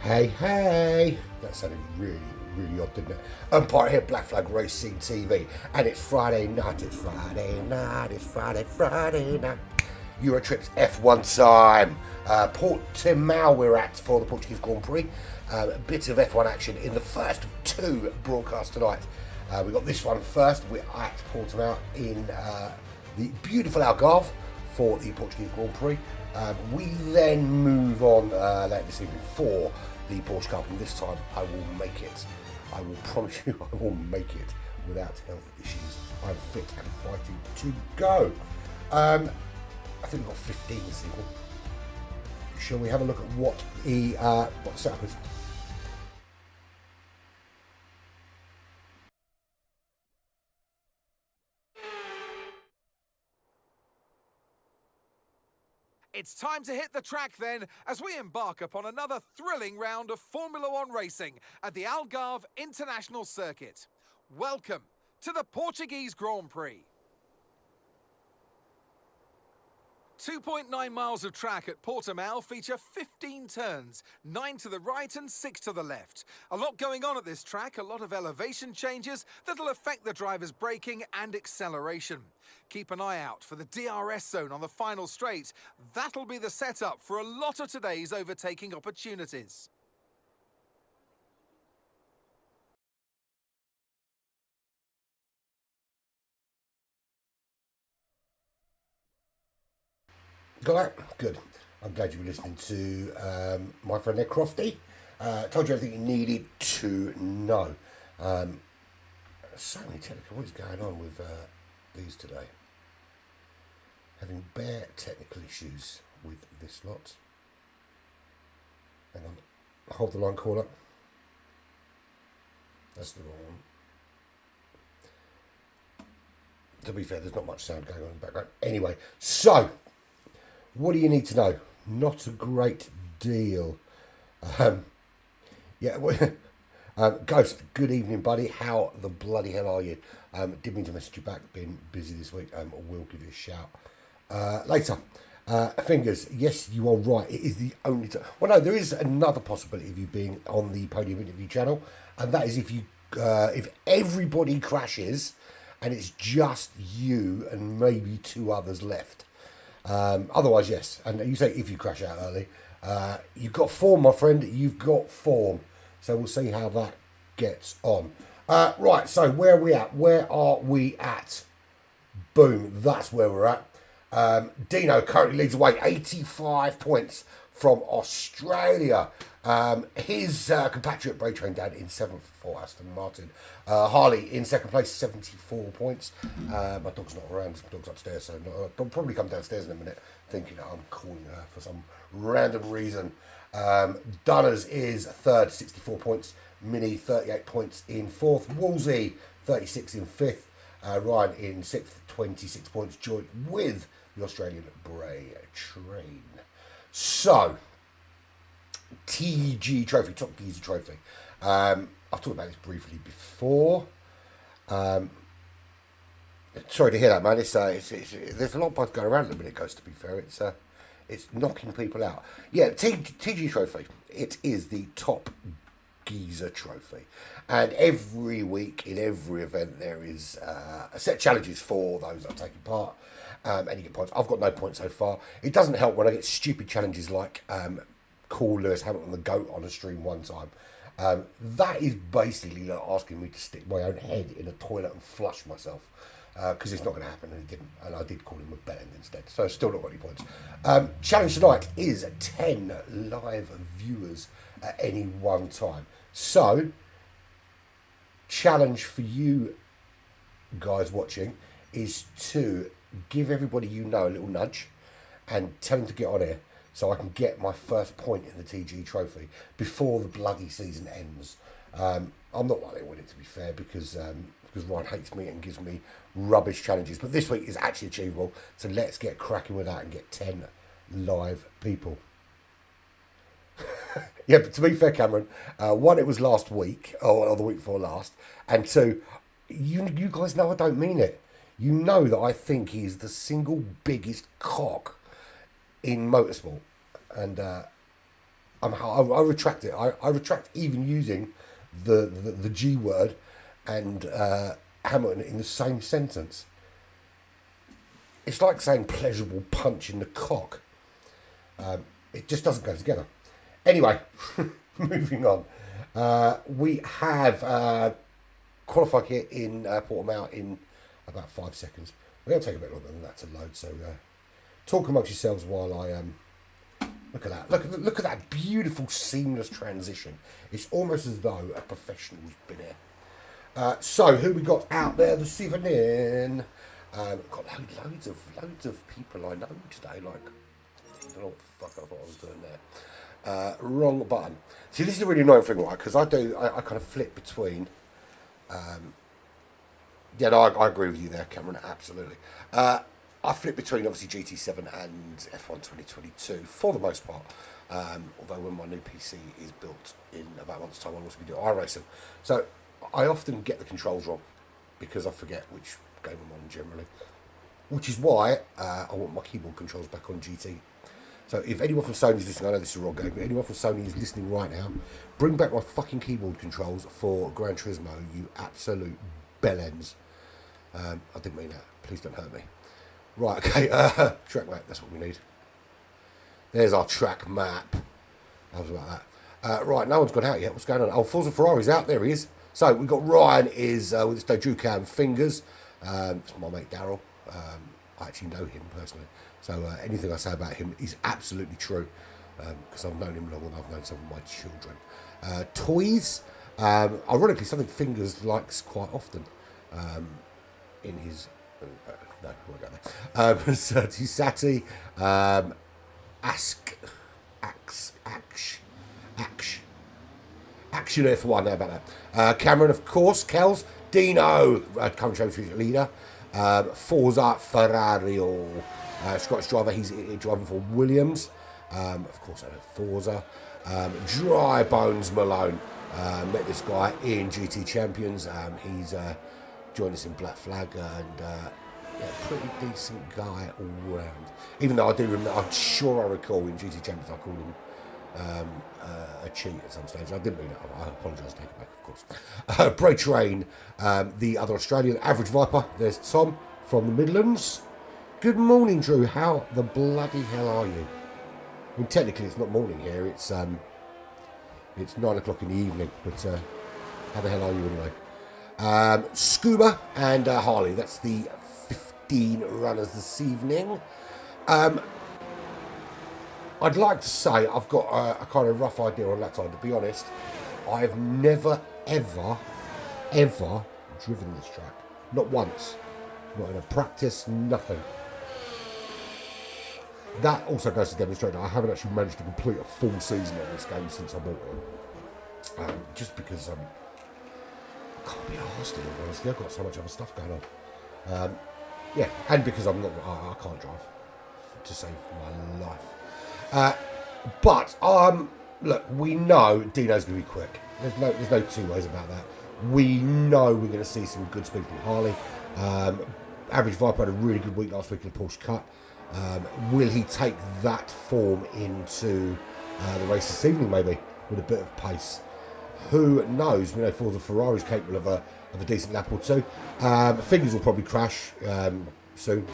Hey, hey! That sounded really, really odd, didn't it? Umpire here, Black Flag Racing TV, and it's Friday night, Friday night. Euro Tripz F1 time. Portimao we're at for the Portuguese Grand Prix. A bit of F1 action in the first of two broadcasts tonight. We got this one first. We're at Portimao in the beautiful Algarve for the Portuguese Grand Prix. We then move on later this evening for the Porsche Cup, and this time I will make it. I will promise you I will make it without health issues. I'm fit and fighting to go. I think we've got 15 this evening. Shall we have a look at what the setup is? It's time to hit the track then, as we embark upon another thrilling round of Formula One racing at the Algarve International Circuit. Welcome to the Portuguese Grand Prix. 2.9 miles of track at Portimao feature 15 turns, 9 to the right and 6 to the left. A lot going on at this track, a lot of elevation changes that'll affect the driver's braking and acceleration. Keep an eye out for the DRS zone on the final straight. That'll be the setup for a lot of today's overtaking opportunities. Got that? Good. I'm glad you were listening to my friend there, Crofty. Told you everything you needed to know. So many technical. What is going on with these today? Having bare technical issues with this lot. Hang on. Hold the line caller. That's the wrong one. To be fair, there's not much sound going on in the background. Anyway, so what do you need to know? Not a great deal. Ghost, good evening, buddy. How the bloody hell are you? Didn't mean to message you back. Been busy this week. We'll give you a shout later. Fingers, yes, you are right. It is the only time. Well, no, there is another possibility of you being on the Podium Interview channel, and that is if everybody crashes and it's just you and maybe two others left. Otherwise, yes. And you say if you crash out early, you've got form, my friend. You've got form. So we'll see how that gets on. Right. So where are we at? Where are we at? Boom. That's where we're at. Dino currently leads away 85 points from Australia. His compatriot Bray Train Dad in 7th for Aston Martin. Harley in 2nd place, 74 points. My dog's not around, my dog's upstairs, so I'll probably come downstairs in a minute thinking that I'm calling her for some random reason. Dunners is 3rd, 64 points. Mini, 38 points in 4th. Woolsey, 36 in 5th. Ryan in 6th, 26 points, joint with the Australian Bray Train. So, TG Trophy, Top Geezer Trophy. I've talked about this briefly before. Sorry to hear that, man. It's there's a lot of buzz going around at the minute, Ghost, to be fair. It's knocking people out. Yeah, TG Trophy. It is the Top Geezer Trophy. And every week, in every event, there is a set of challenges for those that are taking part. And you get points. I've got no points so far. It doesn't help when I get stupid challenges like call Lewis Hamilton the GOAT on a stream one time. That is basically like asking me to stick my own head in a toilet and flush myself. Because it's not going to happen, and it didn't. And I did call him a bellend instead. So still not got any points. Challenge tonight is 10 live viewers at any one time. So, challenge for you guys watching is to give everybody you know a little nudge and tell them to get on here so I can get my first point in the TG Trophy before the bloody season ends. I'm not likely to win it, to be fair, because Ryan hates me and gives me rubbish challenges. But this week is actually achievable, so let's get cracking with that and get 10 live people. Yeah, but to be fair, Cameron, one, it was last week, or the week before last, and two, you guys know I don't mean it. You know that I think he's the single biggest cock in motorsport. And I retract it. I retract even using the G word and Hamilton in the same sentence. It's like saying pleasurable punch in the cock. It just doesn't go together. Anyway, moving on. We have qualified here in Portimao in about 5 seconds. We're going to take a bit longer than that to load, so talk amongst yourselves while I look at that. Look at that beautiful seamless transition. It's almost as though a professional's been here. So who we got out there this evening? Got loads of people I know today. Like, I don't know what the fuck I thought I was doing there. Wrong button. See, this is a really annoying thing, right? Because I kind of flip between. Yeah, no, I agree with you there, Cameron. Absolutely. I flip between obviously GT7 and F1 2022 for the most part. Although when my new PC is built in about a month's time, I'll also be doing iRacing. So I often get the controls wrong because I forget which game I'm on generally. Which is why I want my keyboard controls back on GT. So if anyone from Sony is listening, I know this is a wrong game, but anyone from Sony is listening right now, bring back my fucking keyboard controls for Gran Turismo, you absolute bellends. I didn't mean that. Please don't hurt me. Right, okay, track map, that's what we need. There's our track map. How was about that? Right, no one's got out yet. What's going on? Oh, Forza Ferrari's out. There he is. So we've got Ryan is with his Dojucan fingers. It's my mate Daryl. I actually know him personally. So anything I say about him is absolutely true. Because I've known him long and I've known some of my children. Toys. Ironically, something Fingers likes quite often. In his... no, we won't go there. Serti Sati. Action F1, how about that? Cameron, of course, Kels, Dino, current championship leader, Forza Ferrario, Scottish driver, he's driving for Williams, of course I know Forza, Dry Bones Malone, met this guy in GT Champions, he's joined us in Black Flag, and yeah, pretty decent guy all round. Even though I do remember, I'm sure I recall in GT Champions I called him a cheat at some stage. I didn't mean it. I apologise. Take it back, of course. Bray Train, the other Australian, Average Viper. There's Tom from the Midlands. Good morning, Drew. How the bloody hell are you? I mean, technically it's not morning here. It's 9 o'clock in the evening. But how the hell are you anyway? Scuba and Harley. That's the 15 runners this evening. I'd like to say I've got a kind of rough idea on that side. To be honest, I've never, ever driven this track. Not once. Not in a practice, nothing. That also goes to demonstrate that I haven't actually managed to complete a full season on this game since I bought it. Just because I can't be arsed anymore, honestly. I've got so much other stuff going on. Yeah, and because I can't drive to save my life. But look, we know Dino's going to be quick. There's no two ways about that. We know we're going to see some good speed from Harley. Average Viper had a really good week last week in the Porsche Cup. Will he take that form into the race this evening, maybe, with a bit of pace? Who knows? We know Forza Ferrari's capable of a decent lap or two. Fingers will probably crash soon.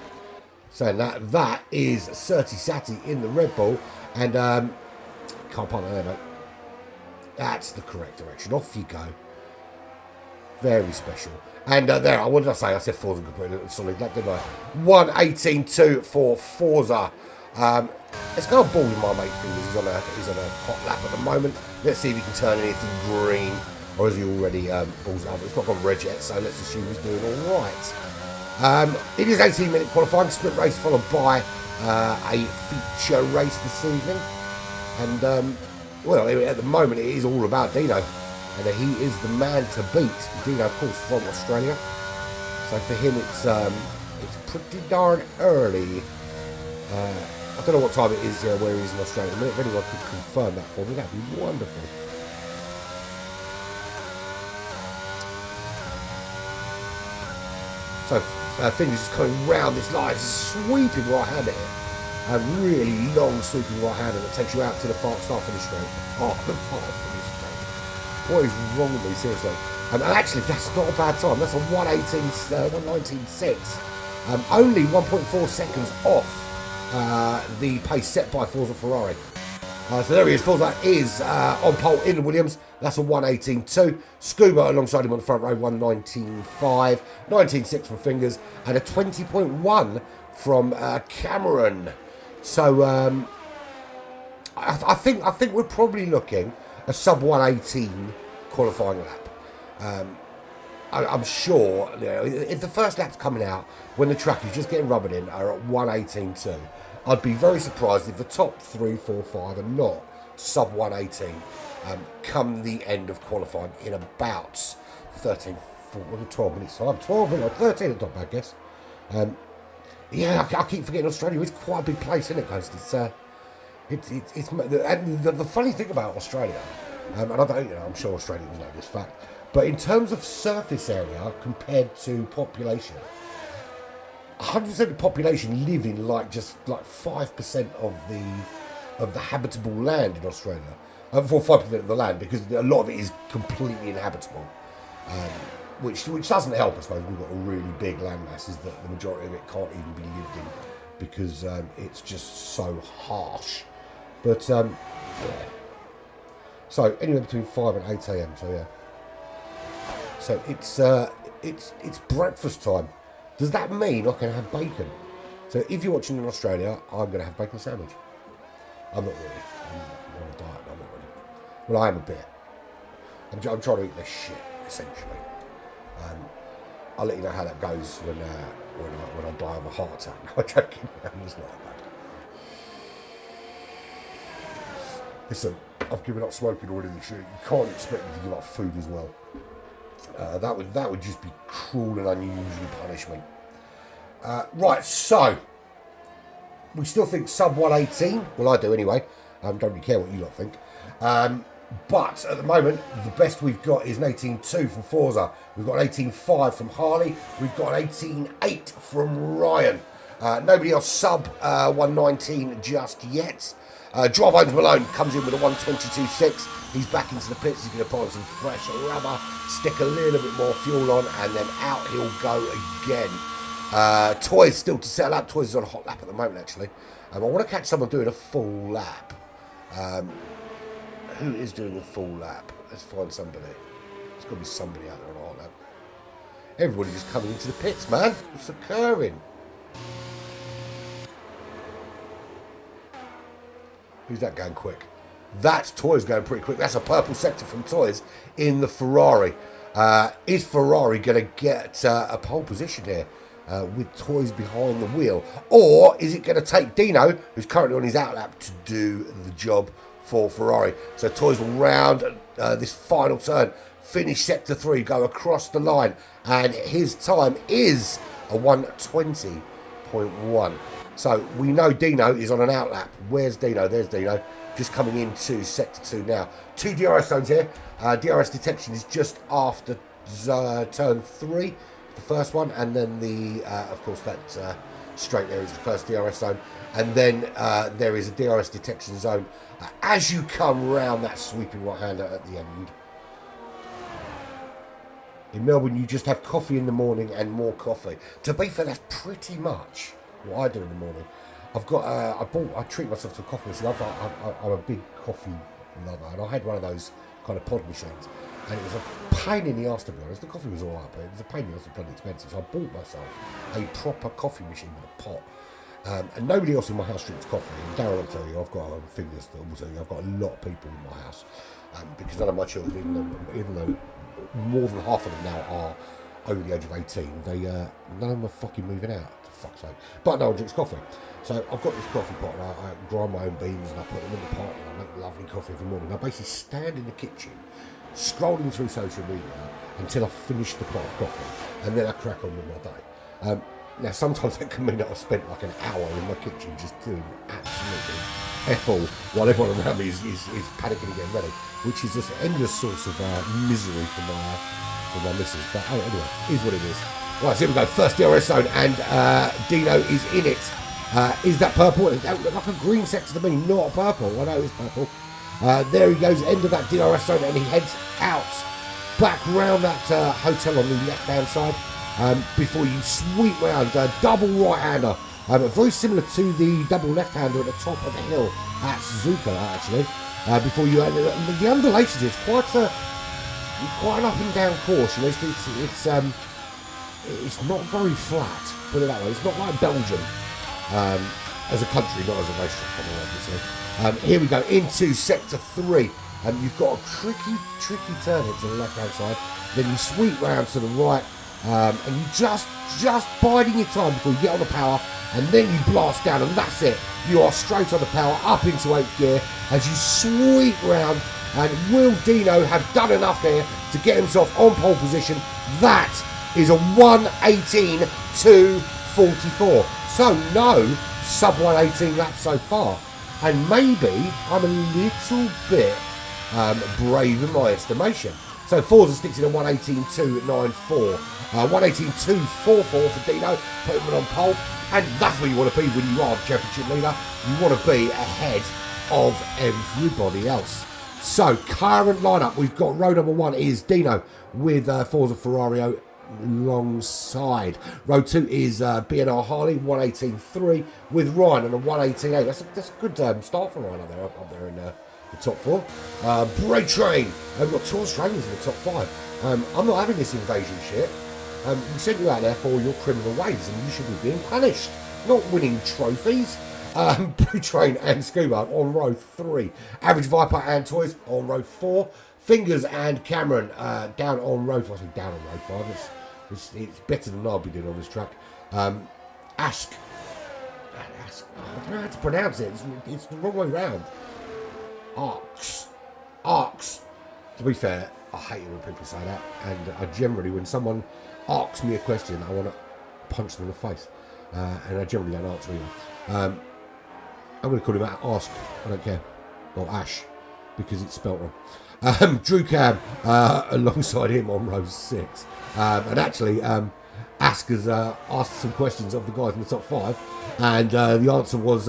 Saying that is Serti Sati in the Red Bull, and can't park there, mate. That's the correct direction. Off you go. Very special. And there, what did I say? I said Forza could put a solid lap, didn't I? 1:18.2 for Forza. Let's go ball with my mate Fingers. He's on a hot lap at the moment. Let's see if he can turn anything green, or is he already balls up? It's not gone red yet, so let's assume he's doing all right. It is 18-minute qualifying, sprint race followed by a feature race this evening. And, well, at the moment, it is all about Dino. And he is the man to beat. Dino, of course, from Australia. So for him, it's pretty darn early. I don't know what time it is where he is in Australia. If anyone could confirm that for me, that'd be wonderful. So Fingers just coming round this line, sweeping right hand at it. Really long sweeping right-hander that takes you out to the far finish straight. The far finish straight. What is wrong with me, seriously? And actually, that's not a bad time. That's a 1:19.6. Only 1.4 seconds off the pace set by Forza Ferrari. So there he is. Forza is on pole in the Williams. That's a 1:18.2. Scuba alongside him on the front row, 1:19.5. 19.6 from Fingers. And a 20.1 from Cameron. So I think we're probably looking a sub 1:18 qualifying lap. I'm sure, you know, if the first lap's coming out when the track is just getting rubbered in are at 1:18.2, I'd be very surprised if the top 3, 4, 5 are not sub 1:18 come the end of qualifying in about 13, 14, 12 minutes time. 12 minutes, 13 at the top, I guess. Yeah, I keep forgetting Australia is quite a big place, isn't it, Ghost? It's and the funny thing about Australia, and I don't, you know, I'm sure Australians know this fact, but in terms of surface area compared to population, 100% of the population live in just 5% of the habitable land in Australia. For 5% of the land, because a lot of it is completely inhabitable. Which doesn't help, I suppose. We've got a really big land masses that the majority of it can't even be lived in because it's just so harsh. But yeah. So anywhere between 5 and 8 a.m. So yeah. So it's breakfast time. Does that mean I can have bacon? So if you're watching in Australia, I'm going to have bacon sandwich. I'm not really. I'm on a diet. I'm not really. Well, I am a bit. I'm trying to eat less shit, essentially. I'll let you know how that goes when I die of a heart attack. No, I'm joking. It's not that bad. Listen, I've given up smoking already this year. You can't expect me to give up food as well. That would just be cruel and unusual punishment. Right, so we still think sub 1:18. Well, I do anyway. Don't really care what you lot think. But at the moment, the best we've got is an 18.2 from Forza. We've got an 18.5 from Harley. We've got an 18.8 from Ryan. Nobody else sub 1:19 just yet. Dry Bones Malone comes in with a 1:22.6. He's back into the pits. He's going to put on some fresh rubber, stick a little bit more fuel on, and then out he'll go again. Toys still to settle up. Toys is on a hot lap at the moment, actually. I want to catch someone doing a full lap. Who is doing a full lap? Let's find somebody. There's got to be somebody out there on a hot lap. Everybody just coming into the pits, man. What's occurring? Who's that going quick? That's Toys going pretty quick. That's a purple sector from Toys in the Ferrari. Is Ferrari going to get a pole position here with Toys behind the wheel? Or is it going to take Dino, who's currently on his outlap, to do the job for Ferrari? So Toys will round this final turn, finish sector 3, go across the line, and his time is a 1:20.1. So we know Dino is on an outlap. Where's Dino? There's Dino, just coming into sector 2 now. 2 DRS zones here. DRS detection is just after turn 3, the first one, and then the of course that straight there is the first DRS zone, and then there is a DRS detection zone as you come round that sweeping right-hander at the end. In Melbourne, you just have coffee in the morning and more coffee. To be fair, that's pretty much what I do in the morning. I've got I treat myself to a coffee machine. I'm a big coffee lover, and I had one of those kind of pod machines, and it was a pain in the arse, to be honest. The coffee was alright, but it was a pain in the arse and bloody expensive. So I bought myself a proper coffee machine with a pot. And nobody else in my house drinks coffee. And Darryl will tell you, I've got fingers that will tell you, I've got a lot of people in my house, because none of my children, even though more than half of them now are over the age of 18, none of them are fucking moving out. For fuck's sake. But no one drinks coffee. So I've got this coffee pot, and I grind my own beans, and I put them in the pot, and I make lovely coffee every morning. I basically stand in the kitchen, scrolling through social media until I finish the pot of coffee, and then I crack on with my day. Now, sometimes that can mean that I've spent like an hour in my kitchen just doing absolutely F-all while everyone around me is panicking and getting ready, which is just an endless source of misery for my missus. But anyway, is what it is. Right, so here we go. First DRS zone, and Dino is in it. Is that purple? It don't look like a green sector to me, not a purple. I know it's purple. There he goes, end of that DRS zone, and he heads out back round that hotel on the left-hand side before you sweep round. Double right-hander, very similar to the double left-hander at the top of the hill at Suzuka, actually. Before you the undulations, it's quite an up and down course. You know, it's not very flat. Put it that way. It's not like Belgium as a country, not as a racetrack, obviously. Here we go into sector 3. You've got a tricky turn here to the left-hand side. Then you sweep round to the right, and you just biding your time before you get on the power, and then you blast down, and that's it. You are straight on the power, up into 8th gear, as you sweep round. And will Dino have done enough here to get himself on pole position? That is a 1:18.244. So no sub 1:18 laps so far. And maybe I'm a little bit brave in my estimation. So Forza sticks in a 1:18.294. 1:18.244 for Dino, putting him on pole. And that's where you want to be when you are the championship leader. You want to be ahead of everybody else. So, current lineup, we've got row number 1 is Dino with Forza Ferrario alongside. Row 2 is B&R Harley, 1:18.3 with Ryan and a 1:18.8. That's a good start for Ryan up there in the top 4. Brake Train, we've got Tour Australians in the top 5. I'm not having this invasion shit. We sent you out there for your criminal ways and you should be being punished, not winning trophies. Brake Train and Scuba on row 3. Average Viper and Toys on row 4. Fingers and Cameron down on row 5. I say down on row 5. It's better than I'll be doing on this track. Ask. I don't know how to pronounce it. It's the wrong way round. Arcs. To be fair, I hate it when people say that. And I generally, when someone asks me a question, I want to punch them in the face. And I generally don't answer either. I'm going to call him Ask. I don't care. Or Ash. Because it's spelt wrong. Drew Cam alongside him on row 6. And actually, Ask has asked some questions of the guys in the top 5. And the answer was,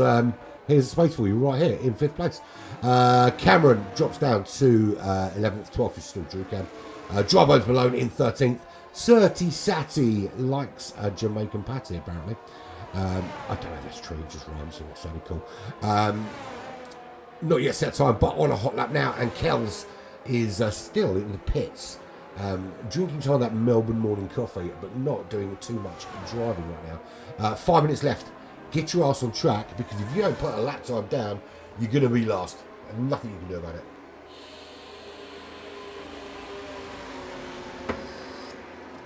here's a space for you right here in 5th place. Cameron drops down to 11th. 12th is still Drew Cam. Dry Bones Malone in 13th. Surti Sati likes a Jamaican patty, apparently. I don't know if that's true, it just rhymes and it's only cool. Not yet set time, but on a hot lap now, and Kells is still in the pits, drinking some of that Melbourne morning coffee, but not doing too much driving right now. 5 minutes left. Get your ass on track, because if you don't put a lap time down, you're going to be last, and nothing you can do about it.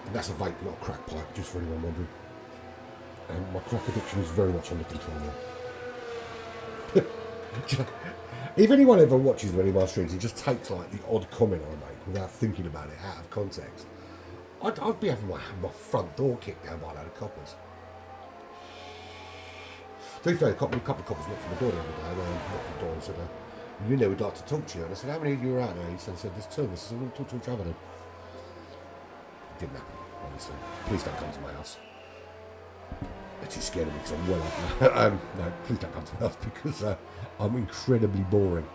And that's a vape, not a crack pipe, just for anyone wondering. And my crack addiction is very much under control now. If anyone ever watches any of my streams and just takes like the odd comment I make without thinking about it out of context, I'd be having my front door kicked down by a load of coppers. To be fair, a couple of coppers knocked on the door the other day, and I knocked the door and said, you know we'd like to talk to you. And I said, how many of you are out there? He said, there's 2 of us. I said, we'll talk to each other then. It didn't happen, obviously. Please don't come to my house. It's just scared of me because I'm well up now. No, please don't come to my house because I'm incredibly boring.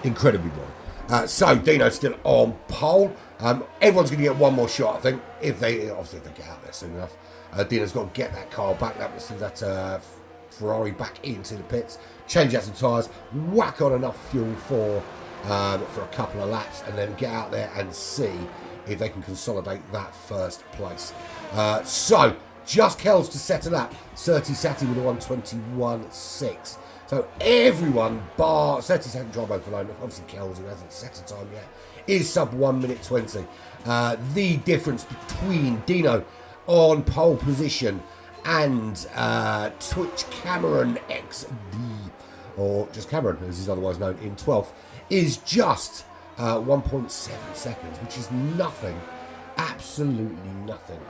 Incredibly boring. So Dino's still on pole. Everyone's going to get one more shot, I think, if they get out there soon enough. Dino's got to get that car back, that Ferrari back into the pits, change out some tyres, whack on enough fuel for a couple of laps, and then get out there and see if they can consolidate that first place. So just Kells to set a lap. Surti Sati with a 1:21.6. So everyone bar 30-second drive over alone. Obviously Kells, who hasn't set a time yet, is sub 1:20. The difference between Dino on pole position and Twitch Cameron XD, or just Cameron as he's otherwise known, in 12th, is just 1.7 seconds, which is nothing, absolutely nothing.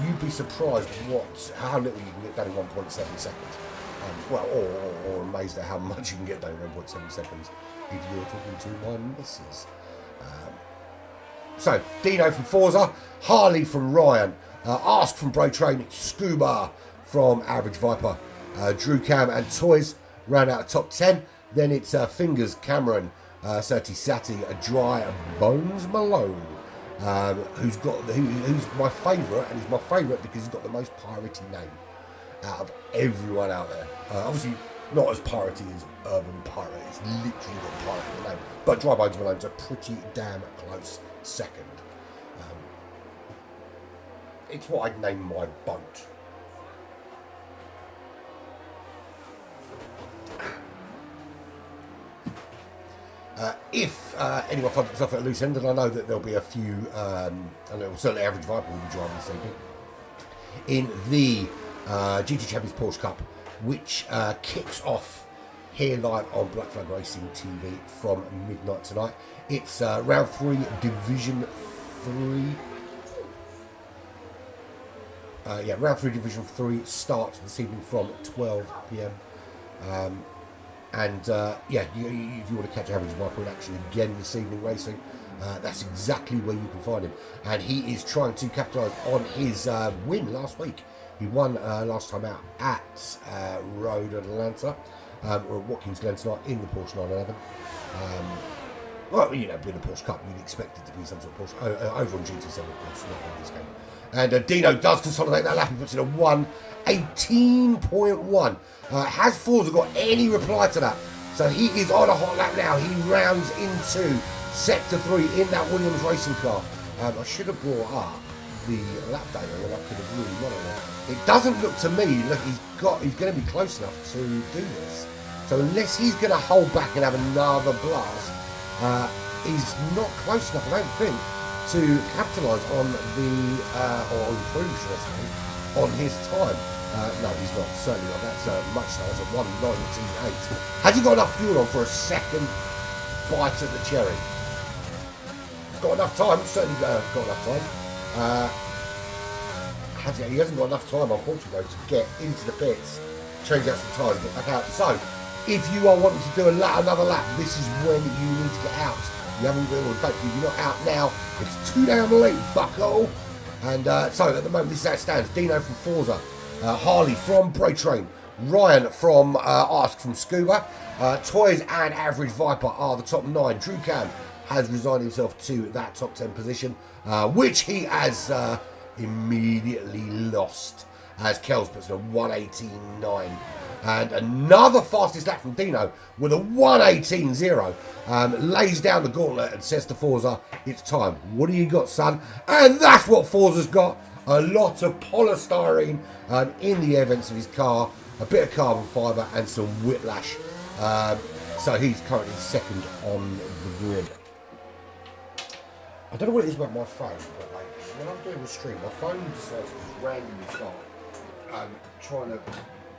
You'd be surprised how little you can get done in 1.7 seconds. Or amazed at how much you can get done in 1.7 seconds if you're talking to my missus. So, Dino from Forza, Harley from Ryan, Ask from Brake Train, Scuba from Average Viper. Drew Cam and Toys round out top 10. Then it's Fingers, Cameron, Serti Sati, Dry, Bones Malone, who's my favourite, and he's my favourite because he's got the most piratey name out of everyone out there. Obviously, not as piratey as Urban Pirate. It's literally got pirate in the name. But Dry Bones Malone's a pretty damn close second. It's what I'd name my boat. If anyone finds himself at a loose end, and I know that there'll be a few, I know certainly Average Viper will be driving this evening, in the GT Champions Porsche Cup, which kicks off here live on Black Flag Racing TV from midnight tonight. It's round 3, Division 3. Round 3, Division 3 starts this evening from 12 p.m. If you want to catch Average Viper in action again this evening racing, that's exactly where you can find him. And he is trying to capitalise on his win last week. He won last time out at Road Atlanta, or at Watkins Glen tonight in the Porsche 911. Being the Porsche Cup, you'd expect it to be some sort of Porsche. Over on GT7, of course, not on this game. And Dino does consolidate that lap. He puts in a 1:18.1. Has Forza got any reply to that? So he is on a hot lap now. He rounds into Sector 3 in that Williams racing car. I should have brought up the lap data, and I could have really won it. It doesn't look to me like he's going to be close enough to do this. So unless he's going to hold back and have another blast, he's not close enough, I don't think, to capitalise on the, or improve, should I say, on his time. No, he's not. Certainly not. That's much so. That's a 1:19.8. Has he got enough fuel on for a second bite at the cherry? Got enough time. Certainly got enough time. He hasn't got enough time, unfortunately, to get into the pits, change out some tyres, get back out. So, if you are wanting to do another lap, this is when you need to get out. You haven't been, in fact, if you're not out now, it's 2 down the lane, bucko. And so at the moment, this is how it stands. Dino from Forza, Harley from Bray Train, Ryan from Ask from Scuba, Toys and Average Viper are the top 9. Drew Cam has resigned himself to that top 10 position, which he has immediately lost, as Kells puts in a 1:18.9. And another fastest lap from Dino with a 1:18.0. Lays down the gauntlet and says to Forza, it's time. What do you got, son? And that's what Forza's got. A lot of polystyrene in the air vents of his car, a bit of carbon fibre and some whiplash. So he's currently second on the grid. I don't know what it is about my phone, but like when I'm doing the stream, my phone decides to just randomly start trying to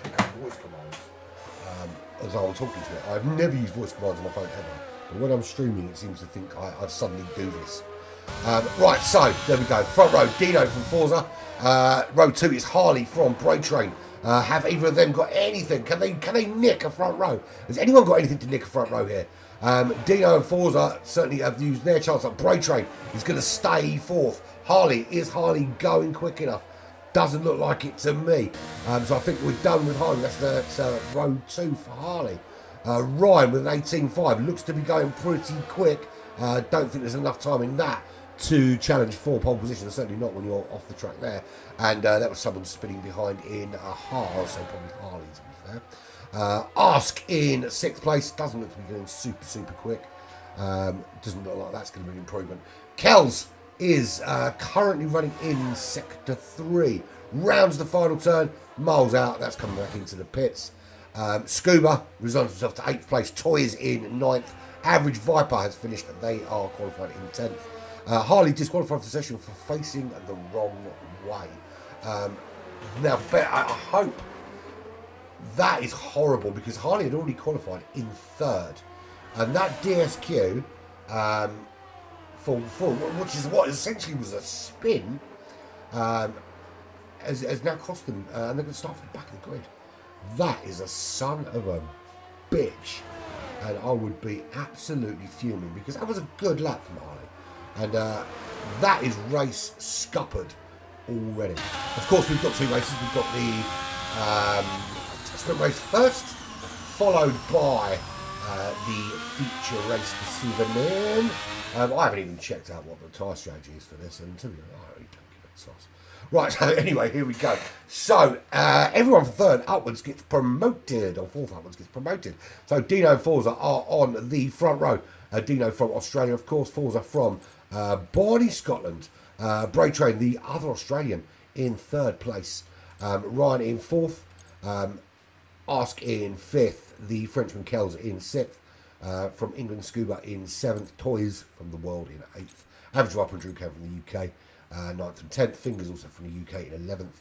pick up voice commands as I'm talking to it. I've never used voice commands on my phone ever, but when I'm streaming, it seems to think I suddenly do this. Right, so there we go. Front row, Dino from Forza. Row 2 is Harley from Bray Train. Have either of them got anything? Can they nick a front row? Has anyone got anything to nick a front row here? Dino and Forza certainly have used their chance up. Bray Train is going to stay fourth. Is Harley going quick enough? Doesn't look like it to me. So I think we're done with Harley. That's row 2 for Harley. Ryan with an 18.5 looks to be going pretty quick. Don't think there's enough time in that to challenge for pole position. Certainly not when you're off the track there. And that was someone spinning behind in a Haas, so probably Harley to be fair. Ask in 6th place. Doesn't look to be going super quick. Doesn't look like that's going to be an improvement. Kells is currently running in Sector 3. Rounds the final turn. Miles out. That's coming back into the pits. Scuba resigns himself to 8th place. Toys in 9th. Average Viper has finished. They are qualified in 10th. Harley disqualified for the session for facing the wrong way. Now, I hope that is horrible because Harley had already qualified in 3rd. And that DSQ, for which is what essentially was a spin, has now cost them, and they're going to start from the back of the grid. That is a son of a bitch. And I would be absolutely fuming because that was a good lap from Harley. And that is race scuppered already. Of course, we've got 2 races. We've got the sprint race first, followed by the feature race the souvenir. I haven't even checked out what the tyre strategy is for this, and to be honest, I really don't give a toss. Right, so anyway, here we go. So, everyone from third upwards gets promoted, or fourth upwards gets promoted. So, Dino and Forza are on the front row. Dino from Australia, of course, Forza from Barney, Scotland. Bray Train, the other Australian, in third place. Ryan in fourth. Ask in fifth. The Frenchman Kells in sixth. From England, Scuba in seventh. Toys from the world in eighth. Average Wapper and Drew came from the UK. 9th and 10th. Fingers also from the UK in 11th.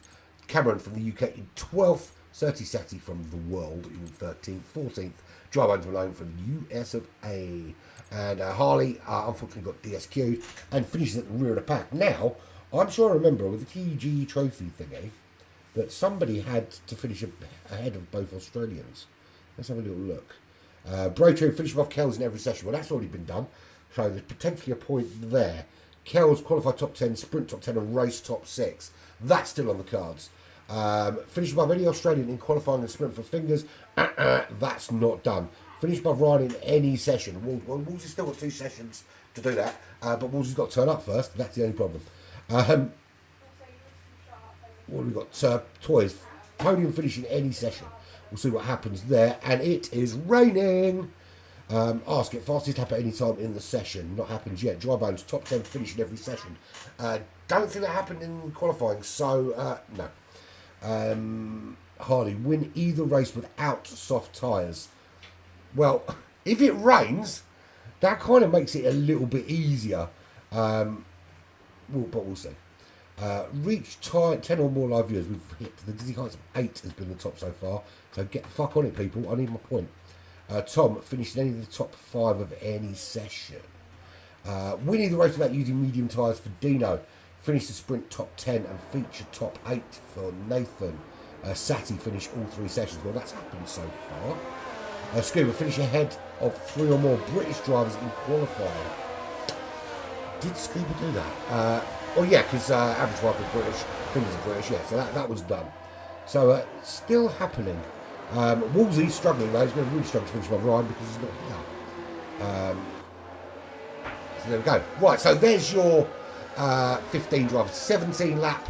Cameron from the UK in 12th. Serti Sati from the world in 13th. 14th. Dry Bones Malone from the US of A. And Harley, unfortunately, got DSQ'd and finishes at the rear of the pack. Now, I'm sure I remember with the TG trophy thingy that somebody had to finish ahead of both Australians. Let's have a little look. Brato finished off Kells in every session. Well, that's already been done. So there's potentially a point there. Kells qualified top 10, sprint top 10 and race top 6. That's still on the cards. Finish above any Australian in qualifying and sprint for Fingers. That's not done. Finish above Ryan in any session. Wolsey's still got 2 sessions to do that. But Wolsey's got to turn up first. That's the only problem. What have we got? Toys. Podium finish in any session. We'll see what happens there. And it is raining. Ask it. Fastest lap at any time in the session. Not happened yet. Dry Bones. Top 10 finish in every session. Don't think that happened in qualifying. So, no. Harley. Win either race without soft tyres. Well, if it rains, that kind of makes it a little bit easier. But we'll see. Reach 10 or more live viewers. We've hit the dizzy heights of 8 has been the top so far. So get the fuck on it, people. I need my point. Tom finished in any of the top 5 of any session. Winning the race without using medium tyres for Dino. Finished the sprint top 10 and feature top 8 for Nathan. Sati finished all 3 sessions. Well, that's happened so far. Scuba finished ahead of 3 or more British drivers in qualifying. Did Scuba do that? Oh yeah, because average wipe is British, Fingers are British, yeah, so that was done. So, still happening. Wolsey's struggling though, he's going to really struggle to finish above Ryan because he's not here. So there we go. Right, so there's your 15 drivers. 17 lap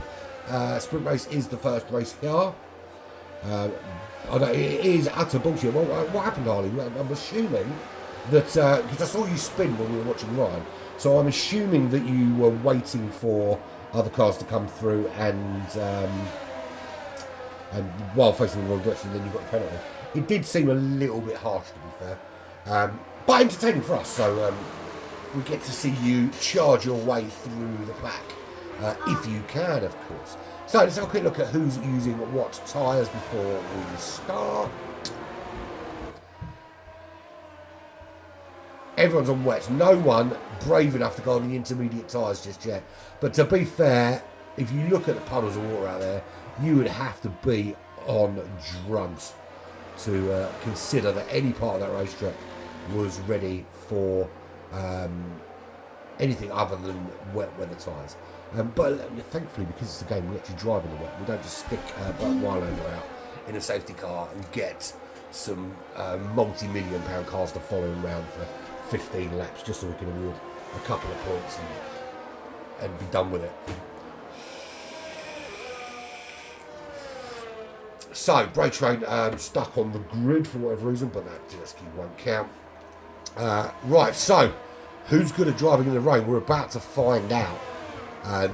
sprint race is the first race here. I know, it is utter bullshit. Well, what happened, Harley? I'm assuming that, because I saw you spin when we were watching Ryan, so I'm assuming that you were waiting for other cars to come through and while facing the wrong direction, then you got the penalty. It did seem a little bit harsh, to be fair, but entertaining for us. So we get to see you charge your way through the pack, if you can, of course. So let's have a quick look at who's using what tyres before we start. Everyone's on wets. No one brave enough to go on the intermediate tyres just yet. But to be fair, if you look at the puddles of water out there, you would have to be on drugs to consider that any part of that racetrack was ready for anything other than wet weather tyres. But thankfully, because it's a game, we actually drive in the wet. We don't just stick Wylander out in a safety car and get some multi-million-pound cars to follow him around for 15 laps just so we can award a couple of points and be done with it. So, Brake Train stuck on the grid for whatever reason, but that DSQ won't count. Right, so, who's good at driving in the rain? We're about to find out. And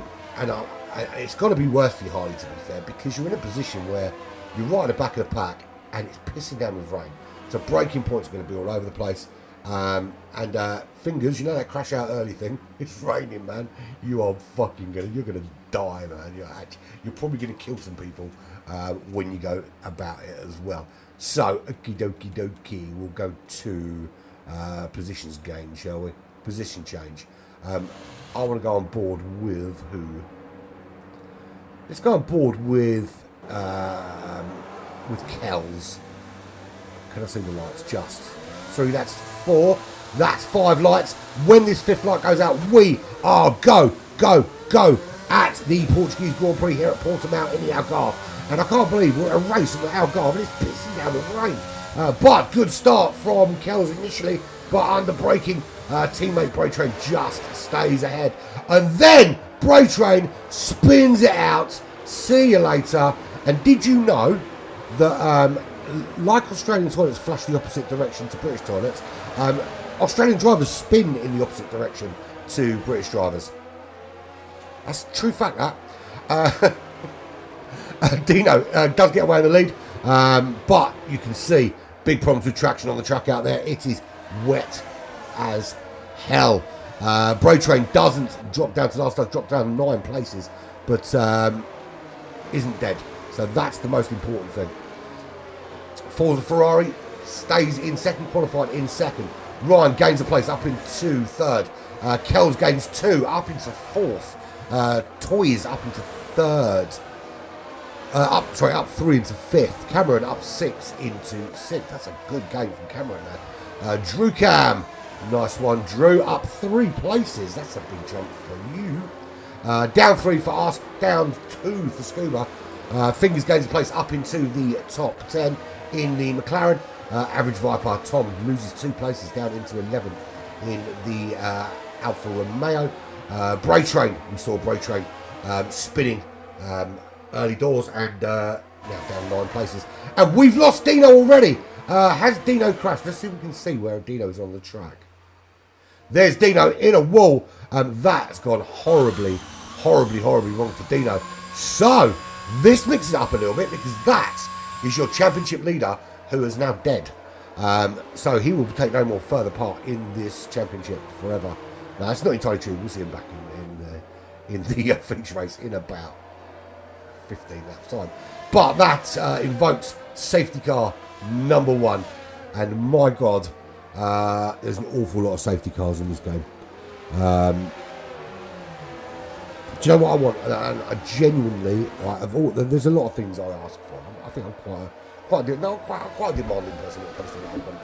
it's got to be worse for you, Harley, to be fair, because you're in a position where you're right at the back of the pack and it's pissing down with rain. So braking points are going to be all over the place. Fingers, you know that crash out early thing? It's raining, man. You're going to die, man. You're probably going to kill some people when you go about it as well. So, okie dokie dokie, we'll go to positions gain, shall we? Position change. I want to go on board with who? Let's go on board with Kells. Can I see the lights? Just 3. That's 4. That's 5 lights. When this 5th light goes out, we are go at the Portuguese Grand Prix here at Portimao in the Algarve. And I can't believe we're at a race in the Algarve and it's pissing down with rain. But good start from Kells initially, but under braking, teammate Bray Train just stays ahead. And then Bray Train spins it out. See you later. And did you know that, like Australian toilets flush the opposite direction to British toilets, Australian drivers spin in the opposite direction to British drivers? That's a true fact, that. Dino does get away in the lead, but you can see big problems with traction on the track out there. It is wet as hell. Bray Train doesn't drop down to last, does drop down 9 places, but isn't dead. So that's the most important thing. Forza Ferrari stays in second, qualified in second. Ryan gains a place up into third. Kells gains 2 up into fourth. Toys up into third. Up 3 into 5th. Cameron up 6 into 6th. That's a good game from Cameron there. Drew Cam, nice one. Drew up 3 places. That's a big jump for you. Down 3 for us. Down 2 for Scuba. Fingers gains a place up into the top 10 in the McLaren. Average Viper Tom loses 2 places down into 11th in the Alfa Romeo. Bray Train, we saw Bray Train spinning early doors and now down 9 places. And we've lost Dino already. Has Dino crashed? Let's see if we can see where Dino is on the track. There's Dino in a wall. That's gone horribly wrong for Dino. So this mixes it up a little bit because that is your championship leader who is now dead. So he will take no more further part in this championship forever. Now, that's not entirely true. We'll see him back in the finish race in about 15 laps time. But that invokes safety car number 1. And my God, there's an awful lot of safety cars in this game. Do you know what I want? I genuinely, there's a lot of things I ask for. I think I'm quite a demanding person when it comes to what I want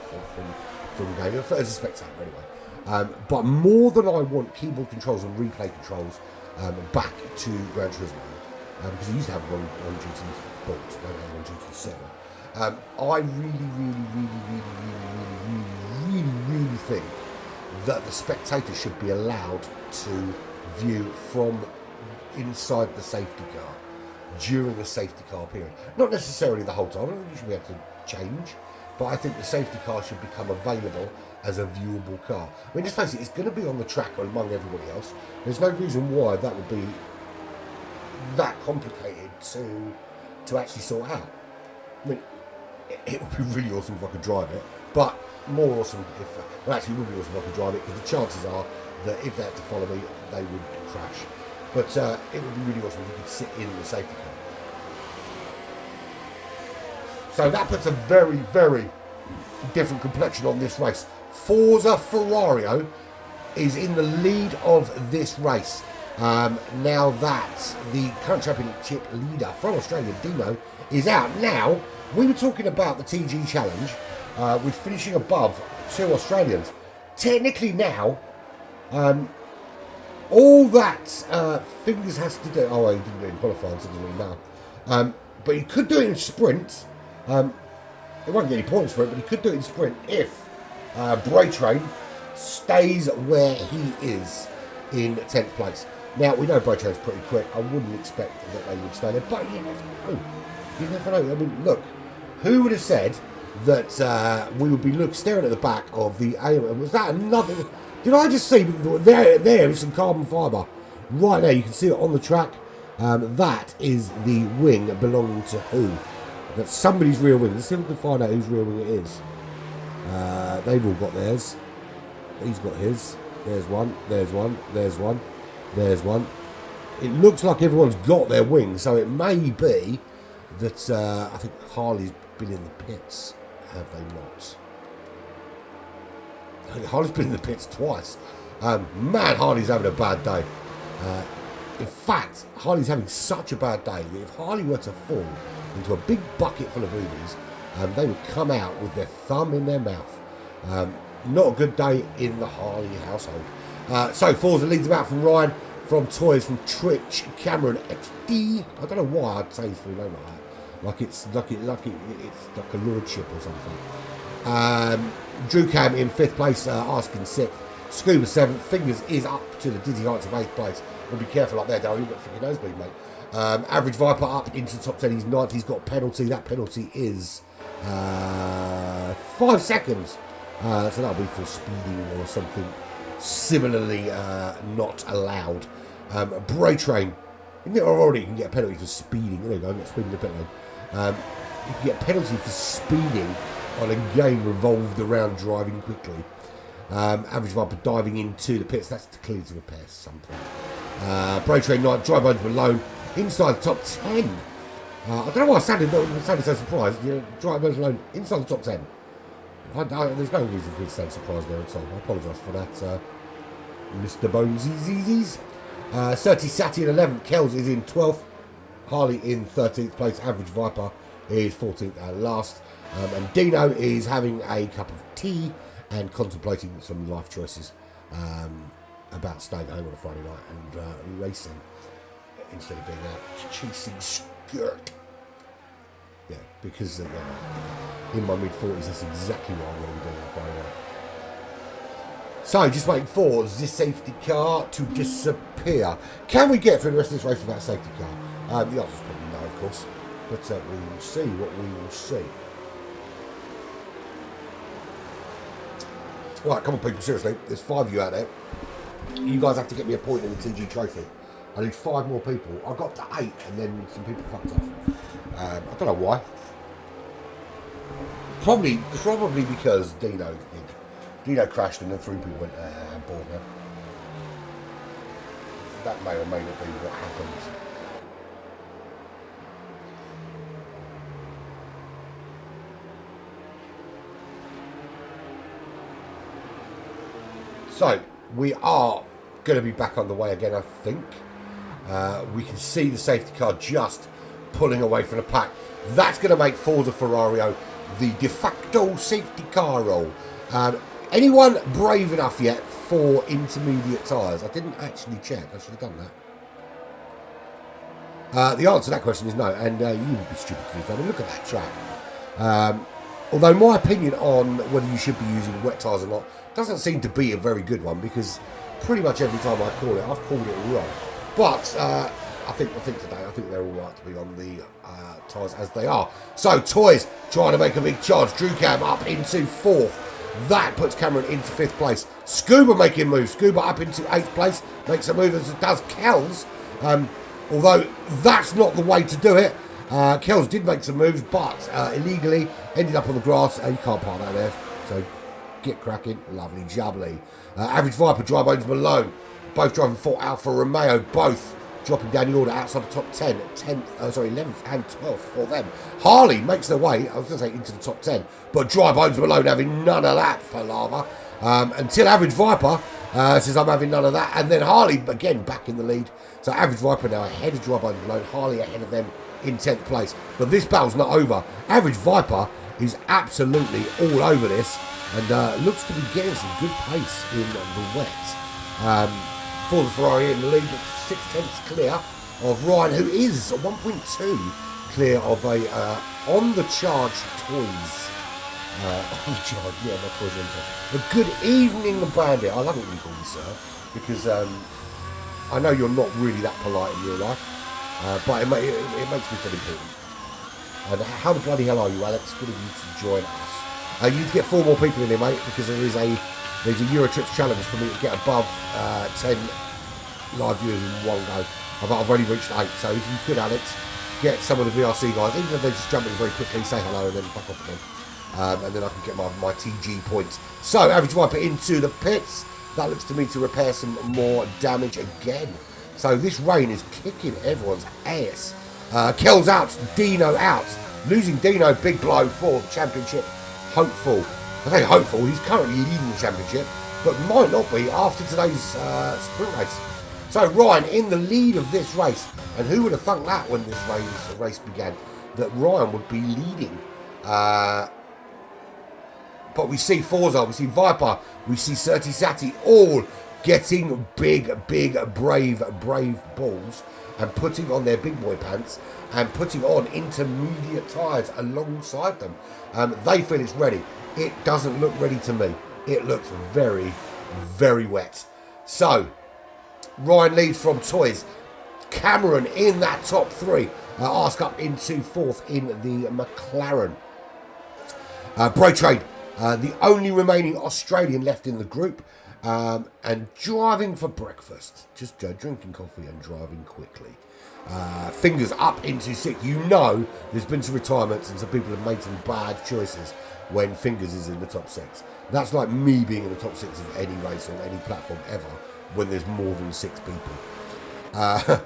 from the game, as a spectator anyway. But more than I want keyboard controls and replay controls back to Gran Turismo, because I used to have one on GT Sport, don't have one GT 7. I really think that the spectator should be allowed to view from inside the safety car during the safety car period. Not necessarily the whole time, I don't think you should be able to change, but I think the safety car should become available as a viewable car. I mean, just face it, it's going to be on the track among everybody else. There's no reason why that would be that complicated to actually sort out. I mean, it would be really awesome if I could drive it, but more awesome if, well, actually it would be awesome if I could drive it, because the chances are that if they had to follow me, they would crash. But it would be really awesome if you could sit in the safety car. So that puts a very different complexion on this race. Forza Ferrari is in the lead of this race. Now that the current championship leader from Australia, Dino, is out. Now, we were talking about the TG Challenge with finishing above 2 Australians. Technically now, all that Fingers has to do... Oh, he didn't do it in qualifying, so it doesn't really matter. But he could do it in sprint. He won't get any points for it, but he could do it in sprint if Bray Train stays where he is in 10th place. Now, we know Bray Train's pretty quick. I wouldn't expect that they would stay there, but you never know. You never know. I mean, look, who would have said that we would be staring at the back of the AM? Was that another... Did I just see there is some carbon fibre right there? You can see it on the track. That is the wing belonging to who? That's somebody's rear wing. Let's see if we can find out whose rear wing it is. They've all got theirs. He's got his. There's one. There's one. There's one. There's one. It looks like everyone's got their wing, so it may be that I think Harley's been in the pits. Have they not? I think Harley's been in the pits twice. Man, Harley's having a bad day. In fact, Harley's having such a bad day that if Harley were to fall into a big bucket full of boobies, they would come out with their thumb in their mouth. Not a good day in the Harley household. So Forza leads them out from Ryan, from Toys, from Tripz, Cameron, XD. I don't know why I'd say his full name like like it's like a lordship or something. Drew Cam in 5th place, Asking 6th, Scuba 7th, Fingers is up to the dizzy heights of 8th place. We'll be careful up there, Darryl, you've got a freaking nosebleed, mate. Average Viper up into the top 10, he's 9th, he's got a penalty, that penalty is 5 seconds, so that'll be for speeding or something similarly not allowed. Bray Train, already you can get a penalty for speeding, there you go, not speeding the pit lane. You can get a penalty for speeding on a game revolved around driving quickly. Average Viper diving into the pits, that's clear to repair something. Bray Train 9th, Dry Bones Malone inside the top 10. I don't know why I sounded so surprised. Dry Bones Malone inside the top 10. There's no reason for me to sound surprised there at all. I apologise for that, Mr. Bonesies. Certi Sati in 11th, Kells is in 12th, Harley in 13th place, Average Viper is 14th and last. And Dino is having a cup of tea and contemplating some life choices about staying home on a Friday night and racing instead of being out chasing skirt. Yeah, because in my mid-40s, that's exactly what I'm going to be doing on a Friday night. So, just waiting for the safety car to disappear. Can we get through the rest of this race without a safety car? The answer's probably no, of course. But we will see what we will see. Right, come on people, seriously, there's 5 of you out there. You guys have to get me a point in the TG trophy. I need 5 more people. I got to 8 and then some people fucked off. I don't know why. Probably because Dino did. Dino crashed and then 3 people went, bored now. That may or may not be what happened. So, we are going to be back on the way again, I think. We can see the safety car just pulling away from the pack. That's going to make Forza Ferrario the de facto safety car role. Anyone brave enough yet for intermediate tyres? I didn't actually check. I should have done that. The answer to that question is no, and you would be stupid to do so. I mean, look at that track. Although my opinion on whether you should be using wet tyres or not doesn't seem to be a very good one, because pretty much every time I call it, I've called it wrong. But I think today, I think they're all right to be on the tyres as they are. So Toys trying to make a big charge. Drew Cam up into 4th. That puts Cameron into 5th place. Scuba making moves. Scuba up into 8th place. Makes a move as it does Kells. Although that's not the way to do it. Kells did make some moves, but illegally ended up on the grass. You can't park that there. So get cracking. Lovely jubbly. Average Viper, Dry Bones Malone. Both driving for Alfa Romeo. Both dropping down the order outside the top 10. 11th and 12th for them. Harley makes their way, I was going to say, into the top 10. But Dry Bones Malone having none of that for lava. Until Average Viper says I'm having none of that. And then Harley, again, back in the lead. So Average Viper now ahead of Dry Bones Malone. Harley ahead of them in 10th place. But this battle's not over. Average Viper is absolutely all over this. And looks to be getting some good pace in the wet. Forza Ferrari in the lead, 6/10 clear of Ryan, who is 1.2 clear of a on-the-charge toys. On the charge, yeah, my toys are on top. But good evening, Bandit. I love it when you call me sir, because I know you're not really that polite in real life, but it makes me feel important. And how the bloody hell are you, Alex? Good of you to join us. You need to get 4 more people in here, mate, because there's a Euro Tripz challenge for me to get above 10 live viewers in one go. I've only reached 8, so if you could, Alex, get some of the VRC guys, even if they just jump in very quickly, say hello, and then fuck off again. And then I can get my TG points. So, Average Viper into the pits. That looks to me to repair some more damage again. So this rain is kicking everyone's ass. Kells out, Dino out. Losing Dino, big blow for the championship. Hopeful. I say hopeful, he's currently leading the championship, but might not be after today's sprint race. So Ryan in the lead of this race, and who would have thunk that when this race began, that Ryan would be leading. But we see Forza, we see Viper, we see Certi Sati, all getting big, brave balls. and putting on their big boy pants and putting on intermediate tyres alongside them. They feel it's ready. It doesn't look ready to me. It looks very, very wet. So, Ryan leads from Toys. Cameron in that top three. Ask up into fourth in the McLaren. Bray Trade, the only remaining Australian left in the group. And driving for breakfast. Just drinking coffee and driving quickly. Fingers up into sixth. You know there's been some retirements and some people have made some bad choices when Fingers is in the top six. That's like me being in the top six of any race on any platform ever when there's more than 6 people.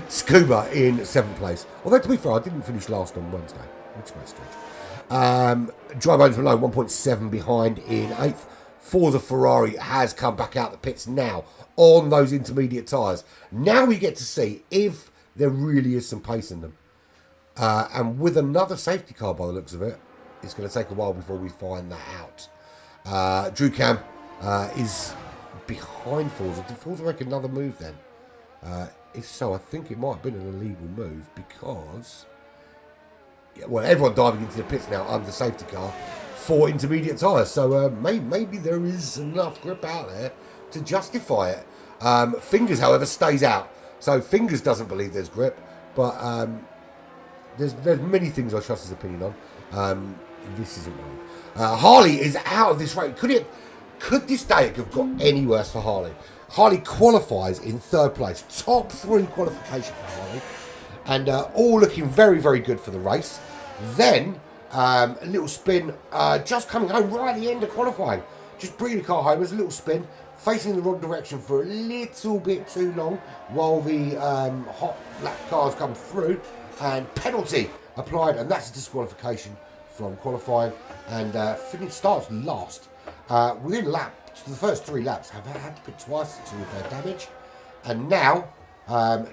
Scuba in 7th place. Although, to be fair, I didn't finish last on Wednesday, which was strange. Dry Bones Malone, 1.7 behind in 8th. Forza Ferrari has come back out the pits now on those intermediate tyres. Now we get to see if there really is some pace in them. And with another safety car by the looks of it, it's going to take a while before we find that out. Drew Cam is behind Forza. Did Forza make another move then? If so, I think it might have been an illegal move because... well, everyone diving into the pits now under safety car for intermediate tyres. So maybe there is enough grip out there to justify it. Fingers, however, stays out. So Fingers doesn't believe there's grip. But there's many things I trust his opinion on. This isn't one. Harley is out of this race. Could this day have got any worse for Harley? Harley qualifies in 3rd place. Top 3 qualification for Harley. And all looking very, very good for the race. Then, a little spin, just coming home right at the end of qualifying. Just bringing the car home. There's a little spin, facing the wrong direction for a little bit too long while the hot lap cars come through. And penalty applied, and that's a disqualification from qualifying. And starts last. Within the first 3 laps, have had to pit twice to repair damage. And now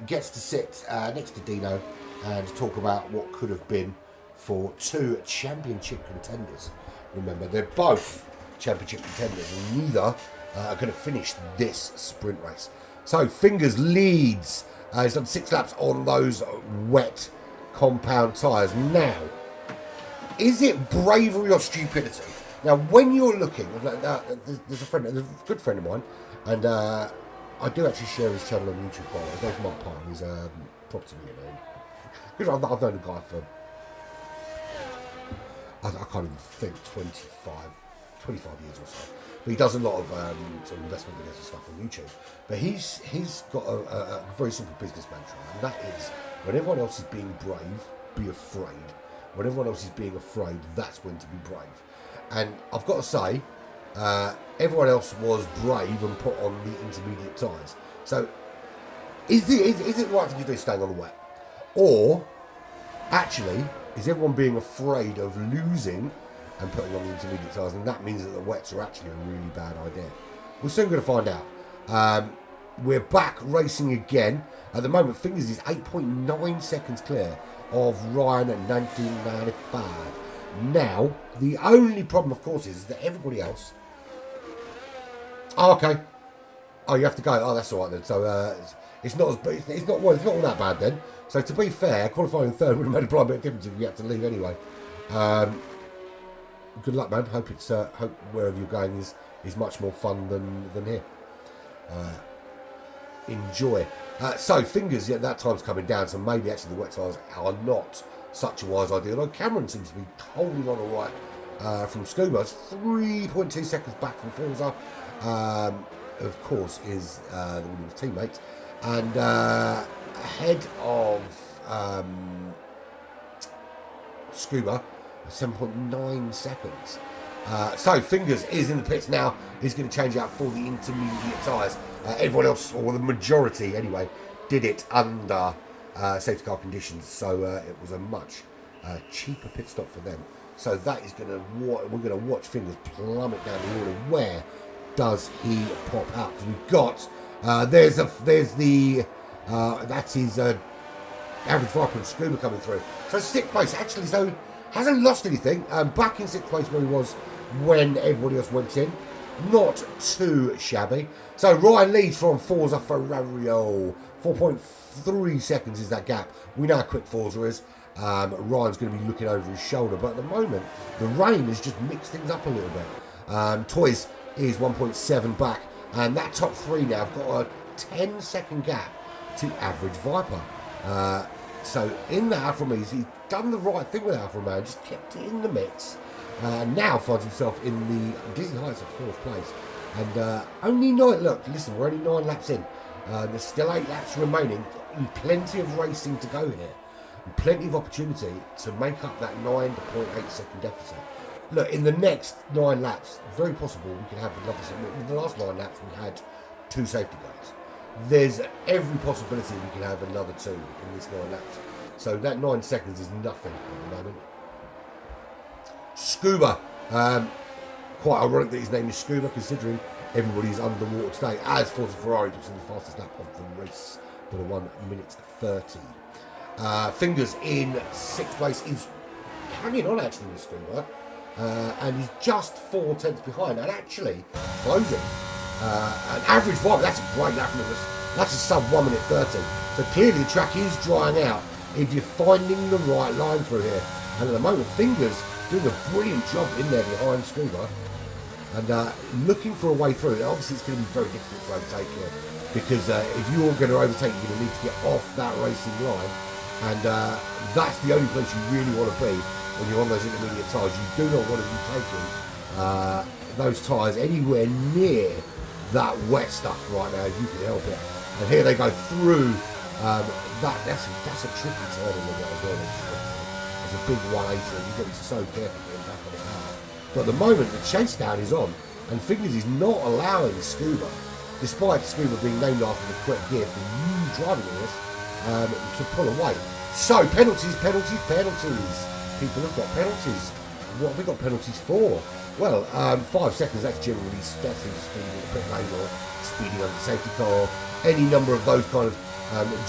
gets to sit next to Dino and talk about what could have been for 2 championship contenders. Remember, they're both championship contenders and neither are going to finish this sprint race. So Fingers leads. He's done 6 laps on those wet compound tyres. Now, is it bravery or stupidity? Now, when you're looking, there's a good friend of mine, and I do actually share his channel on YouTube quite a lot. His name's Mark Parr. He's a property millionaire. Because I've known the guy for, I can't even think, 25 years or so. But he does a lot of sort of investment videos and stuff on YouTube. But he's got a very simple business mantra, and that is, when everyone else is being brave, be afraid. When everyone else is being afraid, that's when to be brave. And I've got to say, everyone else was brave and put on the intermediate tyres. So, is it the right thing to do staying on the wet? Or, actually, is everyone being afraid of losing and putting on the intermediate tyres? And that means that the wets are actually a really bad idea. We're soon going to find out. We're back racing again. At the moment, Fingers is 8.9 seconds clear of Ryan at 1995. Now, the only problem, of course, is that everybody else... Oh, okay. Oh, you have to go. Oh, that's all right then. So, it's not all that bad then. So, to be fair, qualifying 3rd would have made a blind bit of difference if you had to leave anyway. Good luck, man. Hope wherever you're going is much more fun than here. Enjoy. So, Fingers, yeah, that time's coming down, so maybe actually the wet tyres are not such a wise idea. Although Cameron seems to be holding on all right from Scuba. It's 3.2 seconds back from Forza. Of course, is the Williams teammate. And ahead of Scuba, 7.9 seconds. So Fingers is in the pits now. He's going to change out for the intermediate tyres. Everyone else, or the majority anyway, did it under safety car conditions. So it was a much cheaper pit stop for them. So that is going to we're going to watch Fingers plummet down the order. Where does he pop out? Because we've got there's the that's his average Viper and Scuba coming through. So 6th place actually. So hasn't lost anything. Back in 6th place where he was when everybody else went in. not too shabby. So Ryan leads from Forza Ferrario. 4.3 seconds is that gap. We know how quick Forza is. Ryan's going to be looking over his shoulder, but at the moment the rain has just mixed things up a little bit. Toys is 1.7 back, and that top three now have got a 10-second gap to Average Viper. So in that Alfa Romeo, he's done the right thing with Alfa Romeo, just kept it in the mix. Now finds himself in the dizzy heights of 4th place. And only 9, look, listen, we're only 9 laps in. There's still 8 laps remaining. Plenty of racing to go here. And plenty of opportunity to make up that 9.8 second deficit. Look, in the next 9 laps, very possible we could have another. In the last 9 laps, we had 2 safety cars. There's every possibility we can have another 2 in this 9 laps. So that 9 seconds is nothing at the moment. Scuba. Quite ironic that his name is Scuba, considering everybody's underwater today, as Forza Ferrari puts in the fastest lap of the race with a 1 minute 30. Fingers in 6th place. He's hanging on actually with Scuba, and he's just 4 tenths behind, and actually closing. An Average Viper, that's a great lap from us. That's a sub 1 minute 30. So clearly the track is drying out if you're finding the right line through here. And at the moment, Fingers doing a brilliant job in there behind Scuba. And looking for a way through. Obviously, it's going to be very difficult to overtake here, because if you're going to overtake, you're going to need to get off that racing line, and that's the only place you really want to be when you're on those intermediate tyres. You do not want to be taking those tyres anywhere near that wet stuff right now, if you can help it. And here they go through that's a tricky turn in the wet as well. It's a big 180, and you've got to be so careful getting back on the car. But at the moment, the chase down is on, and Fingers is not allowing Scuba, despite Scuba being named after the correct gear for you driving this, to pull away. So, penalties. People have got penalties. What have we got penalties for? Well, 5 seconds, that's generally speeding in the pit lane or speeding under the safety car, any number of those kind of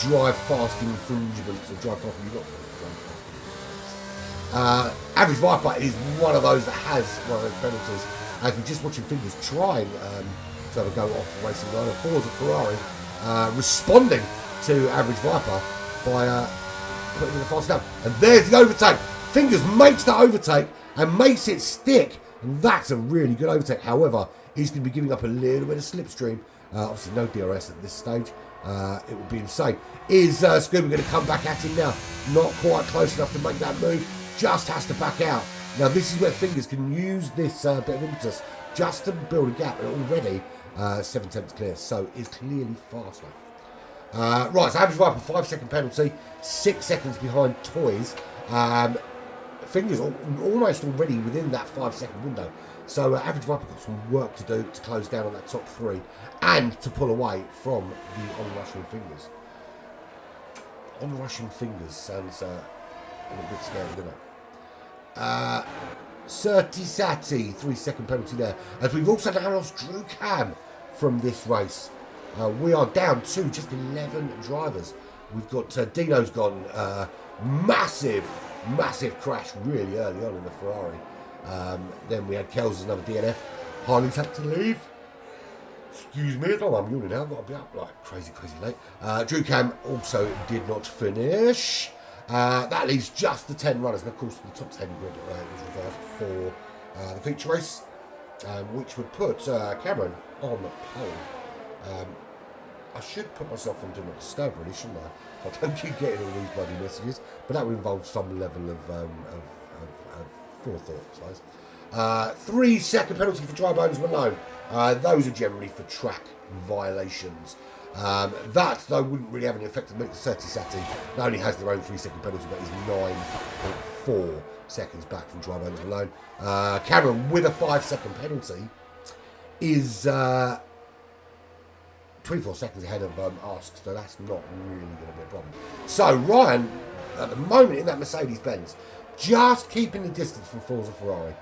drive fast infringements, or drive fast, you've got Average Viper is one of those that has one of those penalties, as we're just watching Fingers trying to have a go off the racing line. Forza Ferrari responding to Average Viper by putting in the fast lap. And there's the overtake. Fingers makes that overtake and makes it stick. And that's a really good overtake. However, he's going to be giving up a little bit of slipstream. Obviously, no DRS at this stage. It would be insane. Is Scuba going to come back at him now? Not quite close enough to make that move. Just has to back out. Now, this is where Fingers can use this bit of impetus just to build a gap. And already 7 tenths clear. So it's clearly faster. Right, so Average Viper, 5 second penalty. 6 seconds behind Toys. Fingers almost already within that 5 second window. So Average Viper got some work to do to close down on that top 3 and to pull away from the on-rushing Fingers. On-rushing Fingers sounds a little bit scary, doesn't it? Certisati, 3 second penalty there. As we've also now lost Drew Cam from this race. We are down to just 11 drivers. We've got Dino's gone. Massive crash really early on in the Ferrari. Then we had Kells, another DNF. Harley's had to leave. Excuse me, oh, I'm yawning now. I've got to be up like crazy late. Drew Cam also did not finish. That leaves just the 10 runners. And of course, the top 10 grid is reversed for the feature race, which would put Cameron on the pole. I should put myself on Do Not Disturb, really, shouldn't I? I don't keep getting all these bloody messages, but that would involve some level of forethought, I suppose. 3 second penalty for dry bones were known. Those are generally for track violations. That, though, wouldn't really have any effect on the Certisati. Not only has their own 3 second penalty, but is 9.4 seconds back from dry bones alone. Cameron, with a 5 second penalty, is 24 seconds ahead of Ask, so that's not really going to be a problem. So Ryan, at the moment in that Mercedes-Benz, just keeping the distance from Forza Ferrari.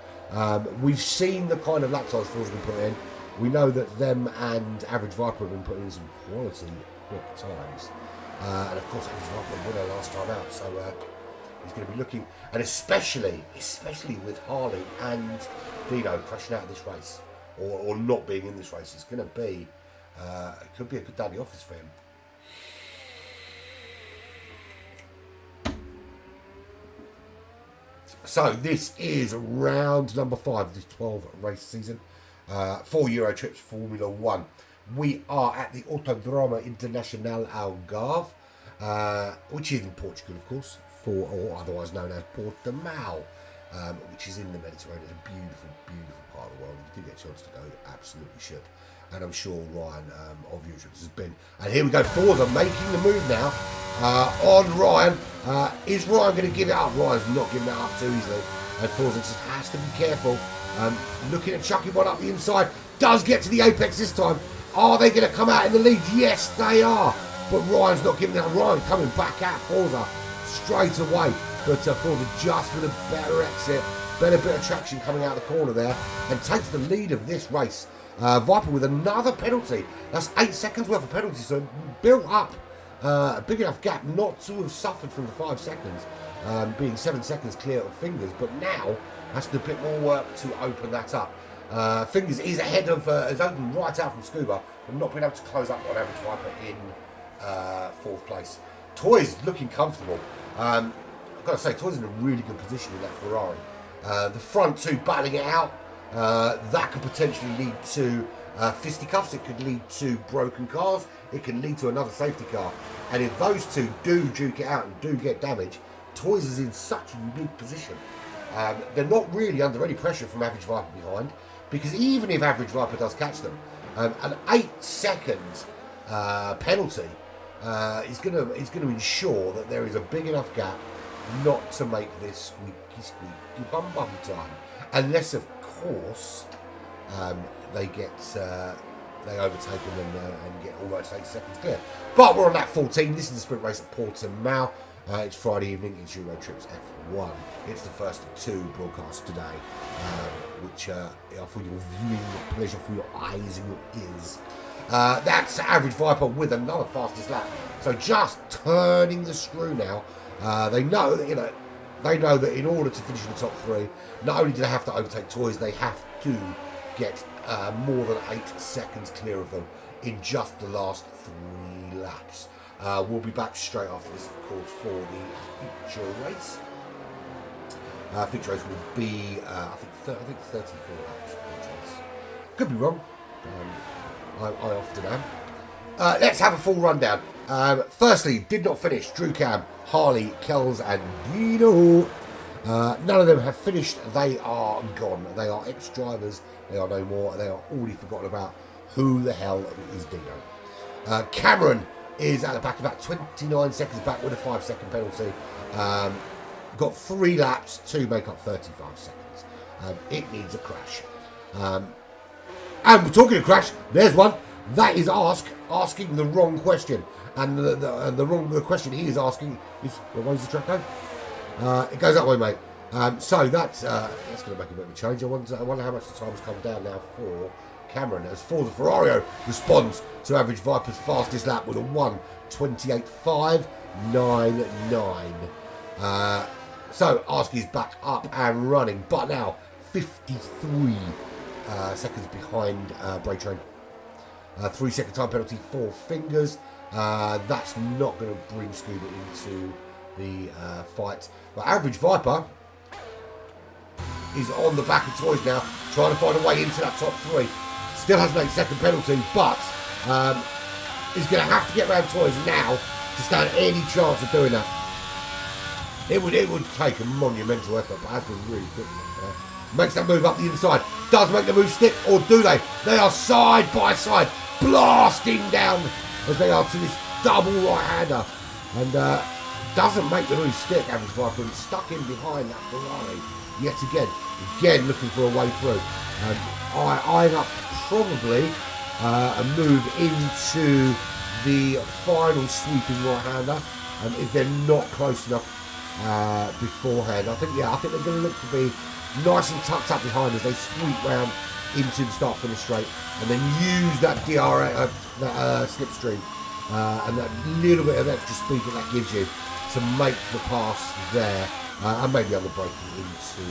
We've seen the kind of lap times Forza can put in. We know that them and Average Viper have been putting in some quality quick times. And of course, Average Viper won her last time out, so he's going to be looking, and especially with Harley and Dino crashing out of this race. or not being in this race. It's going to be, it could be a good day in the office for him. So this is round number 5 of this 12 race season for Euro Tripz Formula 1. We are at the Autodromo Internacional Algarve, which is in Portugal, of course, or otherwise known as Portimao, which is in the Mediterranean. It's a beautiful, beautiful part of the world. If you do get a chance to go, absolutely should. And I'm sure Ryan of Euro Tripz has been. And here we go, Forza making the move now on Ryan. Is Ryan going to give it up? Ryan's not giving it up too easily. And Forza just has to be careful. Looking at chucking one up the inside. Does get to the apex this time. Are they going to come out in the lead? Yes, they are. But Ryan's not giving it up. Ryan coming back at Forza straight away. But Forza just with a better exit, better bit of traction coming out of the corner there, and takes the lead of this race. Viper with another penalty. That's 8 seconds worth of penalty, so built up a big enough gap not to have suffered from the 5 seconds, being 7 seconds clear of Fingers, but now has to do a bit more work to open that up. Fingers is ahead of, has opened right out from Scuba, but not been able to close up on Average Viper in 4th place. Toys looking comfortable. I've got to say, Toys in a really good position in that Ferrari. The front two battling it out. That could potentially lead to fisticuffs. It could lead to broken cars. It can lead to another safety car. And if those two do duke it out and do get damage, Toys is in such a unique position. They're not really under any pressure from Average Viper behind, because even if Average Viper does catch them, an 8-second penalty is going to ensure that there is a big enough gap not to make this squeaky bum time, unless of course they overtake them and get almost 8 seconds clear. But we're on that 14. This is the sprint race at Portimao. It's Friday evening. It's Euro Tripz F1. It's the first of 2 broadcasts today, which are for your viewing pleasure, for your eyes and your ears. That's Average Viper with another fastest lap. So just turning the screw now. They know that that in order to finish in the top 3, not only do they have to overtake Toys, they have to get more than 8 seconds clear of them in just the last 3 laps. We'll be back straight after this, of course, for the feature race. Feature race will be, I think 34 laps. Could be wrong. I often am. Let's have a full rundown. Firstly, did not finish Drew Cam, Harley, Kells and Dino. None of them have finished. They are gone. They are ex-drivers. They are no more. They are already forgotten about. Who the hell is Dino? Cameron is at the back, about 29 seconds back with a 5-second penalty. Got 3 laps to make up 35 seconds. It needs a crash. And we're talking of crash, there's one. That is asking the wrong question. And the question he is asking is, well, where's the track go? It goes that way, mate. So that's going to make a bit of a change. I wonder how much the time has come down now for Cameron, as Forza Ferrario responds to Average Viper's fastest lap with a 1:28.599. So Arsky's back up and running, but now 53 seconds behind Brake Train. 3-second time penalty for Fingers. That's not going to bring Scuba into the fight. But Average Viper is on the back of Toys now, trying to find a way into that top 3. Still has an 8-second penalty, but he's going to have to get around Toys now to stand any chance of doing that. It would take a monumental effort, but has been really quick. Makes that move up the inside. Does make the move stick, or do they? They are side by side, blasting down as they are to this double right-hander. And doesn't make the move stick, Average Viper, and stuck in behind that Ferrari yet again looking for a way through. Eyeing up probably a move into the final sweeping right-hander, if they're not close enough beforehand. I think they're going to look to be nice and tucked up behind as they sweep round into the start-finish straight, and then use that slipstream and that little bit of extra speed that gives you to make the pass there, and maybe on the braking into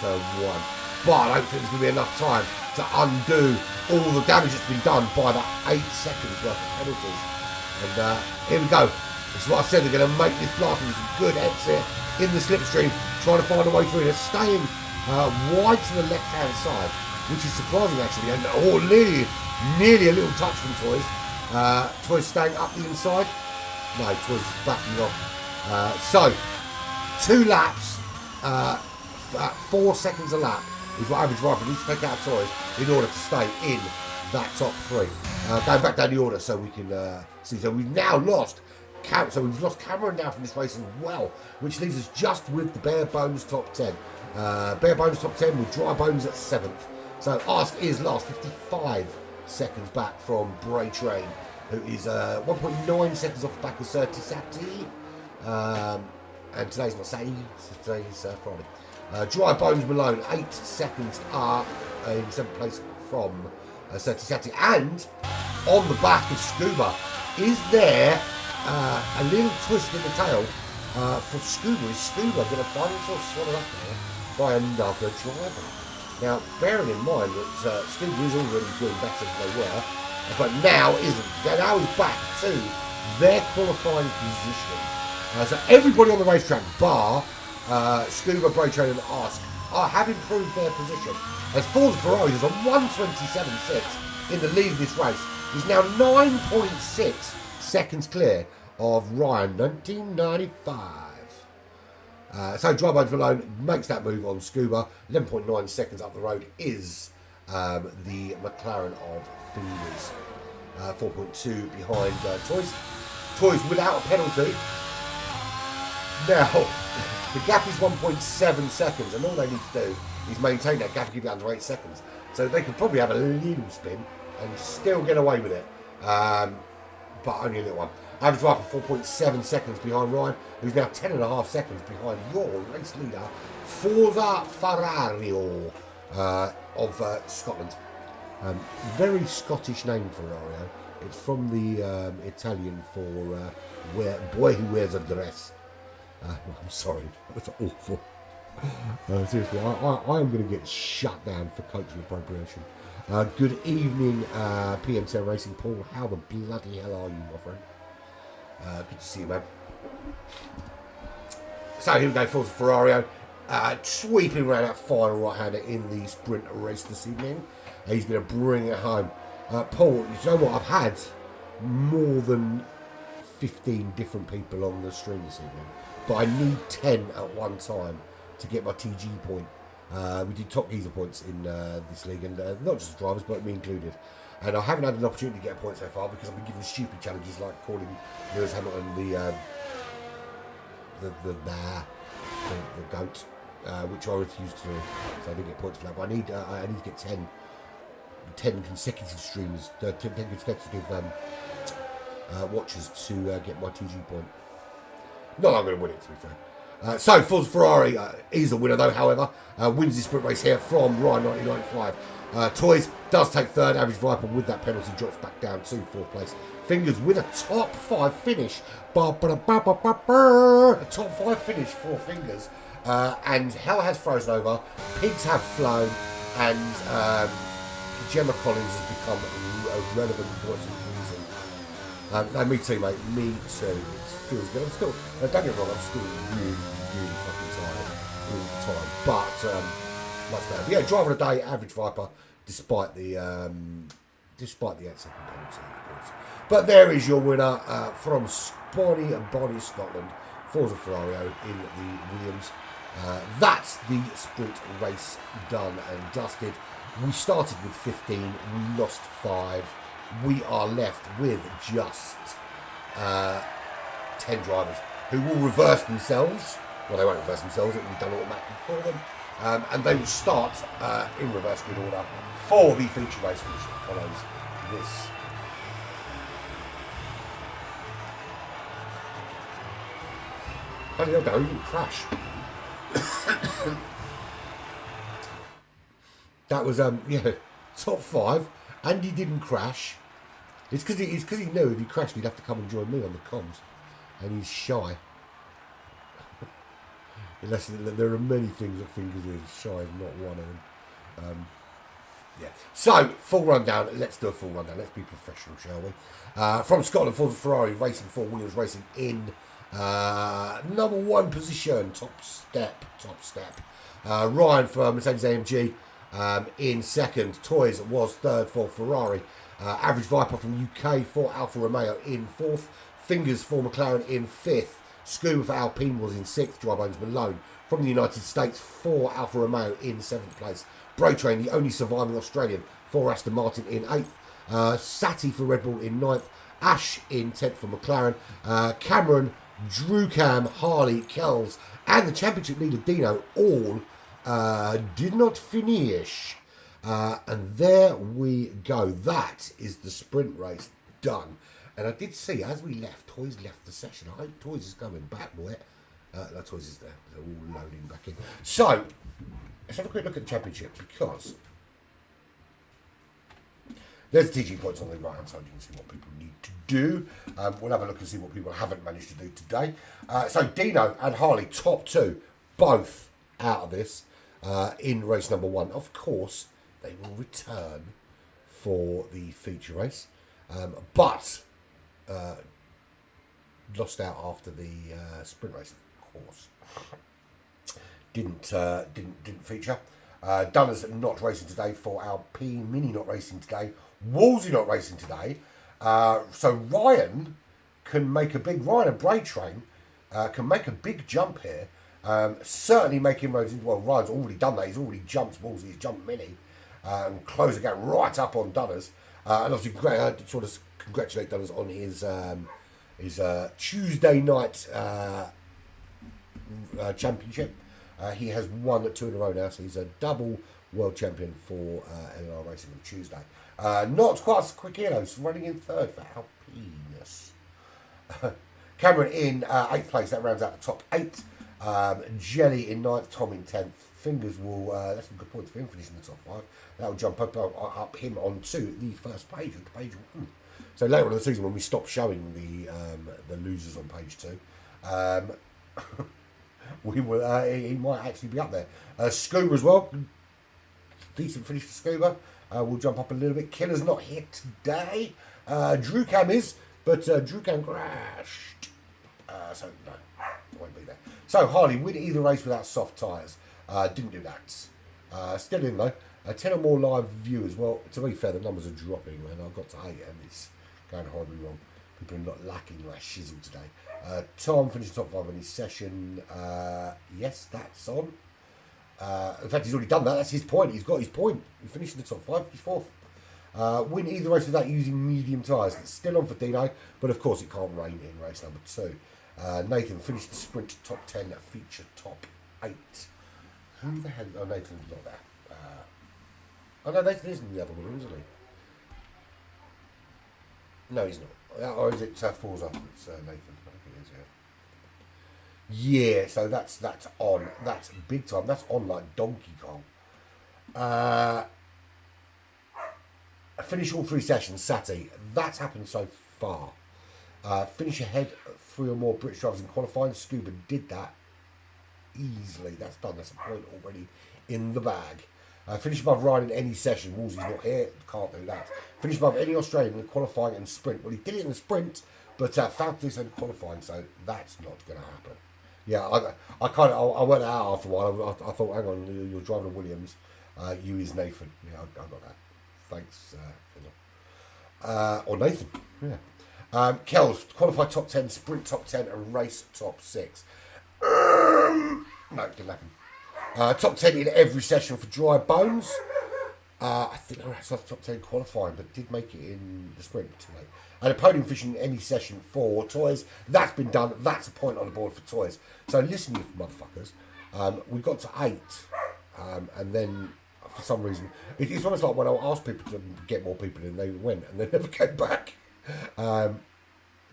turn 1. but I don't think there's going to be enough time to undo all the damage that's been done by the 8 seconds worth of penalties. And here we go. This is what I said, they're going to make this blast with some good heads here in the slipstream, trying to find a way through. They're staying wide to the left-hand side, which is surprising actually, and nearly a little touch from Toys. Toys staying up the inside. No, Toys backing off. So, 2 laps, 4 seconds a lap is what Average Viper needs to take out of Toys in order to stay in that top 3. Going back down the order so we can see. So we've now lost we've lost Cameron now from this race as well, which leaves us just with the bare bones top 10. Bare bones top 10 with Dry Bones at 7th. So Ask is last, 55 seconds back from Bray Train, who is 1.9 seconds off the back of Certi Sati. And today's not Saturday, today's Friday. Dry Bones Malone, 8 seconds up in 7th place from Certi Sati. And on the back of Scuba, is there a little twist in the tail for Scuba? Is Scuba going to find himself swallowed up there by another driver? Now, bearing in mind that Scuba is already doing better than they were, but now isn't. Now he's back to their qualifying position. So everybody on the racetrack, bar Scuba, Bray Train and Ask, have improved their position. As Forza Ferrari is on 1:27.6 in the lead of this race. He's now 9.6 seconds clear of Ryan, 1995. So Dry Bones Malone makes that move on Scuba. 11.9 seconds up the road is the McLaren of Fingers. 4.2 behind Toys. Toys without a penalty. Now, the gap is 1.7 seconds, and all they need to do is maintain that gap and keep it under 8 seconds. So they could probably have a little spin and still get away with it. But only a little one. Average Viper 4.7 seconds behind Ryan, who's now 10.5 seconds behind your race leader, Forza Ferrario of Scotland. Very Scottish name, Ferrario. It's from the Italian for boy who wears a dress. I'm sorry, that's awful. Seriously, I am going to get shut down for cultural appropriation. Good evening, PM10 Racing Paul. How the bloody hell are you, my friend? Good to see you, man. So here we go, Forza Ferrario. Sweeping around that final right-hander in the sprint race this evening. He's going to bring it home. Paul, you know what? I've had more than 15 different people on the stream this evening, but I need 10 at one time to get my TG point. We did top geezer points in this league, and not just the drivers, but me included. And I haven't had an opportunity to get a point so far because I've been given stupid challenges like calling Lewis Hamilton the goat, which I refused to do, so I didn't get points for that. But I need to get 10 consecutive streams, 10 consecutive watches to get my TG point. Not that I'm going to win it, to be fair. So, Forza Ferrari is a winner, though, however. Wins the sprint race here from Ryan 1995. Toys does take third. Average Viper with that penalty drops back down to 4th place. Fingers with a top 5 finish. A top 5 finish for Fingers. And hell has frozen over. Pigs have flown. And Gemma Collins has become a relevant voice of reason. No, me too, mate. Me too. It feels good. I'm still, don't get me wrong, I'm still really fucking tired all the time. But, much better. But yeah, driver of the day, Average Viper, despite the 8-second penalty, of course. But there is your winner from Bonnie, Scotland, Forza Ferrario in the Williams. That's the sprint race done and dusted. We started with 15, we lost 5. We are left with just 10 drivers who will reverse themselves. Well, they won't reverse themselves, it will be done automatically for them. And they will start in reverse grid order for the feature race, which follows this. Bloody hell, don't even crash. That was, top 5. Andy didn't crash. It's because he knew if he crashed, he'd have to come and join me on the comms. And he's shy. Unless there are many things that Fingers is, shy is not one of them. Yeah. So, full rundown. Let's do a full rundown. Let's be professional, shall we? From Scotland, for Ferrari Racing, for Williams Racing in number one position. Top step. Ryan for Mercedes AMG in second. Toys was third for Ferrari. Average Viper from UK for Alfa Romeo in fourth. Fingers for McLaren in fifth. Scuba for Alpine was in sixth. Dry Bones Malone from the United States for Alfa Romeo in seventh place. Bray Train, the only surviving Australian, for Aston Martin in eighth. Sati for Red Bull in ninth. Ash in 10th for McLaren. Cameron, Drew Cam, Harley, Kells, and the championship leader Dino all did not finish. And there we go. That is the sprint race done. And I did see, as we left, Toys left the session. I hope Toys is going back, boy. No, Toys is there. They're all loading back in. So, let's have a quick look at the championship, because there's the TG points on the right hand side. You can see what people need to do. We'll have a look and see what people haven't managed to do today. So Dino and Harley, top two, both out of this in race number one. Of course, they will return for the feature race, but lost out after the sprint race, of course. Didn't feature. Dunner's not racing today for Alpine. Mini not racing today. Wolsey not racing today. So Ryan can make Ryan and Bray Train can make a big jump here. Certainly making roads. Well, Ryan's already done that. He's already jumped Wolsey. He's jumped Mini and closed the gap right up on Dunner's. And obviously, sort of congratulate Dunner's on his Tuesday night championship. He has won 2 in a row now, so he's a double world champion for LNR Racing on Tuesday. Not quite as quick here, though. He's running in third for Alpinus. Cameron in 8th place. That rounds out the top 8. Jelly in 9th. Tom in 10th. Fingers will... that's some good points for him finishing the top 5. That will jump up him onto the first page of page 1. So later on in the season, when we stop showing the losers on page 2... we will. He might actually be up there. Scuba as well. Decent finish for Scuba. We'll jump up a little bit. Killer's not here today. Drew Cam is, but Drew Cam crashed. So no, won't be there. So Harley win either race without soft tyres. Didn't do that. Still in though. 10 or more live viewers. Well, to be fair, the numbers are dropping, and I've got to 8, and it's going horribly wrong. People are not lacking like shizzle today. Tom finished top 5 in his session. Yes, that's on. In fact, he's already done that. That's his point. He's got his point. He finished in the top 5. He's 4th. Win either race without using medium tyres. It's still on for Dino, but of course it can't rain in race number 2. Nathan finished the sprint top 10, feature top 8. Who the hell? Oh, Nathan's not there. Oh no, Nathan isn't the other one, isn't he? No, he's not. Or is it Forza? It's Nathan. I think it is, yeah. Yeah, so that's on. That's big time. That's on like Donkey Kong. I finish all 3 sessions, Sati. That's happened so far. Finish ahead 3 or more British drivers in qualifying. Scuba did that easily. That's done. That's a point already in the bag. Finish above Ryan in any session. Wolsey's not here. Can't do that. Finish above any Australian in qualifying and sprint. Well, he did it in the sprint, but failed to do so in qualifying, so that's not going to happen. Yeah, I went out after a while. I thought, hang on, you're driving a Williams. You is Nathan. Yeah, I got that. Thanks, Fizzle. Or Nathan. Yeah. Kells, qualified top 10, sprint top 10, and race top 6. No, didn't happen. Top 10 in every session for Dry Bones. I think I was top 10 qualifying, but did make it in the sprint too late. And a podium fishing in any session for Toys. That's been done. That's a point on the board for Toys. So listen, you motherfuckers. We got to 8. And then, for some reason, it's almost like when I asked people to get more people in, they went and they never came back. Come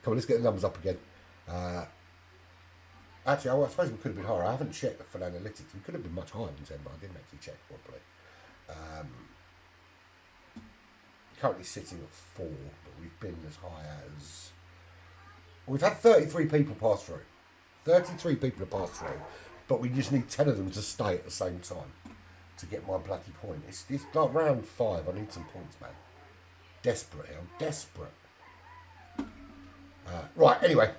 on, let's get the numbers up again. Actually, I suppose we could have been higher. I haven't checked for analytics. We could have been much higher than 10, but I didn't actually check properly. Currently sitting at 4, but we've been as high as... We've had 33 people pass through. 33 people have passed through, but we just need 10 of them to stay at the same time. to get my bloody point. It's like round 5. I need some points, man. Desperate, I'm desperate. Right, anyway,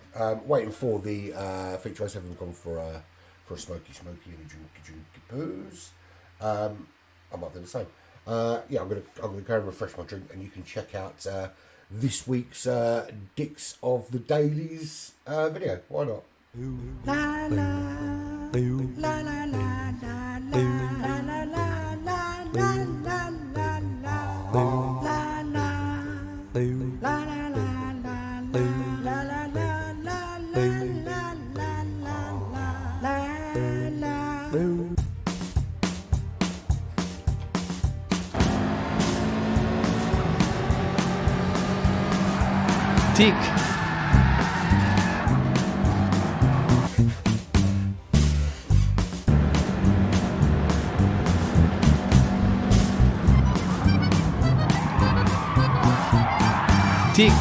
waiting for the feature race. Everyone's gone for a smoky and a drinky booze. I might do the same. Yeah, I'm gonna go and refresh my drink, and you can check out this week's Dicks of the Dailies video. Why not? La la la la la la la la Tick. Tick. Tick.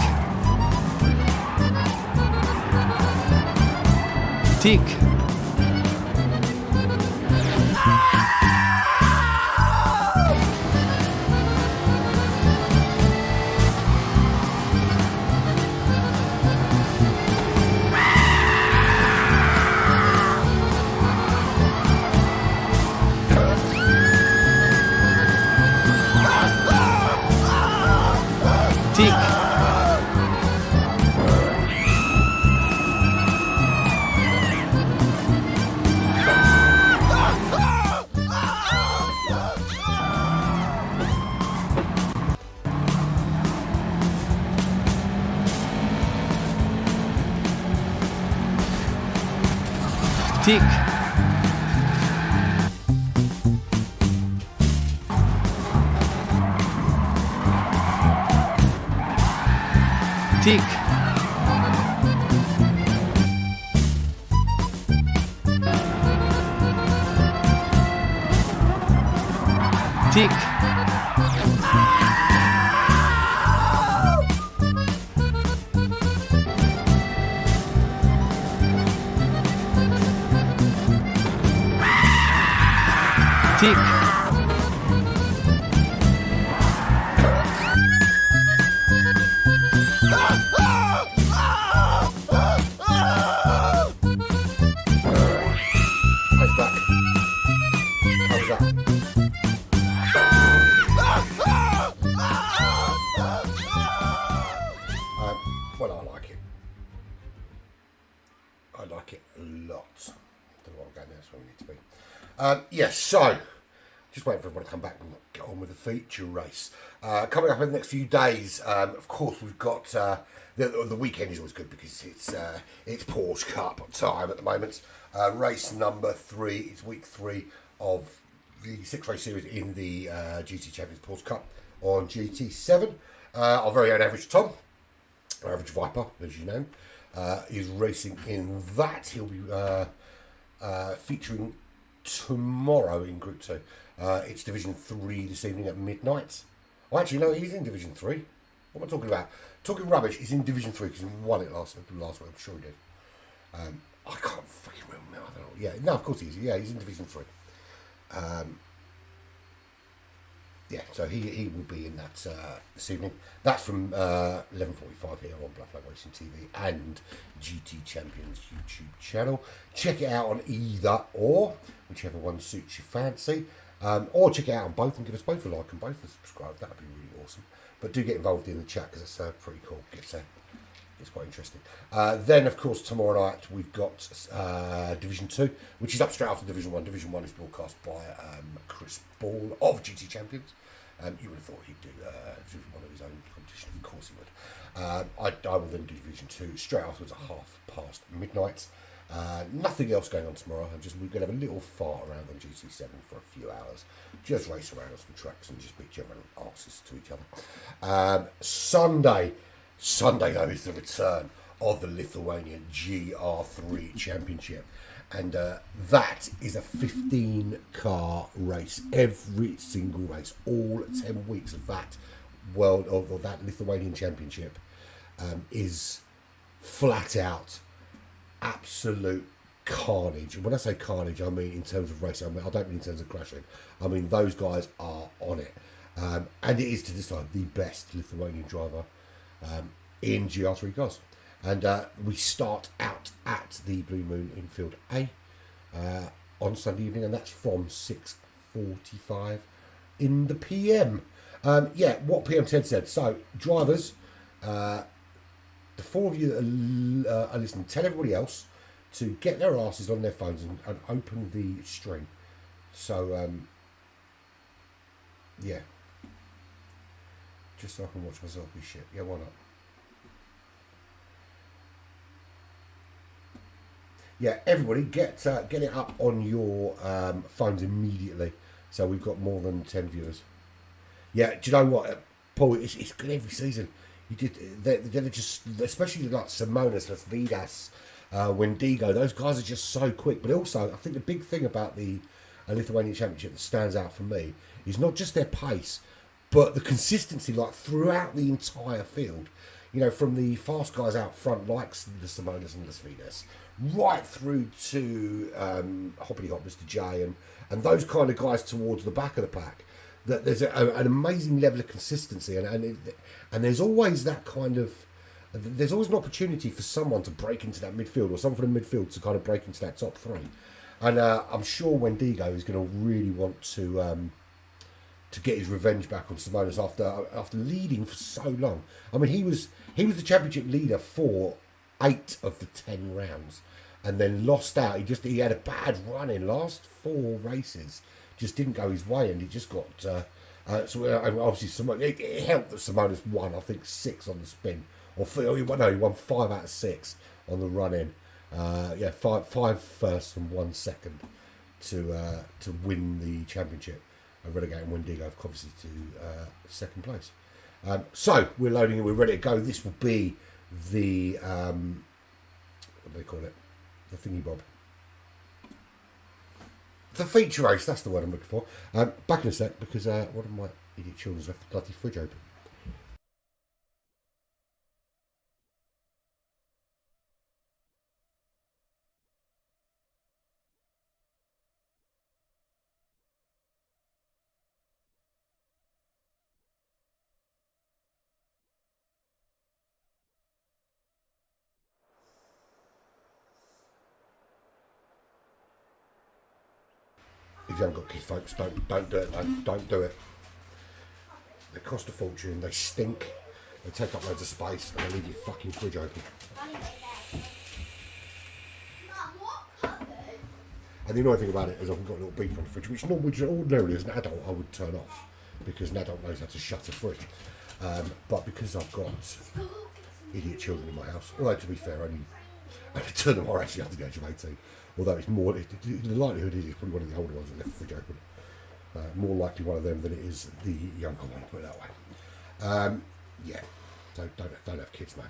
Tick. Tick. Tick. Tick. Tick. How's that? How's that? Well, I like it. I like it a lot. Don't know what I'm going there, that's where we need to be. Yes, so just waiting for everyone to come back and get on with the feature race. Coming up in the next few days, of course, we've got the weekend is always good because it's Porsche Cup time at the moment. Race number 3, it's week 3 of the 6-race series in the GT Champions Porsche Cup on GT7. Our very own Average Tom, our Average Viper, as you know, is racing in that. He'll be featuring tomorrow in Group 2. It's Division 3 this evening at midnight. Oh, actually, no, he's in Division 3. What am I talking about? Talking rubbish. He's in Division 3 because he won it last week. I'm sure he did. I can't fucking remember. I don't know. Yeah, no, of course he is. Yeah, he's in Division 3. Yeah, so he will be in that this evening. That's from 11:45 here on Black Flag Racing TV and GT Champions YouTube channel. Check it out on either or, whichever one suits your fancy. Or check it out on both and give us both a like and both a subscribe. That would be really awesome. But do get involved in the chat because it's pretty cool. It's quite interesting. Then, of course, tomorrow night we've got Division 2, which is up straight after Division 1. Division 1 is broadcast by Chris Ball of GT Champions. You would have thought he'd do Division 1 of his own competition. Of course he would. I will then do Division 2 straight afterwards at midnight. Nothing else going on tomorrow. We're going to have a little fart around on GT7 for a few hours. Just race around on some tracks and just beat each other and arses to each other. Sunday, though, is the return of the Lithuanian GR3 Championship. And that is a 15-car race. Every single race, all 10 weeks of that that Lithuanian Championship is flat out absolute carnage. And when I say carnage, I mean in terms of racing. I don't mean in terms of crashing. I mean those guys are on it. And it is to this time the best Lithuanian driver in GR3 cars. And we start out at the Blue Moon in Field A on Sunday evening, and that's from 6:45 in the PM. What PM10 said. So, drivers, the four of you that are listening, tell everybody else to get their asses on their phones and open the stream. So, just so I can watch myself be shit. Yeah, why not? Yeah, everybody, get it up on your phones immediately. So we've got more than 10 viewers. Yeah, do you know what, Paul? It's good every season. They're just, especially like Simonas, Las Vidas, Wendigo. Those guys are just so quick. But also, I think the big thing about the Lithuanian Championship that stands out for me is not just their pace, but the consistency, like throughout the entire field. You know, from the fast guys out front, like the Simonas and Las Vidas, right through to Hoppity Hop, Mr. J, and those kind of guys towards the back of the pack. That there's an amazing level of consistency, and there's always that kind of, there's always an opportunity for someone to break into that midfield, or someone from the midfield to kind of break into that top three. And I'm sure Wendigo is going to really want to get his revenge back on Simonas after leading for so long. I mean, he was the championship leader for 8 of the 10 rounds, and then lost out. He had a bad run in last 4 races. Just didn't go his way, and he just got. Obviously, it helped that Simonas won. I think 6 on the spin, he won 5 out of 6 on the run in. 5 first and 1 second to win the championship, and relegating Wendigo obviously to second place. So we're loading and we're ready to go. This will be the what do they call it? The thingy bob. The feature race, that's the word I'm looking for. Back in a sec, because one of my idiot children's left the bloody fridge open. If you haven't got kids, folks, don't do it, man. Don't do it. They cost a fortune, they stink, they take up loads of space, and they leave your fucking fridge open. And the annoying thing about it is I've got a little beep on the fridge, which ordinarily as an adult I would turn off, because an adult knows how to shut a fridge. But because I've got idiot children in my house, although to be fair, only 2 of them are actually under the age of 18. Although it's more, the likelihood is it's probably one of the older ones that left the fridge open. More likely one of them than it is the younger one, put it that way. Don't have kids, man.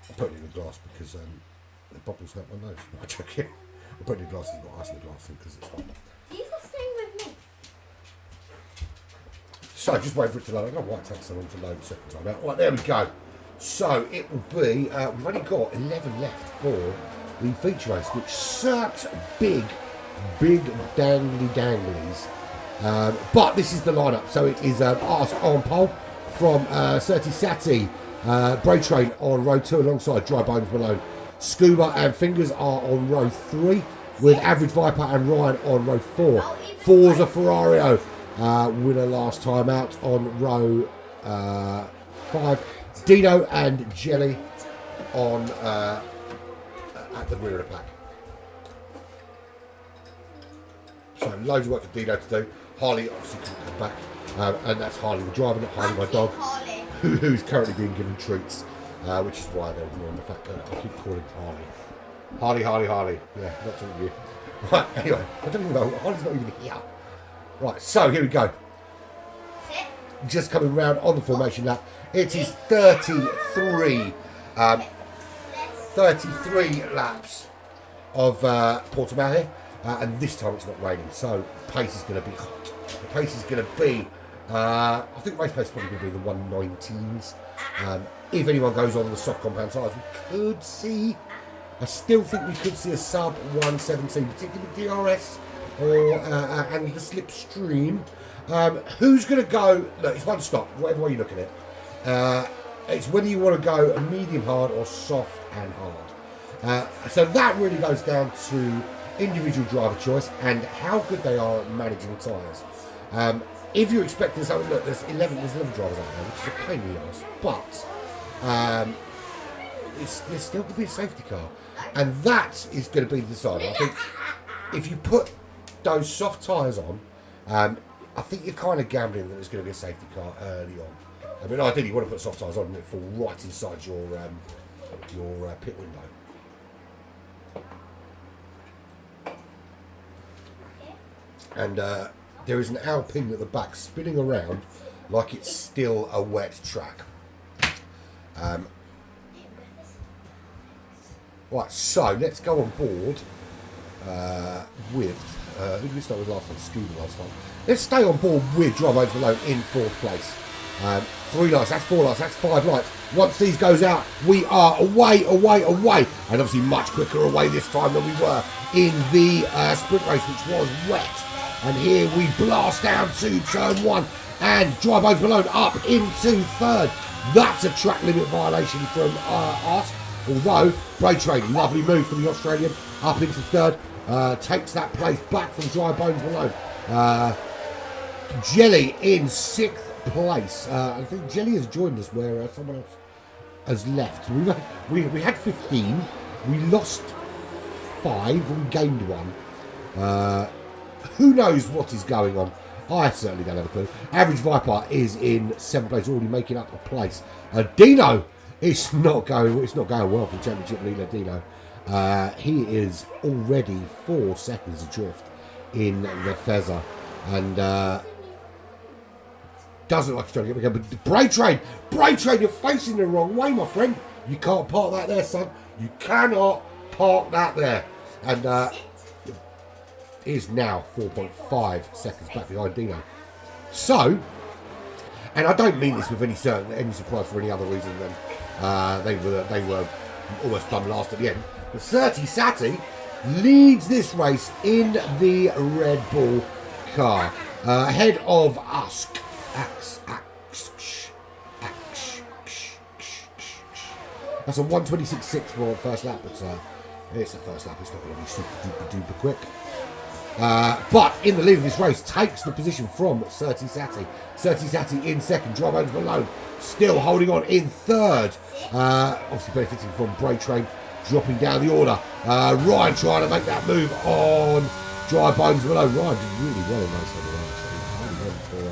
I'm putting it in the glass because the bubbles hurt my nose. I'm joking. I'm putting it in the glass, it's got ice in the glass because it's hot. These are staying with me. So just wait for it to load. I don't know why it takes so long to load the second time out. Right, there we go. So it will be, we've only got 11 left for the feature race, which sucks big dangly danglies. But this is the lineup. So it is Ask on pole from Certi Sati, Braid Train on row 2 alongside Dry Bones Malone. Scuba and Fingers are on row 3 with Average Viper and Ryan on row 4. Forza Ferrario, winner last time out on row 5. Dino and Jelly on at the rear of the pack. So loads of work for Dino to do. Harley obviously couldn't come back, and that's Harley the driver, not Harley my dog, who's currently being given treats, which is why they're ignoring the fact that I keep calling Harley. Yeah, not talking to you. Right, anyway, I don't even know. Harley's not even here. Right, so here we go. Just coming round on the formation lap. It is 33 laps of Portimao here, and this time it's not raining, so the pace is going to be hot. The pace is going to be, I think race pace is probably going to be the 119s, if anyone goes on the soft compound tyres, we could see, I still think we could see a sub 117, particularly DRS or and the slipstream. Who's going to go? Look, it's one stop, whatever way you look at it. It's whether you want to go a medium hard or soft and hard. So that really goes down to individual driver choice and how good they are at managing the tyres. If you're expecting something, look, there's 11 drivers out there, which is a pain in the arse, but there's still going to be a safety car, and that is going to be the decider. I think if you put those soft tyres on, I think you're kind of gambling that there's going to be a safety car early on. I mean, ideally you want to put soft tyres on and it fall right inside your pit window. And there is an Alpine at the back spinning around like it's still a wet track. Right, so let's go on board with who did we start with last time? Scuba last time. Let's stay on board with Drive Modes Alone in 4th place. 3 lights, that's 4 lights, that's 5 lights. Once these goes out, we are away. And obviously much quicker away this time than we were in the sprint race, which was wet. And here we blast down to turn 1 and Drive Modes Alone up into 3rd. That's a track limit violation from us. Although, Brake Train, lovely move from the Australian, up into 3rd. Takes that place back from Dry Bones Malone. Jelly in 6th place. I think Jelly has joined us where someone else has left. We had 15. We lost 5. We gained 1. Who knows what is going on? I certainly don't have a clue. Average Viper is in 7th place, already making up a place. Dino, it's not going well for Championship leader Dino. He is already 4 seconds adrift in the Fezzer, and doesn't look like he's trying to get back. But Brake Train, you're facing the wrong way, my friend. You can't park that there, son. You cannot park that there. And is now 4.5 seconds back behind Dino. So, and I don't mean this with any surprise for any other reason than they were almost done last at the end. But 30 Sati leads this race in the Red Bull car, ahead of us. That's a 1:26.6 for first lap, but it's the first lap. It's not going to be super duper quick. But in the lead of this race, takes the position from 30 Sati. 30 Sati in 2nd, Drive Modes Malone still holding on in 3rd. Obviously benefiting from Brake Train dropping down the order. Ryan trying to make that move on Dry Bones Malone. Ryan did really well in race number 1, actually.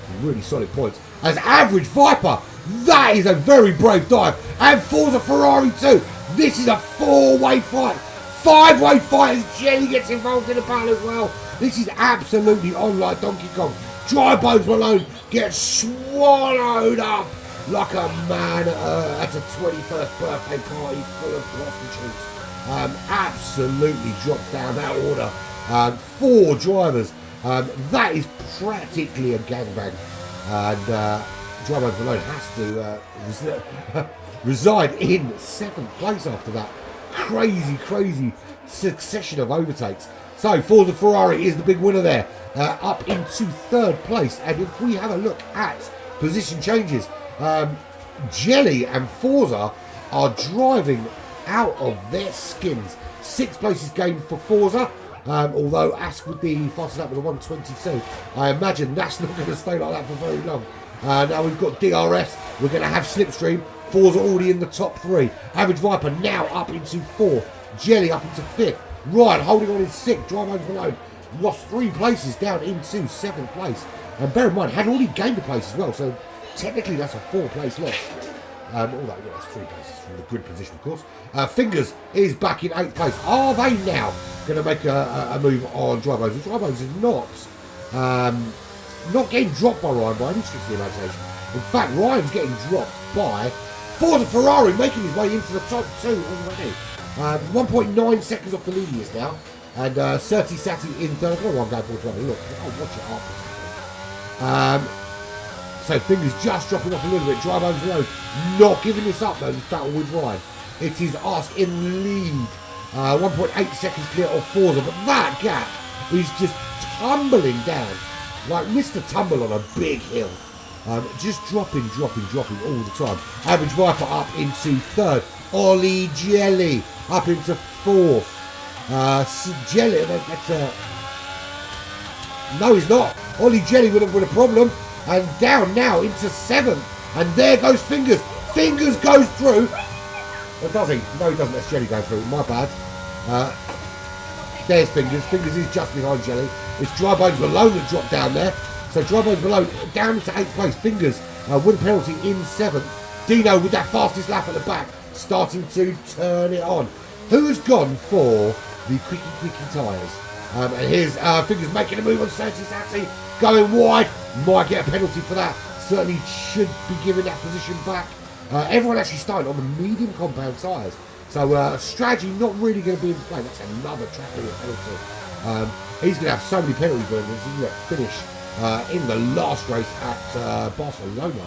For really solid points. As Average Viper, that is a very brave dive. And Forza Ferrari too. This is a 4-way fight. 5-way fight as Jelly gets involved in the battle as well. This is absolutely on like Donkey Kong. Dry Bones Malone gets swallowed up like a man at a 21st birthday party full of prostitutes. Absolutely drops down that order. 4 drivers. That is practically a gangbang. And Dry Bones Malone has to reside in 7th place after that. Crazy succession of overtakes. So Forza Ferrari is the big winner there, up into 3rd place. And if we have a look at position changes, Jelly and Forza are driving out of their skins. 6 places gained for Forza, although Ask with the fastest lap with a 1:22. I imagine that's not going to stay like that for very long. Now we've got DRS, we're going to have Slipstream. Forza already in the top 3. Average Viper now up into 4th. Jelly up into 5th. Ryan holding on in 6th. Drive Modes Malone lost 3 places down into 7th place. And bear in mind, had already gained a place as well. So technically that's a 4-place loss. Although, yeah, that's 3 places from the grid position, of course. Fingers is back in 8th place. Are they now going to make a move on Drive Modes? Drive Modes is not getting dropped by Ryan by any stretch of the imagination. In fact, Ryan's getting dropped by Forza Ferrari, making his way into the top 2 already. 1.9 seconds off the lead he is now. And 30 Sati in 3rd. I've got one going forward to have a look. I'll watch it after. So Fingers just dropping off a little bit. Dry Bones Malone not giving this up though, this battle with Ryan. It is Ask in lead. 1.8 seconds clear of Forza, but that gap is just tumbling down. Like Mr. Tumble on a big hill. Just dropping all the time. Average Viper up into third. Ollie Jelly up into fourth. Jelly, that's no, he's not. Ollie Jelly with a problem. And down now into seventh. And there goes Fingers. Fingers goes through. Or does he? No, he doesn't. That's Jelly going through. My bad. There's Fingers. Fingers is just behind Jelly. It's Dry Bones Malone that dropped down there. So Dry Bones Malone down into 8th place. Fingers with a penalty in 7th. Dino with that fastest lap at the back, starting to turn it on. Who's gone for the quickie tyres? And here's Fingers making a move on Sachi, going wide. Might get a penalty for that. Certainly should be giving that position back. Everyone actually started on the medium compound tyres. So strategy not really going to be in play. That's another tracking penalty. He's going to have so many penalties when he's going to finish in the last race at Barcelona.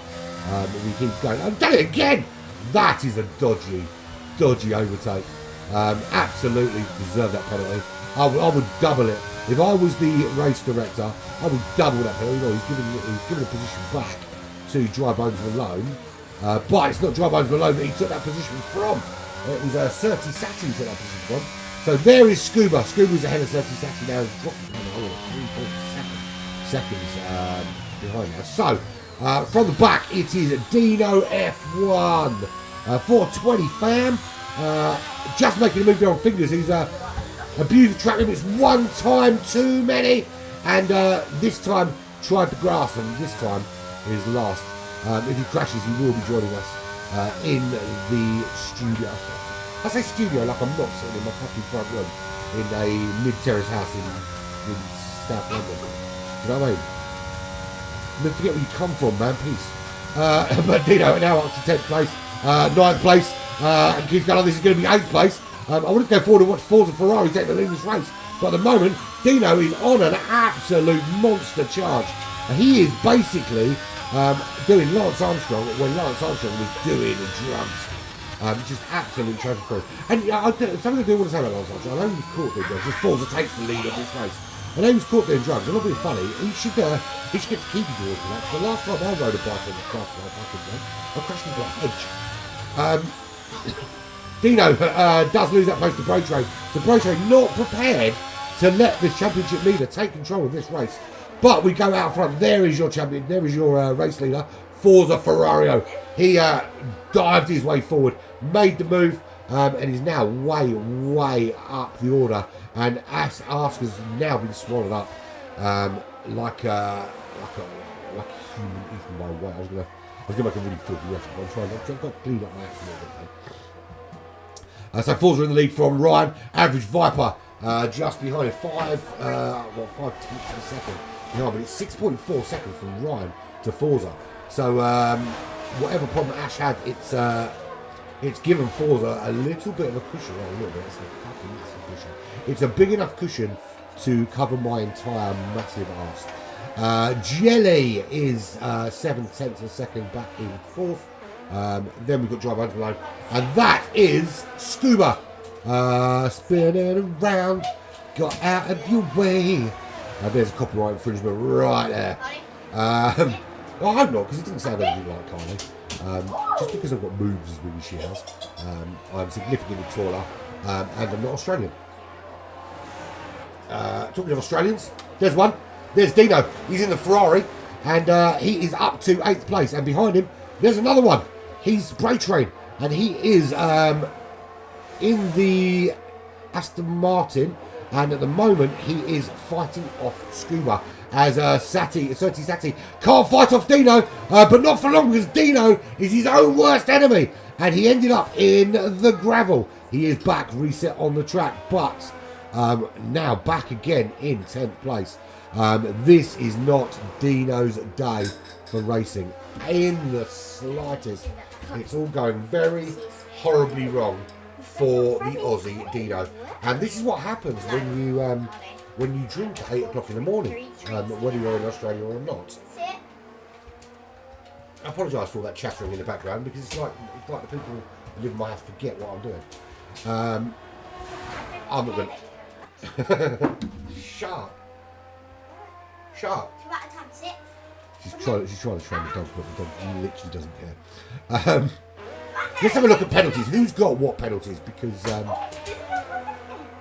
We keep going. I've done it again! That is a dodgy overtake. Absolutely deserved that penalty. I would double it. If I was the race director, I would double that penalty. You know, he's giving a position back to Dry Bones Malone. But it's not Dry Bones Malone that he took that position from. It was Certi Sati who took that position from. So there is Scuba. Scuba's ahead of Certi Sati now. He's dropping 3.7 seconds behind now. So from the back, it is Dino F1. 420 fam. Just making a move there on Fingers. He's abused the track limits one time too many. And this time tried to grasp him. This time is last. If he crashes, he will be joining us in the studio. I say studio like I'm not sitting in my fucking front room in a mid-terrace house in South London. Do you know what I mean? Never forget where you come from, man, please. But Dino now up to 10th place, 9th place, and keeps going on. This is going to be 8th place. I wanted to go forward and watch Forza Ferrari take the lead in this race, but at the moment, Dino is on an absolute monster charge. He is basically doing Lance Armstrong when Lance Armstrong was doing the drugs. Just absolutely traffic through. And something I do want to say about Lance Armstrong, I know he was caught doing drugs. Just Forza takes the lead of this race. I know he was caught doing drugs. I'm not being funny. He should get to keep his award for that. The last time I rode a bike on the track, I crashed into a hedge. Dino does lose that place to Bro Train. So Bro Train not prepared to let this championship leader take control of this race. But we go out front. There is your champion. There is your race leader, Forza Ferrario. He dived his way forward, made the move, and he's now way up the order. And Ask has now been swallowed up like a human eaten by weight. I was gonna make a really filthy reference. I'm trying to clean up my act a little bit. So Forza in the lead from Ryan. Average Viper just behind it. 5 tenths of a second. No, but it's 6.4 seconds from Ryan to Forza. So whatever problem Ash had, it's given Forza a little bit of a cushion. Oh, a little bit. It's a fucking massive cushion. It's a big enough cushion to cover my entire massive arse. Jelly is 7 tenths of a second back in 4th. Then we've got Dry Bones Malone, and that is Scuba spinning around. Got out of your way. There's a copyright infringement right there. Well, I hope not, because it didn't sound anything like Carly. Just because I've got moves as big as she has. I'm significantly taller, and I'm not Australian. Talking of Australians, there's one. There's Dino. He's in the Ferrari, and he is up to 8th place. And behind him, there's another one. He's Bray Train, and he is in the Aston Martin. And at the moment, he is fighting off Scuba as Certi Sati can't fight off Dino, but not for long because Dino is his own worst enemy. And he ended up in the gravel. He is back, reset on the track, but now back again in 10th place. This is not Dino's day for racing in the slightest. It's all going very horribly wrong for the Aussie Dino, and this is what happens when you drink at 8 o'clock in the morning, whether you're in Australia or not. I apologise for all that chattering in the background because it's like the people who live in my house forget what I'm doing. I'm not going to... Shut up. She's trying to train the dog, but the dog literally doesn't care. Let's have a look at penalties. Who's got what penalties? Because,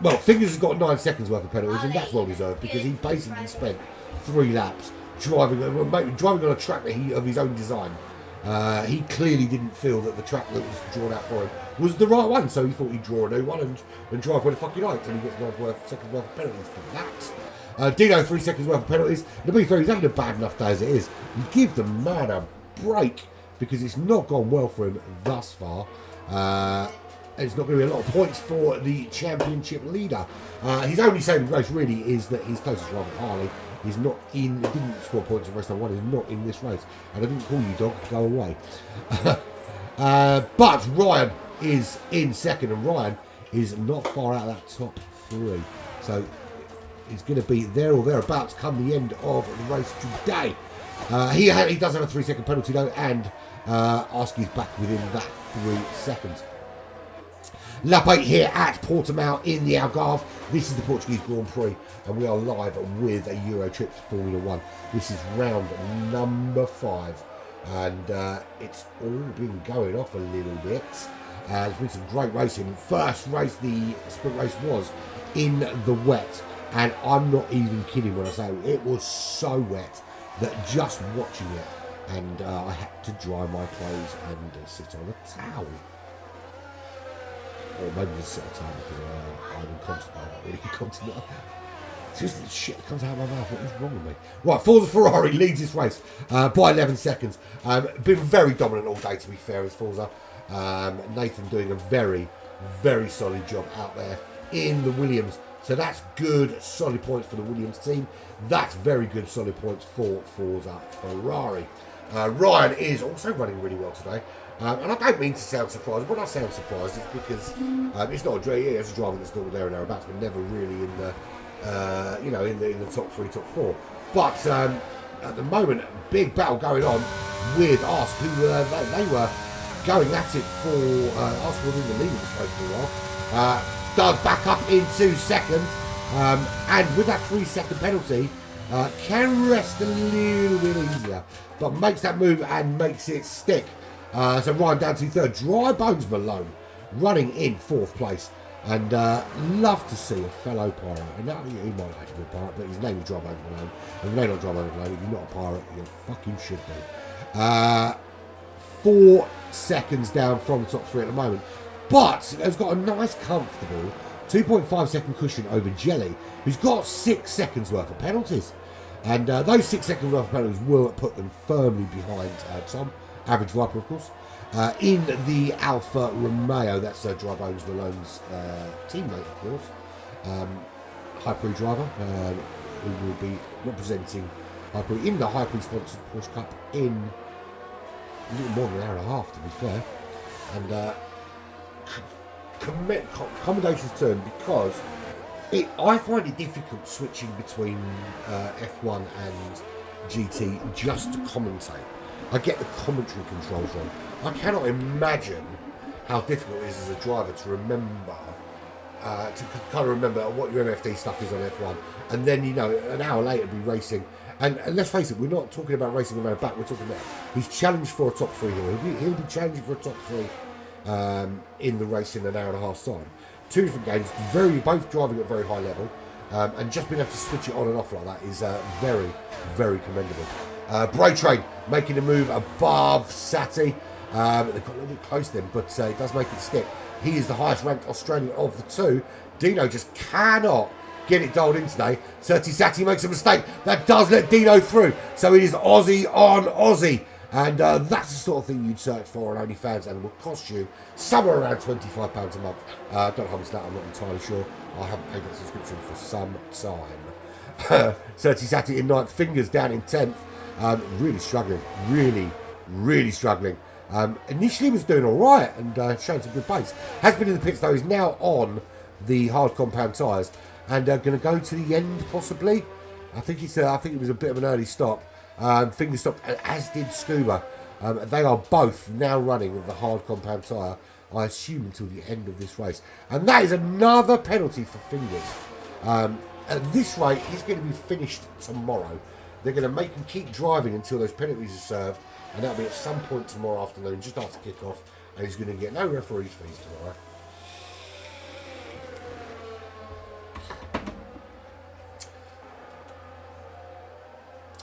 well, Fingers has got 9 seconds worth of penalties, and that's well deserved because he basically spent 3 laps driving on a track of his own design. He clearly didn't feel that the track that was drawn out for him was the right one, so he thought he'd draw a new one and drive where the fuck he liked, and he gets 9 seconds worth of penalties for that. Dino, 3 seconds worth of penalties. To be fair, he's having a bad enough day as it is. You give the man a break because it's not gone well for him thus far. And it's not going to be a lot of points for the championship leader. His only saving grace really is that his closest rival, Harley, is not in. Didn't score points in race number 1. Is not in this race, and I didn't call you, dog. Go away. But Ryan is in second, and Ryan is not far out of that top 3. So he's going to be there or thereabouts come the end of the race today. He does have a 3-second penalty though, and Arsky's back within that 3 seconds. Lap 8 here at Portimao in the Algarve. This is the Portuguese Grand Prix, and we are live with a Euro Tripz Formula 1. This is round number 5, and it's all been going off a little bit. There's been some great racing. First race, the sprint race, was in the wet, and I'm not even kidding when I say it was so wet that just watching it, and I had to dry my clothes and sit on a towel. Or maybe just sit on a towel because I'm incontinent. Seriously, shit that comes out of my mouth. What is wrong with me? Right, Forza Ferrari leads this race by 11 seconds. Been very dominant all day, to be fair, as Forza. Nathan doing a very, very solid job out there in the Williams. So that's good, solid points for the Williams team. That's very good, solid points for Forza Ferrari. Ryan is also running really well today. And I don't mean to sound surprised. When I sound surprised, it's because it's not a driver. It's a driver that's not there and thereabouts, but never really in the, in the top 3, top 4. But at the moment, big battle going on with Ask, who they were going at it for. Ask was in the lead of this race for a while. Does back up into second, and with that 3-second penalty, can rest a little bit easier, but makes that move and makes it stick. So Ryan down to 3rd. Dry Bones Malone running in 4th place, and love to see a fellow pirate. And now he might actually be a pirate, but his name is Dry Bones Malone. And if you're not Dry Bones Malone, if you're not a pirate, you fucking should be. 4 seconds down from the top 3 at the moment. But has got a nice, comfortable 2.5 second cushion over Jelly, who's got 6 seconds worth of penalties. And those 6 seconds worth of penalties will put them firmly behind Tom, average Viper, of course, in the Alfa Romeo. That's Dry Bones Malone's teammate, of course. High Prix driver, who will be representing High Prix in the High Prix sponsored Porsche Cup in a little more than an hour and a half, to be fair. And commendations to him, because I find it difficult switching between F1 and GT just to commentate. I get the commentary controls wrong. I cannot imagine how difficult it is as a driver to remember, what your MFD stuff is on F1, and then an hour later be racing. And let's face it, we're not talking about racing around back. We're talking about he's challenged for a top 3 here. He'll be challenging for a top 3. In the race in an hour and a half time. 2 different games, both driving at very high level, and just being able to switch it on and off like that is very, very commendable. Bray Train making a move above Sati. They've got a little bit close to him, but it does make it stick. He is the highest ranked Australian of the 2. Dino just cannot get it dialed in today. Sati makes a mistake. That does let Dino through. So it is Aussie on Aussie. And that's the sort of thing you'd search for on OnlyFans, and it will cost you somewhere around £25 a month. Don't hold me to that, I'm not entirely sure. I haven't paid that subscription for some time. Sati in 9th, Fingers down in 10th. Really struggling, really struggling. Initially was doing all right and showing some good pace. Has been in the pits though, is now on the hard compound tyres, and going to go to the end possibly. I think it was a bit of an early stop. Fingers stopped, as did Scuba. They are both now running with the hard compound tyre, I assume, until the end of this race. And that is another penalty for Fingers. At this rate, he's going to be finished tomorrow. They're going to make him keep driving until those penalties are served, and that'll be at some point tomorrow afternoon, just after kick-off, and he's going to get no referees fees tomorrow.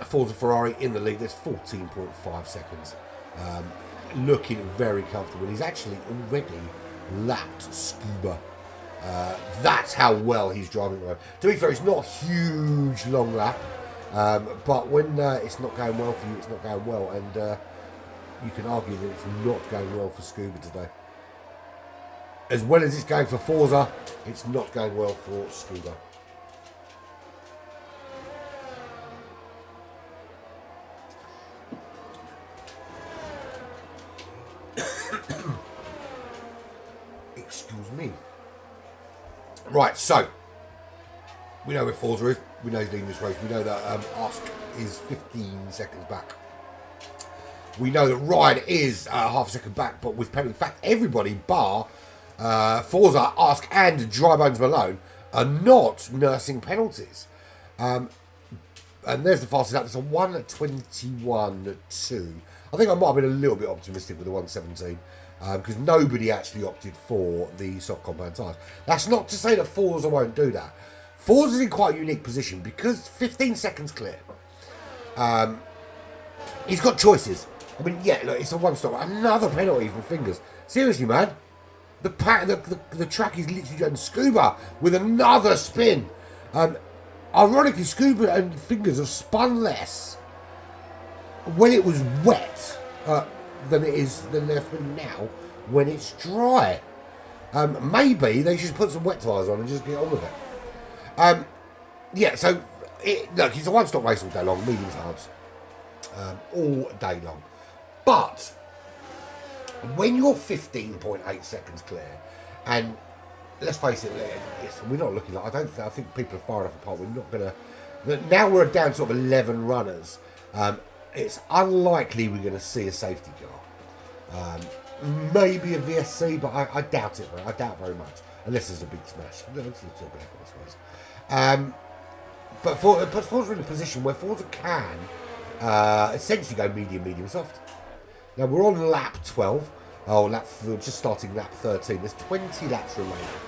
Forza Ferrari in the lead. There's 14.5 seconds. Looking very comfortable. He's actually already lapped Scuba. That's how well he's driving. To be fair, it's not a huge long lap, but when it's not going well for you, it's not going well, and you can argue that it's not going well for Scuba today. As well as it's going for Forza, it's not going well for Scuba. Excuse me. Right, so we know where Forza is. We know he's leading this race. We know that Ask is 15 seconds back. We know that Ryan is half a second back, but with penalty. In fact, everybody bar Forza, Ask, and Dry Bones Malone are not nursing penalties. And there's the fastest lap. It's a 1:21.2. I think I might have been a little bit optimistic with the 1:17. Because nobody actually opted for the soft compound tyres. That's not to say that Forza won't do that. Forza's in quite a unique position because 15 seconds clear. He's got choices. I mean, yeah, look, it's a one-stop. Another penalty for Fingers. Seriously, man. The track is literally done. Scuba with another spin. Ironically, Scuba and Fingers have spun less when it was wet. Than they're spinning now when it's dry. Maybe they should put some wet tyres on and just get on with it. Yeah, so look, it's a one-stop race all day long, mediums, hards, all day long. But when you're 15.8 seconds clear, and let's face it, we're not looking like, I think people are far enough apart. We're not gonna. Now we're down to sort of 11 runners. It's unlikely we're going to see a safety car. Maybe a VSC, but I doubt it. I doubt very much, unless there's a big smash. But Forza in a position where Forza can essentially go medium, soft. Now we're on lap 12. We're just starting lap 13. There's 20 laps remaining.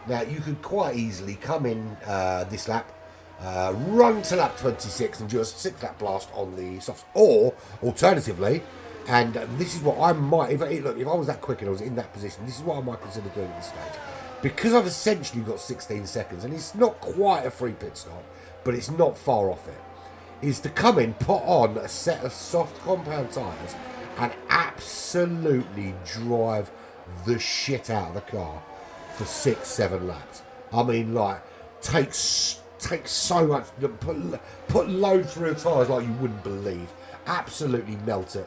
Now you could quite easily come in this lap. Run to lap 26 and do a 6-lap blast on the softs, or alternatively, and this is what I might, if I was that quick and I was in that position, this is what I might consider doing at this stage, because I've essentially got 16 seconds, and it's not quite a free pit stop, but it's not far off it, is to come in, put on a set of soft compound tyres, and absolutely drive the shit out of the car for 6-7 laps. I mean, like, takes so much, put load through the tyres like you wouldn't believe. Absolutely melt it.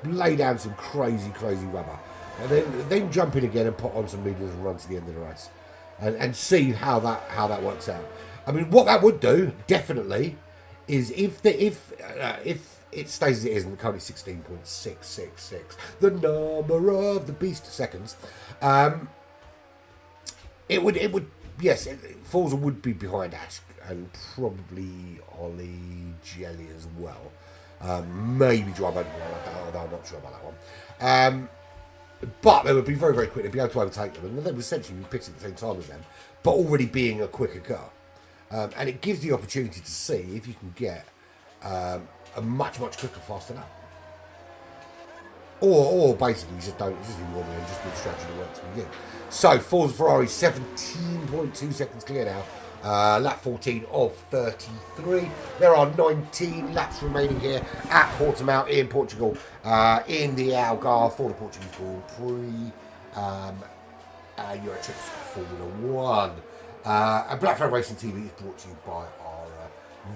Lay down some crazy rubber, and then jump in again and put on some mediums and run to the end of the race, and see how that works out. I mean, what that would do definitely is if it stays as it is, and currently 16.666, the number of the beast seconds, it would. Yes, Forza would be behind Ash and probably Ollie Jelly as well. Maybe Dry Bones, although I'm not sure about that one. But they would be very quick. They'd be able to overtake them, and they would essentially be pitting at the same time as them, but already being a quicker car. And it gives the opportunity to see if you can get a much quicker, faster lap. Or basically, you just don't, just ignore me and just do the strategy that works for you. So, Forza Ferrari 17.2 seconds clear now. Lap 14 of 33. There are 19 laps remaining here at Portimao in Portugal, in the Algarve for the Portuguese Grand Prix Euro Tripz Formula 1. And Black Flag Racing TV is brought to you by our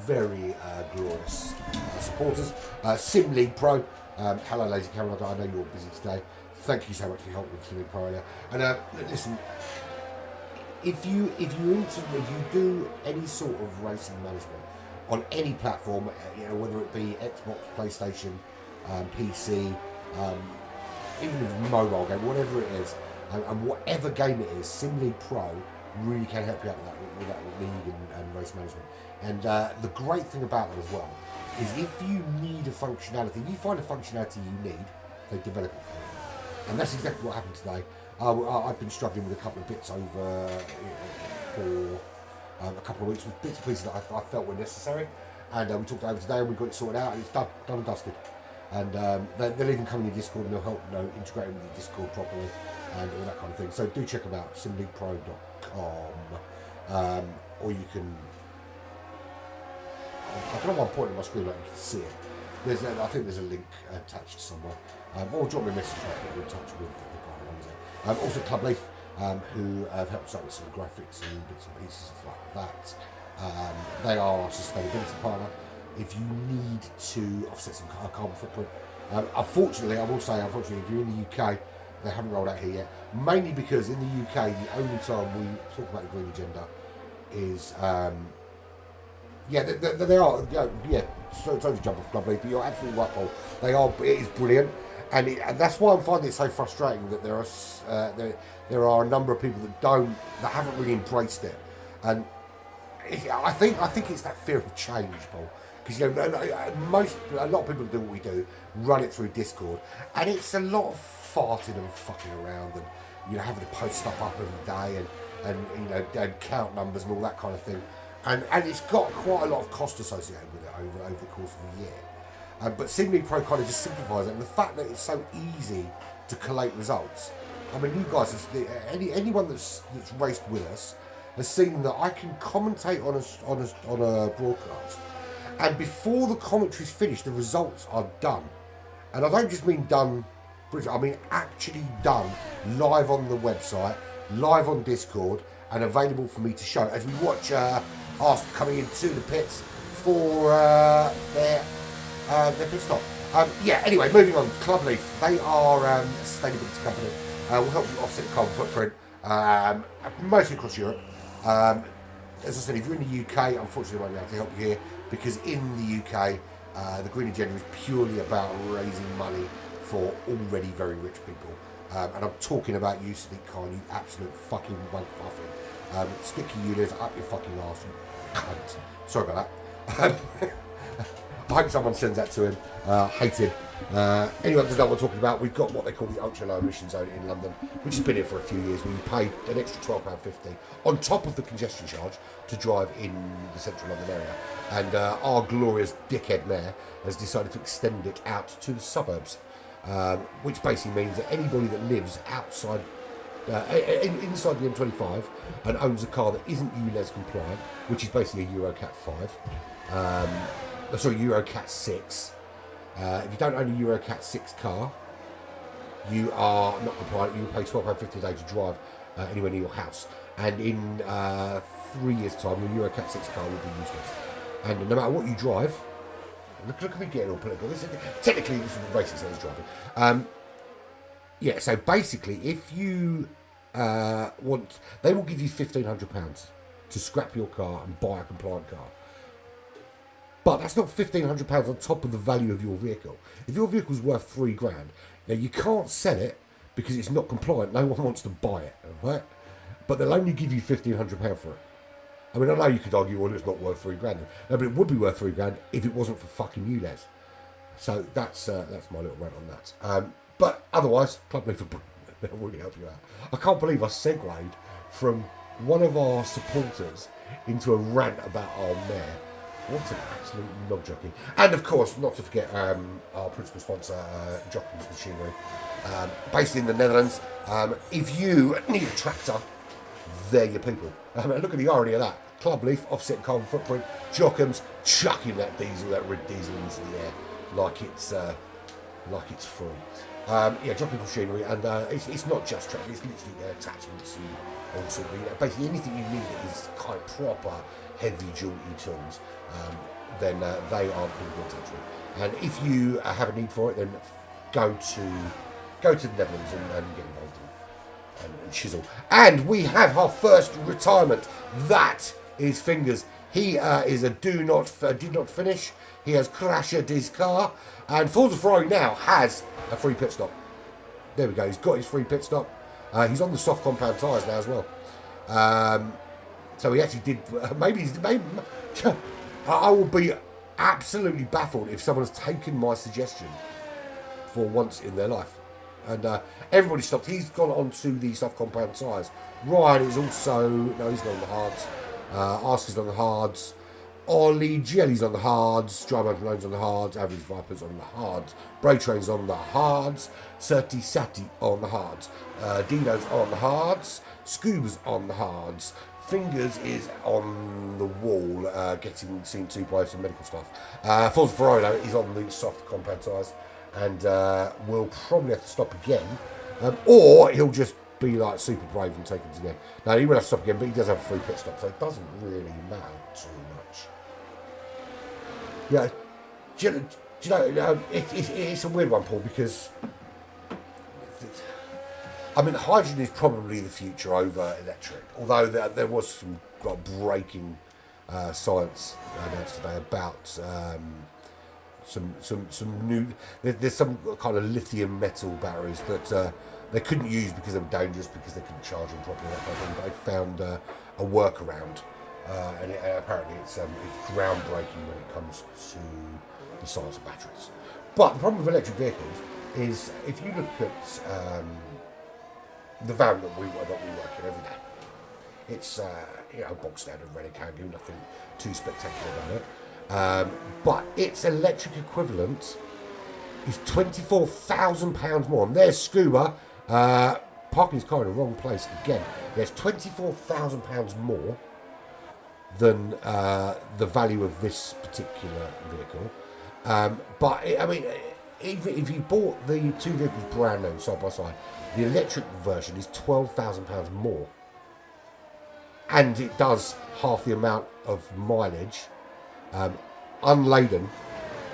very glorious supporters. Sim League Pro. Hello, ladies and gentlemen. I know you're busy today. Thank you so much for your help with Sim League Pro earlier. And listen, if you do any sort of racing management on any platform, whether it be Xbox, PlayStation, PC, even if it's a mobile game, whatever it is, and whatever game it is, Sim League Pro really can help you out with that league and race management. And the great thing about that as well is if you need a functionality, if you find a functionality you need, they develop it for you. And that's exactly what happened today. I've been struggling with a couple of bits over for a couple of weeks with bits and pieces that I felt were necessary. And we talked over today and we got it sorted out and it's done and dusted. And they'll even come in your Discord and they'll help integrate with your Discord properly and all that kind of thing. So do check them out, simleaguepro.com. Or you can, I don't know why I'm pointing at my screen like you can see it. I think there's a link attached somewhere. Or drop me a message if I get in touch with the guy who runs it. Also Club Leaf, who have helped us out with some graphics and bits and pieces like that. They are our sustainability partner. If you need to offset some carbon footprint, unfortunately, I will say, if you're in the UK, they haven't rolled out here yet. Mainly because in the UK, the only time we talk about the green agenda is, they are, so to jump off Club Leaf, but you're absolutely right, Paul. It is brilliant, and that's why I'm finding it so frustrating that there are a number of people that haven't really embraced it, and I think it's that fear of change, Paul. Because a lot of people that do what we do run it through Discord, and it's a lot of farting and fucking around, and having to post stuff up every day, and count numbers and all that kind of thing, and it's got quite a lot of cost associated with it over the course of the year. But Sim League Pro kind of just simplifies it, and the fact that it's so easy to collate results. I mean, you guys, anyone that's raced with us has seen that I can commentate on a broadcast. And before the commentary's finished, the results are done. And I don't just mean done, I mean actually done, live on the website, live on Discord, and available for me to show as we watch us coming into the pits for their pit stop. Anyway, moving on. Club Leaf, they are a sustainability company. Will help you offset the carbon footprint, mostly across Europe. As I said, if you're in the UK, unfortunately I won't be able to help you here, because in the UK, the Green Agenda is purely about raising money for already very rich people. And I'm talking about you, Sadiq Khan, you absolute fucking wank muffin. Stick your units up your fucking arse, you cunt. Sorry about that. I hope someone sends that to him. Hate him. Anyone doesn't know what we're talking about, we've got what they call the ultra low emission zone in London, which has been here for a few years, where you pay an extra £12.50 on top of the congestion charge to drive in the central London area. And our glorious dickhead mayor has decided to extend it out to the suburbs, which basically means that anybody that lives outside inside the M25 and owns a car that isn't ULEZ compliant, which is basically a Eurocat 5, Eurocat 6. If you don't own a Eurocat 6 car, you are not compliant. You pay £12.50 a day to drive anywhere near your house. And in 3 years' time, your Eurocat 6 car will be useless. And no matter what you drive, look at me getting all political. Technically, this is racing, so it's driving. So basically, if you want, they will give you £1,500 to scrap your car and buy a compliant car. But that's not £1,500 on top of the value of your vehicle. If your vehicle's worth £3,000, now you can't sell it because it's not compliant. No one wants to buy it, right? But they'll only give you £1,500 for it. I mean, I know you could argue, well, it's not worth £3,000. No, but it would be worth £3,000 if it wasn't for fucking ULEZ. So that's my little rant on that. But otherwise, Club Leaf they'll really help you out. I can't believe I segued from one of our supporters into a rant about our mayor. What an absolute knob jockey. And of course, not to forget our principal sponsor, Jockey's Machinery, based in the Netherlands. If you need a tractor, they're your people. Look at the irony of that. Club Leaf, offset carbon footprint, Jockham's chucking that red diesel into the air like it's free. Jockey's Machinery, and it's not just tractor, it's literally attachments and all sorts of, basically anything you need that is kind of proper heavy duty tools, then they are pretty good touch with. And if you have a need for it, then go to the Netherlands and get involved and chisel. And we have our first retirement. That is fingers He is a did not finish. He has crashed his car, and Forza Ferrari now has a free pit stop. There we go. He's got his free pit stop. He's on the soft compound tyres now as well. So he actually did. Maybe I will be absolutely baffled if someone has taken my suggestion for once in their life. And everybody stopped. He's gone on to the soft compound tyres. Ryan is also... No, he's not on the hards. Ask is on the hards. Ollie Jelly's on the hards. Dryman Malone's on the hards. Average Viper's on the hards. Bray Train's on the hards. Certi Sati on the hards. Dino's on the hards. Scuba's on the hards. Fingers is on the wall, getting seen to by some medical stuff. Forza Ferrari is on the soft compound tyres, and will probably have to stop again, or he'll just be like super brave and take it again. No, he will have to stop again, but he does have a free pit stop, so it doesn't really matter too much. Yeah, do you know, it's a weird one, Paul, because I mean, hydrogen is probably the future over electric. Although there was some breaking science announced today about some new. There's some kind of lithium metal batteries that they couldn't use because they were dangerous, because they couldn't charge them properly. But they found a workaround, and apparently it's groundbreaking when it comes to the science of batteries. But the problem with electric vehicles is, if you look at the van that we work in every day, it's bog standard Renault Kangoo, nothing too spectacular about it. But its electric equivalent is £24,000 more. And there's Scuba parking his car in the wrong place again. There's £24,000 more than the value of this particular vehicle. But I mean, even if you bought the two vehicles brand new side by side, the electric version is £12,000 more, and it does half the amount of mileage. Unladen,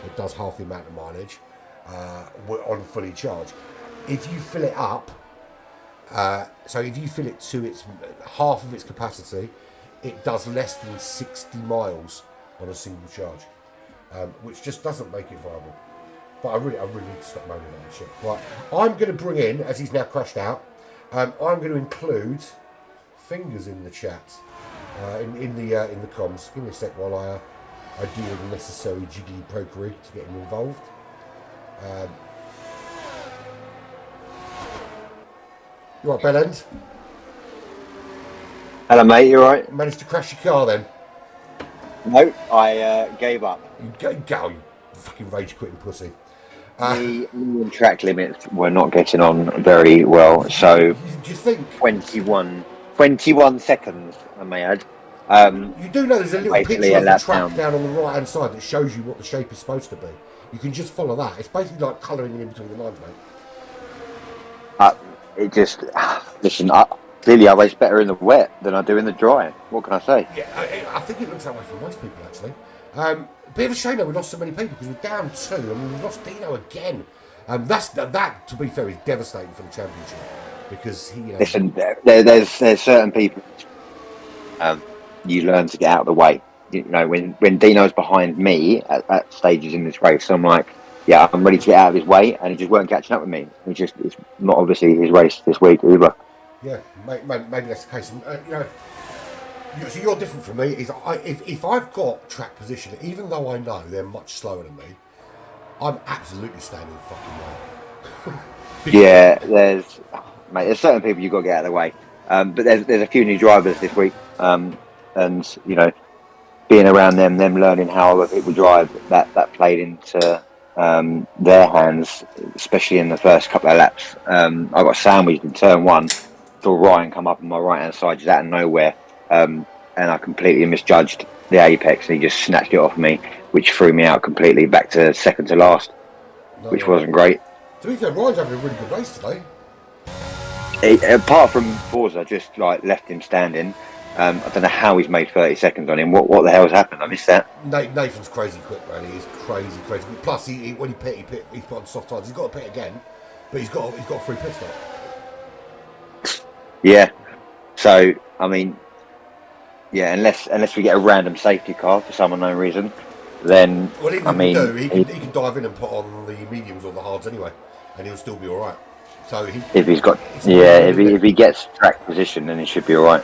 it does half the amount of mileage on fully charged. If you fill it up, so if you fill it to its half of its capacity, it does less than 60 miles on a single charge, which just doesn't make it viable. But I really need to stop moaning on this shit. Right, I'm going to bring in, as he's now crashed out, I'm going to include Fingers in the chat, in the comms. Give me a sec while I do the necessary jiggly pokery to get him involved. You right, Bellend? Hello, mate. You alright? Managed to crash your car then? No, I gave up. You you fucking rage quitting pussy. The medium track limits were not getting on very well, so Do you think 21 seconds, I may add. you do know there's a little basically picture of a the lap track down on the right hand side that shows you what the shape is supposed to be? You can just follow that. It's basically like colouring in between the lines, mate. It just listen. Clearly, I race better in the wet than I do in the dry. What can I say? Yeah, I think it looks that way for most people, actually. Bit of a shame that we lost so many people, because we're down 2 and we've lost Dino again. That, to be fair, is devastating for the championship, because he. Listen, there's certain people. You learn to get out of the way. You know, when Dino's behind me at stages in this race, I'm like, yeah, I'm ready to get out of his way, and he just weren't catching up with me. It's not obviously his race this week either. Yeah, maybe that's the case. So you're different from me. If I've got track position, even though I know they're much slower than me, I'm absolutely staying in the fucking way. Yeah, there's certain people you've got to get out of the way. But there's a few new drivers this week, and being around them learning how other people drive, that played into their hands, especially in the first couple of laps. I got sandwiched in turn 1. Saw Ryan come up on my right hand side just out of nowhere, and I completely misjudged the apex, and he just snatched it off me, which threw me out completely back to second to last, which wasn't great. To be fair, Ryan's having a really good race today. Apart from Forza, just like left him standing. I don't know how he's made 30 seconds on him. What the hell's happened? I missed that. Nathan's crazy quick, man. He's crazy. Plus, when he pit, he's put on soft tyres. He's got to pit again, but he's got a free pit stop. Yeah. So, I mean, Yeah, unless we get a random safety car for some unknown reason, then Well, even I if we mean, do, he can dive in and put on the mediums or the hards anyway, and he'll still be all right. So if he's got it's a win-win, isn't if it? he gets track position, then he should be all right.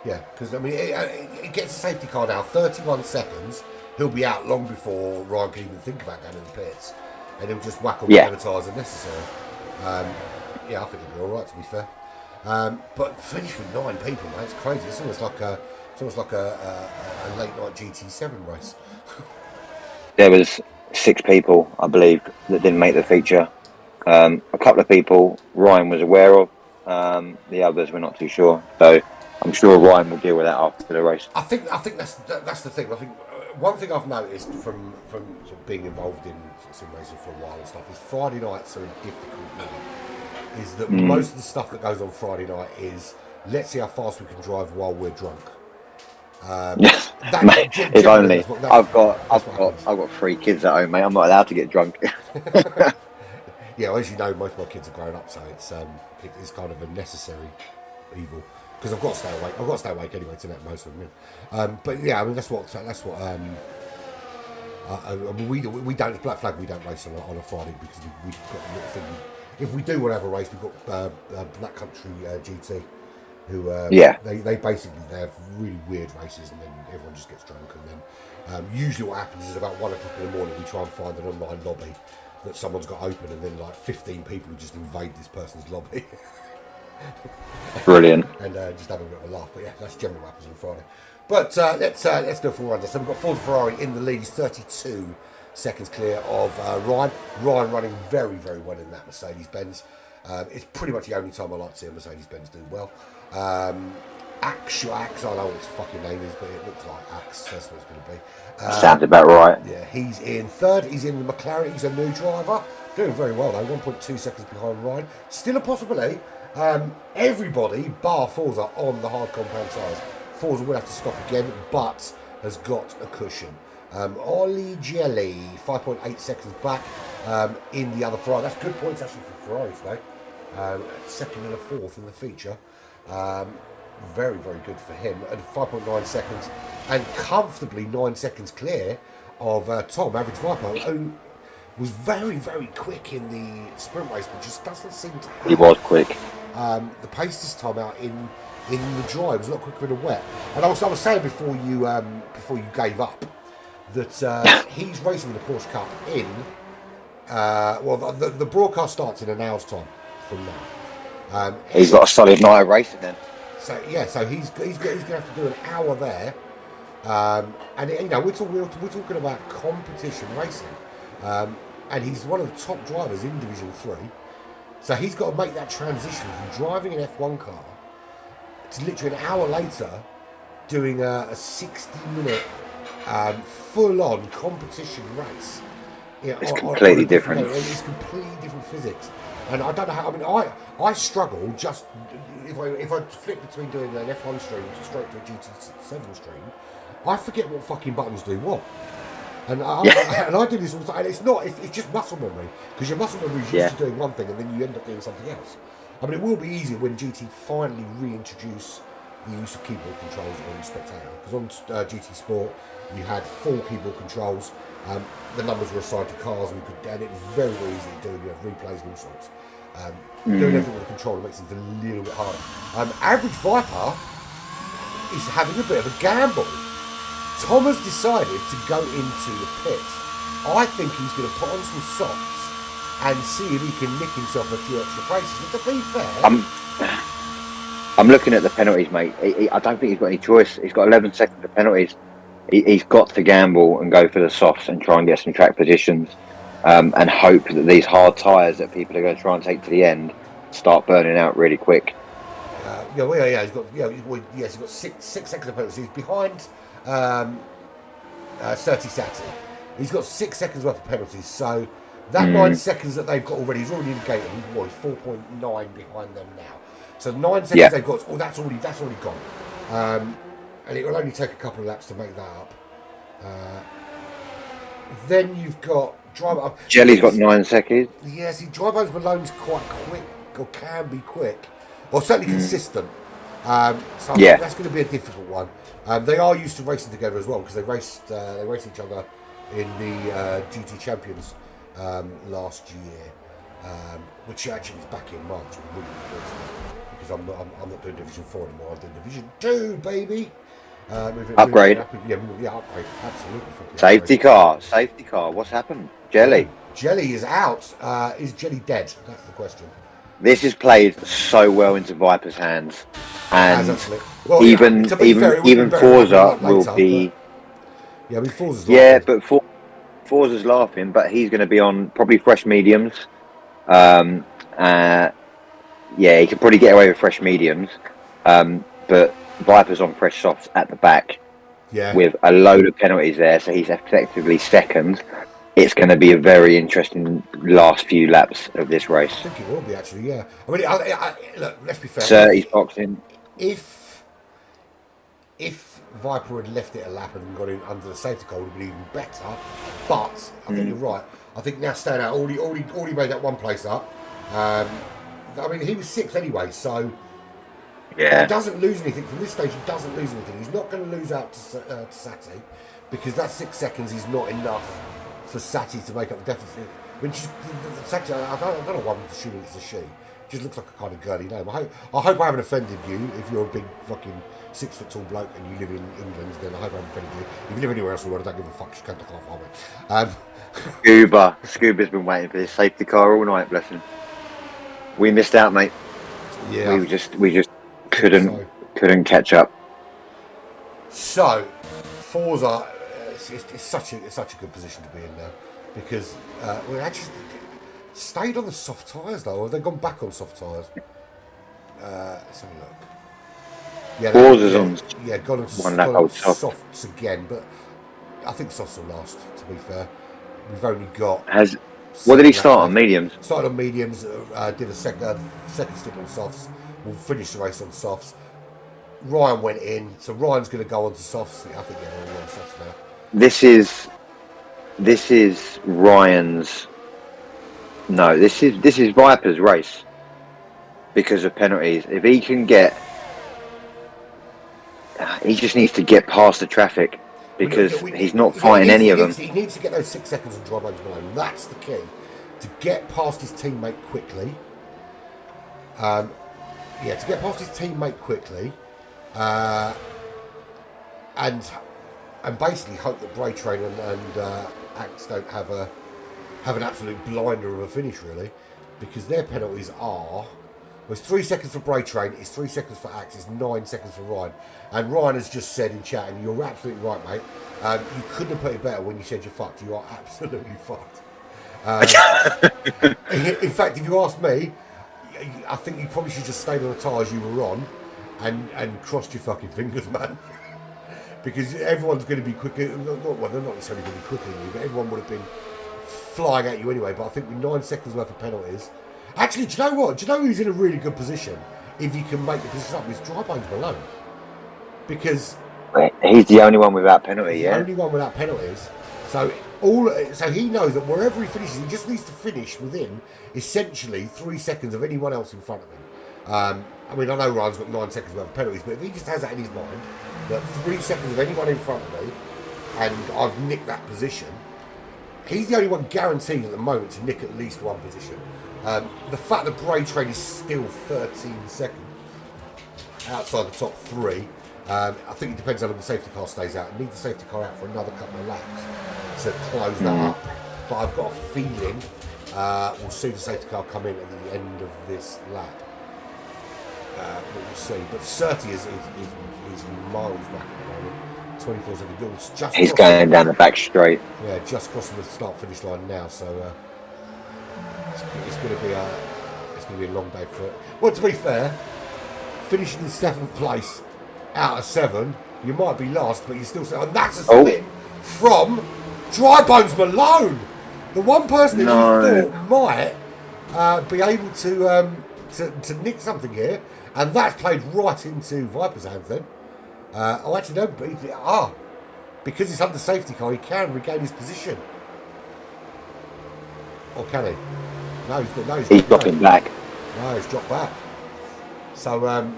Yeah, because I mean, it gets a safety car now. 31 seconds. He'll be out long before Ryan can even think about going in the pits, and he'll just whack on whatever tyres are necessary. Yeah, I think he'll be all right, to be fair. But finish with 9 people, man, it's crazy. It's almost like a late night GT7 race. There was 6 people, I believe, that didn't make the feature. A couple of people Ryan was aware of. The others we're not too sure. So I'm sure Ryan will deal with that after the race. I think that's the thing. I think one thing I've noticed from sort of being involved in sim racing for a while and stuff is Friday nights are a difficult night. Is that most of the stuff that goes on Friday night is let's see how fast we can drive while we're drunk. Mate, if only I've got 3 kids at home, mate. I'm not allowed to get drunk. Yeah, well, as you know, most of my kids are grown up, so it's kind of a necessary evil because I've got to stay awake. I've got to stay awake anyway to let most of them in. But yeah, I mean that's what we don't Black Flag. We don't race on a Friday because we've got a little thing. If we do want to have a race, we've got Black Country GT. Who they basically they have really weird races and then everyone just gets drunk and then usually what happens is about 1 o'clock in the morning we try and find an online lobby that someone's got open and then like 15 people just invade this person's lobby. Brilliant. And just have a bit of a laugh. But yeah, that's generally what happens on Friday. But let's go for runs. So we've got Ford Ferrari in the lead. He's 32 seconds clear of Ryan. Ryan running very, very well in that Mercedes-Benz. It's pretty much the only time I like to see a Mercedes-Benz do well. Axe, I don't know what his fucking name is, but it looks like Axe. That's what it's going to be. Sounds about right. Yeah, he's in third. He's in the McLaren. He's a new driver. Doing very well, though. 1.2 seconds behind Ryan. Still a possibility. Everybody, bar Forza, on the hard compound tyres. Forza will have to stop again, but has got a cushion. Ollie Jelly, 5.8 seconds back in the other Ferrari. That's good points, actually, for Ferrari today. Second and a fourth in the feature. Very, very good for him. And 5.9 seconds. And comfortably 9 seconds clear of Tom, Average Viper, who was very, very quick in the sprint race, but just doesn't seem to have... He was quick. The pace this time out in the dry. It was a lot quicker in the wet. And I was saying before you gave up that he's racing in the Porsche Cup in... the broadcast starts in an hour's time from now. He's got a solid night of racing then. So yeah, so he's going to have to do an hour there, and you know we're talking about competition racing, and he's one of the top drivers in Division 3. So he's got to make that transition from driving an F1 car to literally an hour later doing a 60-minute full-on competition race. You know, it's completely different. It's completely different physics. And I don't know how. I mean, I struggle just if I flip between doing an F1 stream straight to a GT7 stream. I forget what fucking buttons do what, and I do this all the time. And it's just muscle memory because your muscle memory is used to doing one thing and then you end up doing something else. I mean, it will be easier when GT finally reintroduce the use of keyboard controls on Spectator because on GT Sport you had 4 keyboard controls. The numbers were assigned to cars, and it was very, very easy to do. You have replays and all sorts. Doing everything with a controller makes things a little bit harder. Average Viper is having a bit of a gamble. Tom has decided to go into the pits. I think he's going to put on some softs and see if he can nick himself a few extra places. And to be fair, I'm looking at the penalties, mate. I don't think he's got any choice. He's got 11 seconds of penalties. He's got to gamble and go for the softs and try and get some track positions, and hope that these hard tyres that people are going to try and take to the end start burning out really quick. He's got 6 seconds of penalties. He's behind 30 Sati. He's got 6 seconds worth of penalties. So that 9 seconds that they've got already, he's already indicated. He's 4.9 behind them now. So 9 seconds they've got. That's already gone. And it will only take a couple of laps to make that up. Then you've got Drybo. Jelly's got 9 seconds. Yeah, see, Drybo's Malone's quite quick, or can be quick, or certainly consistent. So I Yeah. think that's going to be a difficult one. They are used to racing together as well because they raced each other in the GT Champions last year, which actually is back in March. I'm really looking forward to it because I'm not doing Division 4 anymore. I'm doing Division 2, baby. Upgrade. Upgrade. Absolutely. Safety car. What's happened? Jelly. Jelly is out. Is Jelly dead? That's the question. This has played so well into Viper's hands, and Well, even to be fair, it even would've been better Forza later, will be. Yeah, I mean Forza's But Forza's laughing, but he's going to be on probably fresh mediums. He could probably get away with fresh mediums, but Viper's on fresh softs at the back. Yeah. With a load of penalties there, so he's effectively second. It's going to be a very interesting last few laps of this race. I think it will be actually. Yeah. I mean, look. Let's be fair. 30 boxing. If Viper had left it a lap and got in under the safety car, it would have been even better. But I think you're right. I think now staying out, already made that one place up. I mean, he was sixth anyway, so. Yeah. He doesn't lose anything from this stage. He doesn't lose anything. He's not going to lose out to Sati because that 6 seconds is not enough for Sati to make up the deficit. When Sati, I don't know why I'm assuming it's a she. Just looks like a kind of girly name. I hope I haven't offended you. If you're a big fucking 6 foot tall bloke and you live in England, then I hope I haven't offended you. If you live anywhere else in the world, I don't give a fuck. She can't take off army. Scuba's been waiting for this safety car all night. Bless him. We missed out, mate. Yeah. We just couldn't catch up. So, Forza, it's such a good position to be in now because we actually stayed on the soft tyres though, or have they gone back on soft tyres? Let's have a look. Yeah, Forza's on. Yeah, gone on softs again, but I think softs will last. To be fair, we've only got. What did he start on? Mediums. Started on mediums. Did a second stint on softs. We'll finish the race on softs. Ryan went in, so Ryan's going to go on to softs. I think they're all on softs now. This is Ryan's. No, this is Viper's race because of penalties. If he can get, he just needs to get past the traffic because he's not fighting any of them. He needs to get those 6 seconds on dry bones behind. That's the key to get past his teammate quickly. To get past his teammate quickly, and basically hope that Bray Train and Axe don't have an absolute blinder of a finish really, because their penalties are. Well, it's 3 seconds for Bray Train, it's 3 seconds for Axe, it's 9 seconds for Ryan. And Ryan has just said in chat, and you're absolutely right, mate. You couldn't have put it better when you said you're fucked. You are absolutely fucked. In fact, if you ask me, I think you probably should just stayed on the tyres you were on and crossed your fucking fingers, man. Because everyone's going to be quicker. Well, they're not necessarily going to be quicker than you, but everyone would have been flying at you anyway. But I think with 9 seconds worth of penalties. Actually, do you know what? Do you know who's in a really good position? If you can make the position up, it's Dry Bones Malone. Because he's the only one without penalty, the only one without penalties. So he knows that wherever he finishes, he just needs to finish within essentially 3 seconds of anyone else in front of him. I mean, I know Ryan's got 9 seconds worth of penalties, but if he just has that in his mind, that 3 seconds of anyone in front of me, and I've nicked that position, he's the only one guaranteed at the moment to nick at least one position. The fact that Bray Train is still 13 seconds outside the top 3, I think it depends how long the safety car stays out. It needs the safety car out for another couple of laps to close that up. But I've got a feeling we'll see the safety car come in at the end of this lap. We'll see. But 30 is miles back at the moment. 24 seconds. He's going down the back straight. Yeah, just crossing the start-finish line now. So it's going to be a long day for it. Well, to be fair, finishing in 7th place out of 7, you might be last, but you still say, and that's a spin from Dry Bones Malone, the one person that you thought might be able to nick something here, and that's played right into Viper's hands. Then, actually no, but because it's under safety car, he can regain his position, or can he? No, he's dropping back. No, he's dropped back. So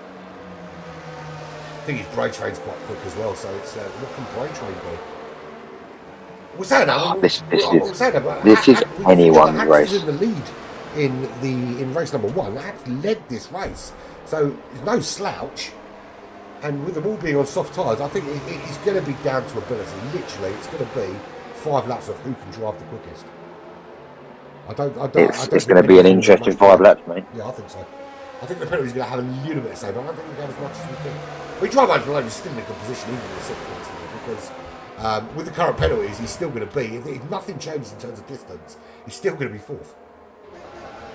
think his brake train's quite quick as well, so it's what can brake train do? We're saying that. This is anyone's race. In the lead in race number 1. Hax led this race, so there's no slouch. And with them all being on soft tyres, I think it's going to be down to ability. Literally, it's going to be 5 laps of who can drive the quickest. It's going to be an interesting 5 laps, mate. Yeah, I think so. I think the penalty's going to have a little bit to say, but I don't think we have as much as we think. We try Michael Malone is still in a good position, even in the 6th place, because with the current penalties, he's still going to be, if nothing changes in terms of distance, he's still going to be 4th.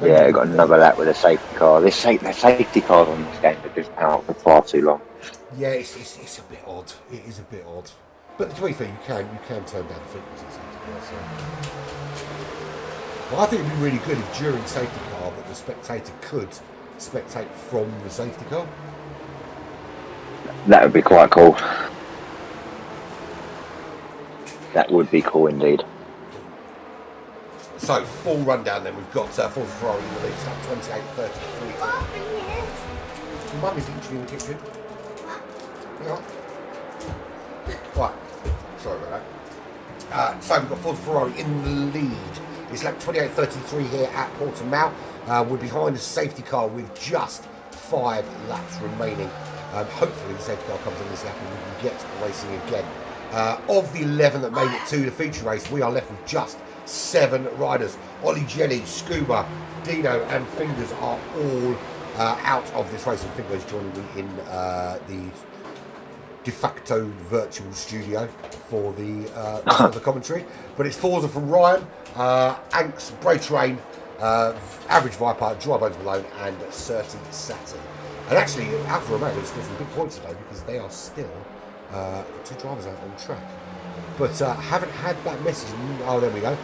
Yeah, I got another lap with a safety car. The safety cars on this game have been out for far too long. Yeah, it's a bit odd. It is a bit odd. But to be fair, you can turn down the frequency of safety car. So. Well, I think it'd be really good if during safety car that the spectator could spectate from the safety car. That would be quite cool. That would be cool indeed. So, full rundown then. We've got Forza Ferrari in the lead, like 28-33. Mummy's literally in the kitchen. Yeah. Right. Sorry about that. So, we've got Forza Ferrari in the lead. It's lap 28.33 here at Portimao. We're behind the safety car with just 5 laps remaining. Hopefully the safety car comes in this lap and we can get racing again. Of the 11 that made it to the feature race, we are left with just 7 riders. Ollie, Jenny, Scuba, Dino and Fingers are all out of this race. And Fingers joining me in the de facto virtual studio for the commentary. But it's Forza from Ryan, Anks, Bray Train, Average Viper, Dry Bones Malone and Certi Sati. And actually, Alfa Romeo has scored some big points today because they are still 2 drivers out on track. But haven't had that message. Oh, there we go.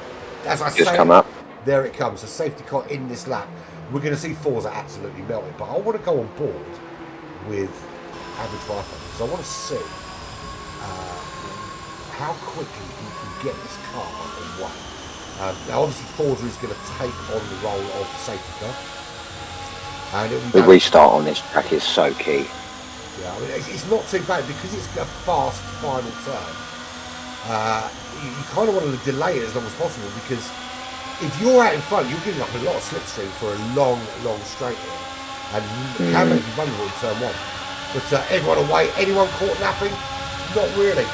As I just say, come up. There it comes. A safety car in this lap. We're going to see Forza absolutely melted. But I want to go on board with Average Viper because I want to see how quickly he can get this car away. Now, obviously, Forza is going to take on the role of safety car. And the restart on this track is so key. Yeah, I mean, it's not too bad because it's a fast final turn. You kind of want to delay it as long as possible because if you're out in front, you're giving up a lot of slipstream for a long straight here, and you can make you vulnerable in turn 1. But everyone away, anyone caught napping? Not really.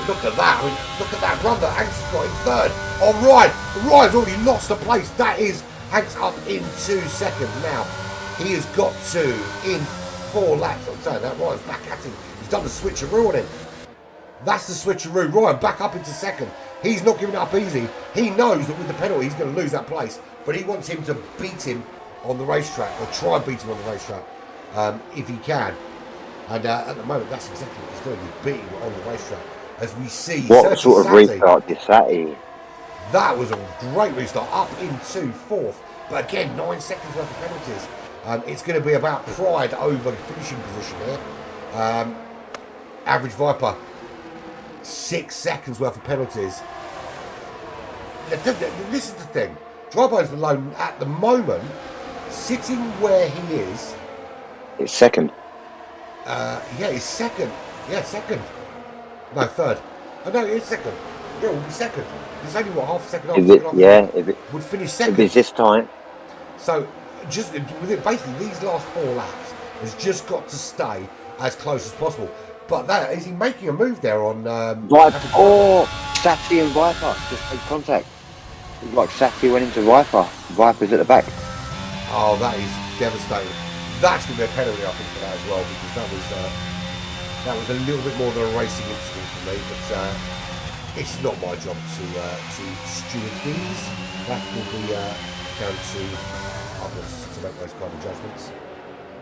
Look at that! I mean, look at that brother. Hanks has got in 3rd. Oh, Ryan's already lost the place. That is Hanks up in 2 seconds now. He has got to in 4 laps. I'm saying that Ryan's back at him. He's done the switcheroo on him. That's the switcheroo. Ryan back up into 2nd. He's not giving up easy. He knows that with the penalty he's going to lose that place, but he wants him to beat him on the racetrack, or try and beat him on the racetrack if he can. And at the moment, that's exactly what he's doing. He's beating him on the racetrack. As we see, what sort of restart did Sati? That was a great restart, up into 4th. But again, 9 seconds worth of penalties. It's going to be about pride over finishing position here. Average Viper, 6 seconds worth of penalties. This is the thing. Dry Bones Malone at the moment, sitting where he is. It's 2nd. Yeah, he's 2nd. Yeah, 2nd. No, 3rd. Oh no, it's 2nd. Yeah, we'll be 2nd. There's only what, half a second off. If it would finish 2nd. If it's this time. So just basically these last 4 laps has just got to stay as close as possible. But that is he making a move there on Sati and Viper just made contact. It's like Sati went into Viper. Viper's at the back. Oh, that is devastating. That's going to be a penalty, I think, for that as well, because that was a little bit more than a racing incident for me. But it's not my job to steward these. That will be down to others to make those kind of judgments.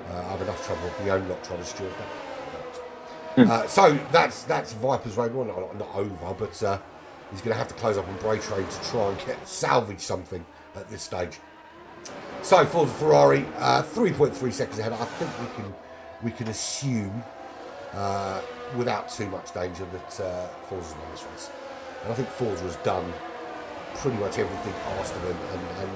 I have enough trouble with my own lot trying to steward that. So that's Viper's road one, not over, but he's going to have to close up on Bray Train to try and salvage something at this stage. So for the Ferrari, 3.3 seconds ahead. I think we can assume without too much danger that Forza's won this race. And I think Forza has done pretty much everything asked of him, and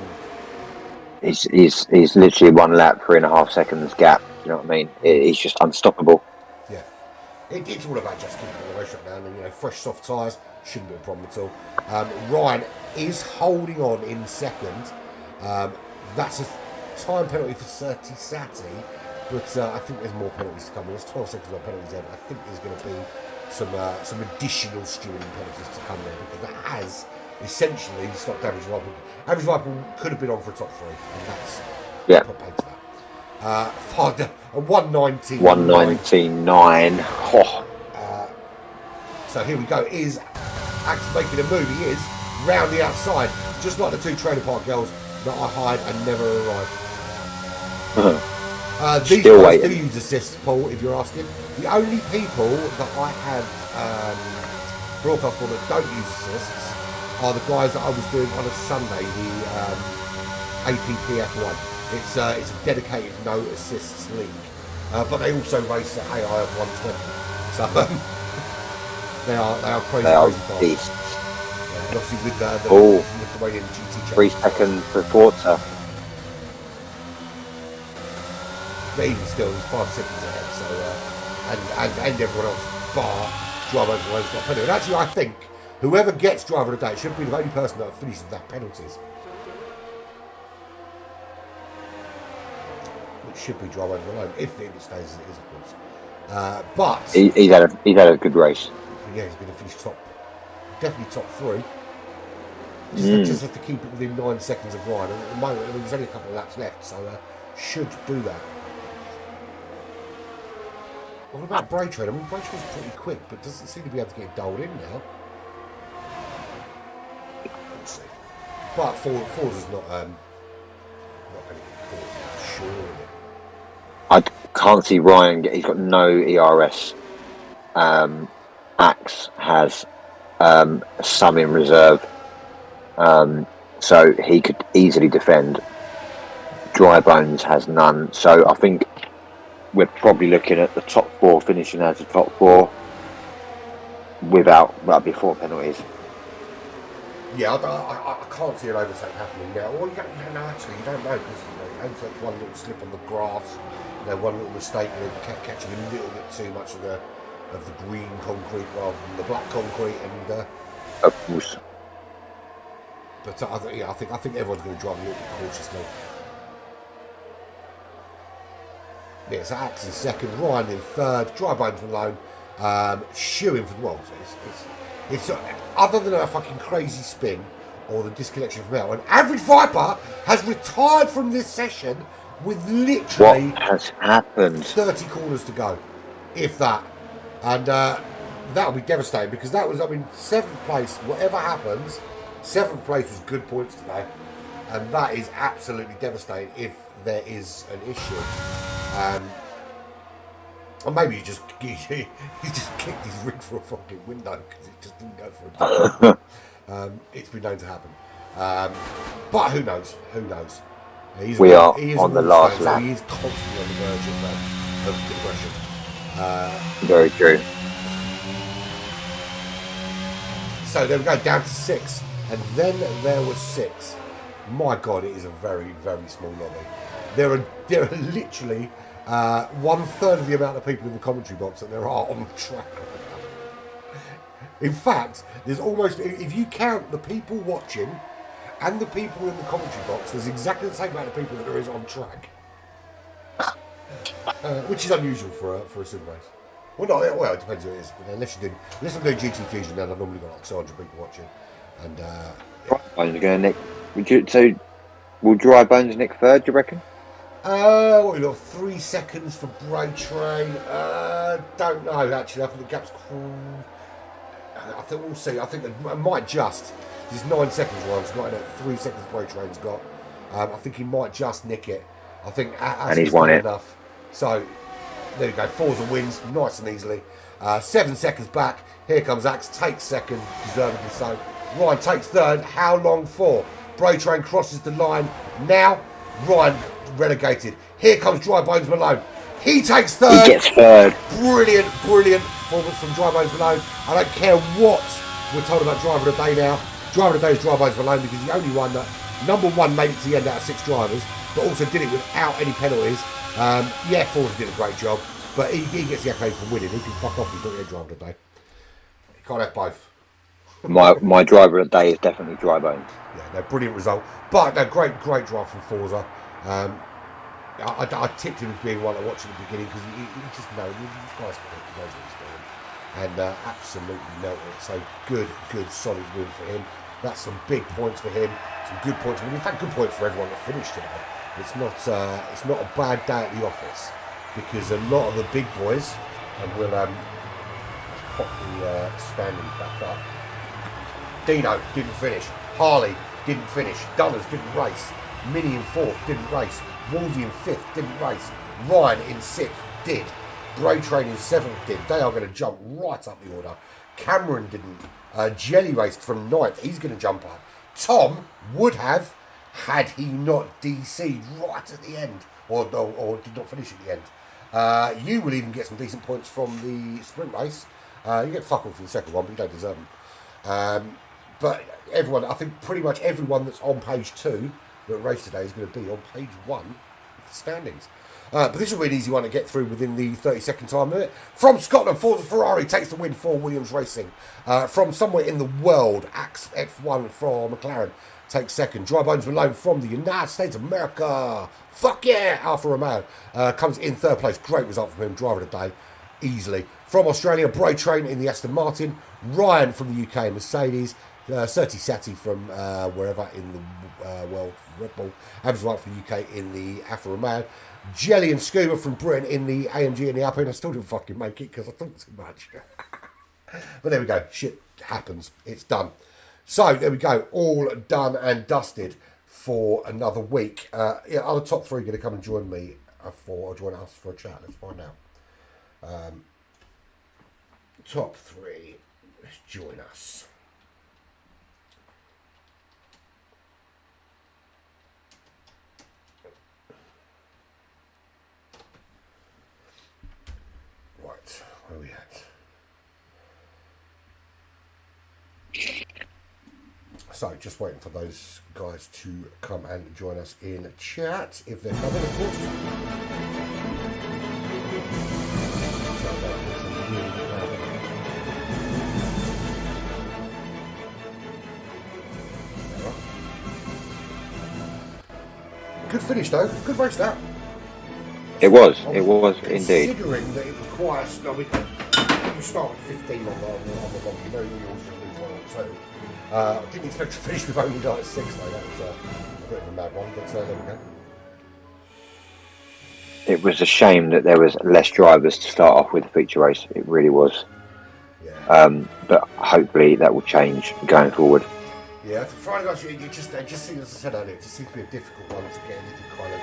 he's literally 1 lap, 3.5 seconds gap. You know what I mean? He's just unstoppable. Yeah. It's all about just keeping the race up down, and fresh soft tyres shouldn't be a problem at all. Ryan is holding on in second. That's a time penalty for Serti Sati, but I think there's more penalties to come. There's 12 seconds of penalties there, but I think there's going to be some additional stewarding penalties to come there, because that has essentially stopped Average Viper. Average Viper could have been on for a top 3, and that's put paid to that. 119. 199. Oh. So here we go. Is Axe making a move? He is round the outside, just like the 2 trailer park girls that I hired and never arrived. These Still guys waiting. do use assists, Paul, if you're asking. The only people that I have broadcast for that don't use assists are the guys that I was doing on a Sunday, the APPF1. It's a dedicated no assists league, but they also race at AI of 120. So they are crazy. They are crazy beasts. Yeah, and obviously with the Lithuanian GT 3 seconds for Forza. But even still, he's 5 seconds ahead. So and everyone else bar driver has got a penalty. And actually, I think whoever gets driver of the day should be the only person that finishes that penalties. Which should be driver alone, if it stays as it is, of course. But He's had a good race. yeah, he's going to finish definitely top 3. Just have to keep it within 9 seconds of Ryan. And at the moment, there's only a couple of laps left, so should do that. What about Bray Trade? I mean, Bray Trade's pretty quick, but doesn't seem to be able to get doled in now. Let's see. But Forza's not going to get caught, surely. I can't see Ryan. He's got no ERS. Axe has some in reserve, so he could easily defend. Dry Bones has none, so I think we're probably looking at the top 4 finishing as the top 4 before penalties. Yeah, I can't see an overtake happening now. Well, you don't know, actually, you don't know, because overtake one little slip on the grass, one little mistake, and then catching a little bit too much of the green concrete rather than the black concrete, and Of course. but I think everyone's going to drive a little bit cautiously. Yeah, so Axe in second, Ryan in third, Dry Bones Malone, shooing for the world. It's other than a fucking crazy spin or the disconnection from out, an Average Viper has retired from this session with literally What has happened? 30 corners to go, if that. And that'll be devastating, because that was, 7th place, whatever happens, 7th place was good points today. And that is absolutely devastating if there is an issue. Or maybe he just kicked his rig for a fucking window because it just didn't go for a it's been known to happen. But who knows? Who knows? We are on the last lap. So he is constantly on the verge of depression. Very true. So there we go, down to 6. And then there was 6. My God, it is a very, very small lobby. There are literally 1/3 of the amount of people in the commentary box that there are on the track. In fact, there's almost, if you count the people watching and the people in the commentary box, there's exactly the same amount of people that there is on track. Which is unusual for a sim race. Well, it depends who it is. Unless I'm doing GT Fusion, then I've normally got like 200 people watching. And Dry Bones are going to nick. Will Dry Bones nick third, do you reckon? what we got? 3 seconds for Bray Train. Don't know actually. I think the gap's cool. I think we'll see. I think it might just. There's 9 seconds one's got it. 3 seconds Bray Train's got. I think he might just nick it. I think and he's won it enough. So there you go. Forza wins nice and easily. 7 seconds back. Here comes Axe. Takes second, deservedly so. Ryan takes third. How long for? Bray Train crosses the line. Now Ryan relegated. Here comes Dry Bones Malone. He takes third. He gets third. Brilliant performance from Dry Bones Malone. I don't care what we're told about Driver of the Day now. Driver of the Day is Dry Bones Malone, because the only one that Number one made it to the end out of 6 drivers, but also did it without any penalties. Yeah, Forza did a great job, but he gets the accolade for winning. He can fuck off. He's not the head driver today. He can't have both. My driver of the day is definitely Dry Bones. Yeah, no, brilliant result. But no, great drive from Forza. I tipped him as being one I watched at the beginning because he just knows this guy's quick, he knows what he's doing, and absolutely melted it. So good, solid win for him. That's some big points for him. Some good points for him. In fact, good points for everyone that finished today. It's not a bad day at the office because a lot of the big boys, and we'll let's pop the standings back up. Dino didn't finish. Harley didn't finish. Dunners didn't race. Minnie in 4th didn't race. Wolsey in 5th didn't race. Ryan in 6th did. Bray Train in 7th did. They are going to jump right up the order. Cameron didn't. Jelly raced from 9th. He's going to jump up. Tom would have had he not DC'd right at the end, or did not finish at the end. You will even get some decent points from the sprint race. You get fuck all for the second one, but you don't deserve them. But everyone, I think pretty much everyone that's on page 2 that raced today is going to be on page 1 of the standings. But this will be an easy one to get through within the 30-second time limit. From Scotland, Forza Ferrari takes the win for Williams Racing. From somewhere in the world, Axe F1 from McLaren takes second. Dry Bones Malone from the United States of America. Fuck yeah! Alfa Romeo comes in 3rd place. Great result from him. Driver of the day, easily. From Australia, Bray Train in the Aston Martin. Ryan from the UK, Mercedes. Serti Sati from wherever in the world, Red Bull. Average right from the UK in the Alfa Romeo. Jelly and Scuba from Britain in the AMG and the Alpine. I still didn't fucking make it because I thought too much. But there we go. Shit happens. It's done. So there we go. All done and dusted for another week. Are the top 3 going to come and join me join us for a chat? Let's find out. Top 3. Let's join us. Right, where are we at? So, just waiting for those guys to come and join us in chat, if they're coming, of course. Good finish, though. Good race, that. It was indeed. Considering that it was quite a snobby. You start with 15 on the long, you know you also lose 1 or 2. I didn't expect to finish with only like 6 though, that was a bit of a mad one, but there we go. It was a shame that there was less drivers to start off with the feature race. It really was. Yeah. But hopefully that will change going forward. Yeah, for Friday night, it just seems, as I said earlier, it just seems to be a difficult one to get anything kind of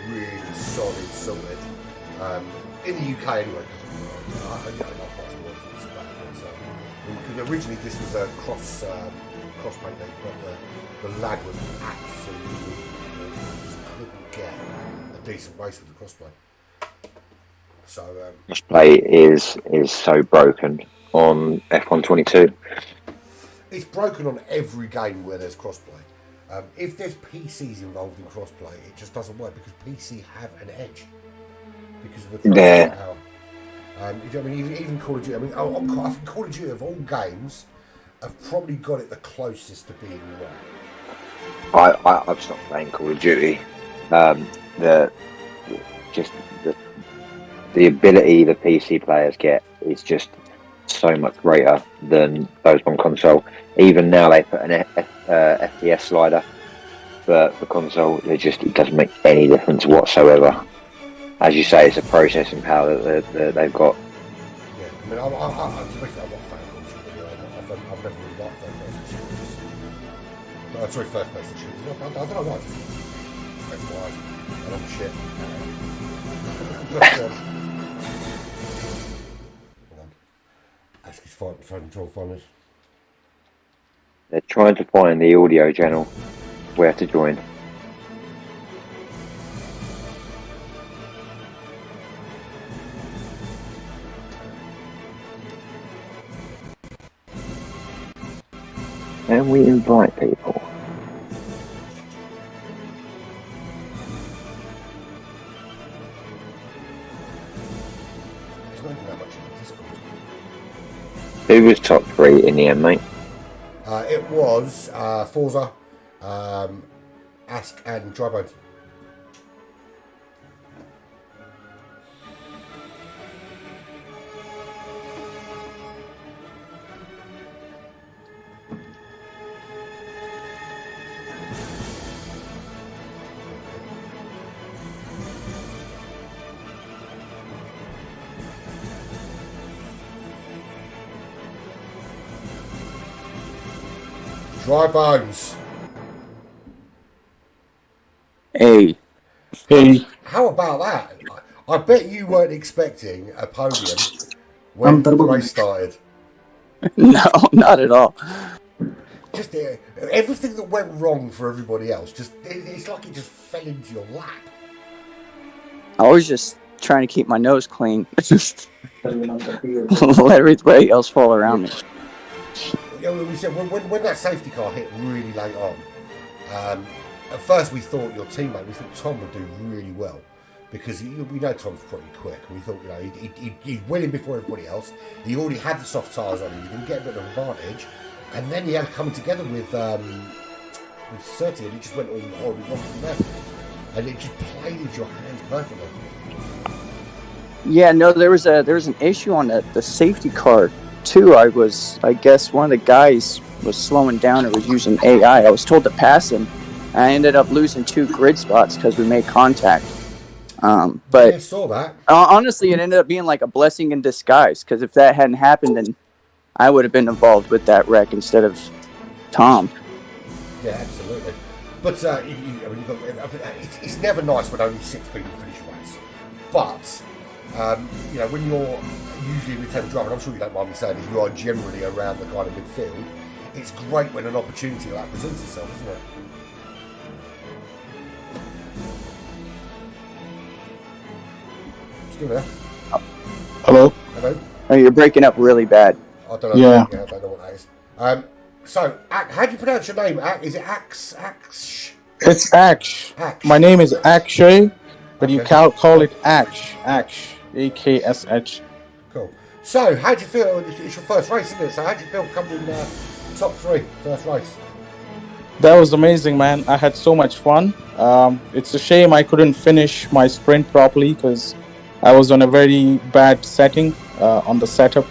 really solid, sorted. In the UK anyway, because originally this was a cross paint day, but the lag was absolutely awful. Just couldn't get a decent race with the crossplay. So Crossplay is so broken on F122. It's broken on every game where there's crossplay. If there's PCs involved in crossplay, it just doesn't work because PC have an edge because of the processing power. I mean, even Call of Duty. I mean, I think Call of Duty of all games have probably got it the closest to being right. I've stopped playing Call of Duty. The ability the PC players get is just so much greater than those on console. Even now they put an FPS slider for console. It doesn't make any difference whatsoever. As you say, it's a processing power that they've got. Yeah, I mean, I'm not a fan of Call of Duty. I've never really liked third-person shooters. Sorry, first-person shooters. I don't know why. That's why. I love shit. Ask his phone draw finals. They're trying to find the audio channel where to join. Can we invite people? not even that much in the Discord. Who was top 3 in the end, mate? It was Forza, Ask, and Drybones. Dry Bones. Hey. How about that? I bet you weren't expecting a podium when the race started. No, not at all. Just everything that went wrong for everybody else, it's like it just fell into your lap. I was just trying to keep my nose clean. Let everybody else fall around me. We said when that safety car hit really late on, at first we thought your teammate, we thought Tom would do really well because we know Tom's pretty quick. We thought he'd win him before everybody else. He already had the soft tyres on him. He didn't get a bit of advantage, and then he had coming together with Surtees, and it just went all horribly wrong from there. And it just played into your hands perfectly. Yeah, no, there was an issue on the safety car too. I guess one of the guys was slowing down or was using AI. I was told to pass him. I ended up losing 2 grid spots because we made contact. But I saw that. Honestly, it ended up being like a blessing in disguise because if that hadn't happened, then I would have been involved with that wreck instead of Tom. Yeah, absolutely. But it's never nice when only 6 people finish a race. But when you're usually with 10 driver, and I'm sure you don't mind me saying this, you are generally around the kind of midfield. It's great when an opportunity like that presents itself, isn't it? Still there? Hello? Hello? Oh, you're breaking up really bad. I don't know. Yeah. I don't know what that is. So, how do you pronounce your name? Is it Axe? It's Aksh. Aksh. My name is Akshay, but you Okay. can call it Aksh. Aksh. AKSH. Cool. So, how do you feel? It's your first race, isn't it? So, how do you feel coming in top 3, first race? That was amazing, man. I had so much fun. It's a shame I couldn't finish my sprint properly because I was on a very bad setting on the setup.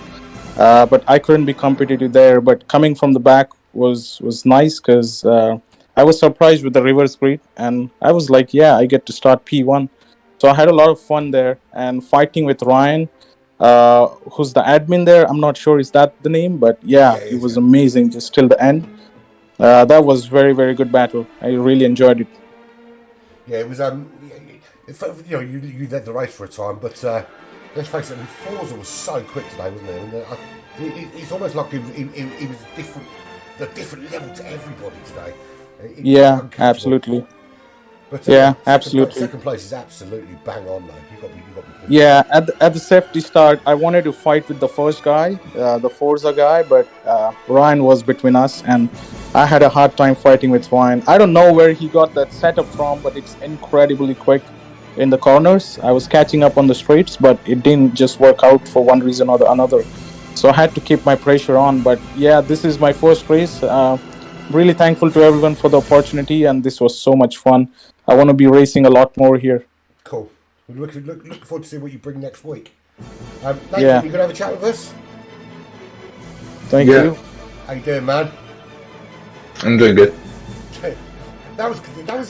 But I couldn't be competitive there. But coming from the back was nice because I was surprised with the reverse grid. And I was like, yeah, I get to start P1. So I had a lot of fun there. And fighting with Ryan, who's the admin there. I'm not sure is that the name. But yeah, it was amazing just till the end. That was very, very good battle. I really enjoyed it. Yeah, it was. You led the race for a time, but let's face it. Forza was so quick today, wasn't it? It's almost like it was different, a different level to everybody today. Yeah, absolutely. But absolutely. Second place is absolutely bang on, though. You got to be. Yeah, at the safety start, I wanted to fight with the first guy, the Forza guy, but Ryan was between us, and I had a hard time fighting with Ryan. I don't know where he got that setup from, but it's incredibly quick in the corners. I was catching up on the straights, but it didn't just work out for one reason or the another. So I had to keep my pressure on. But yeah, this is my first race. Really thankful to everyone for the opportunity, and this was so much fun. I want to be racing a lot more here. Cool. We're looking forward to see what you bring next week. Nathan, Yeah. you gonna have a chat with us? Thank you. How you doing, man? I'm doing good. That was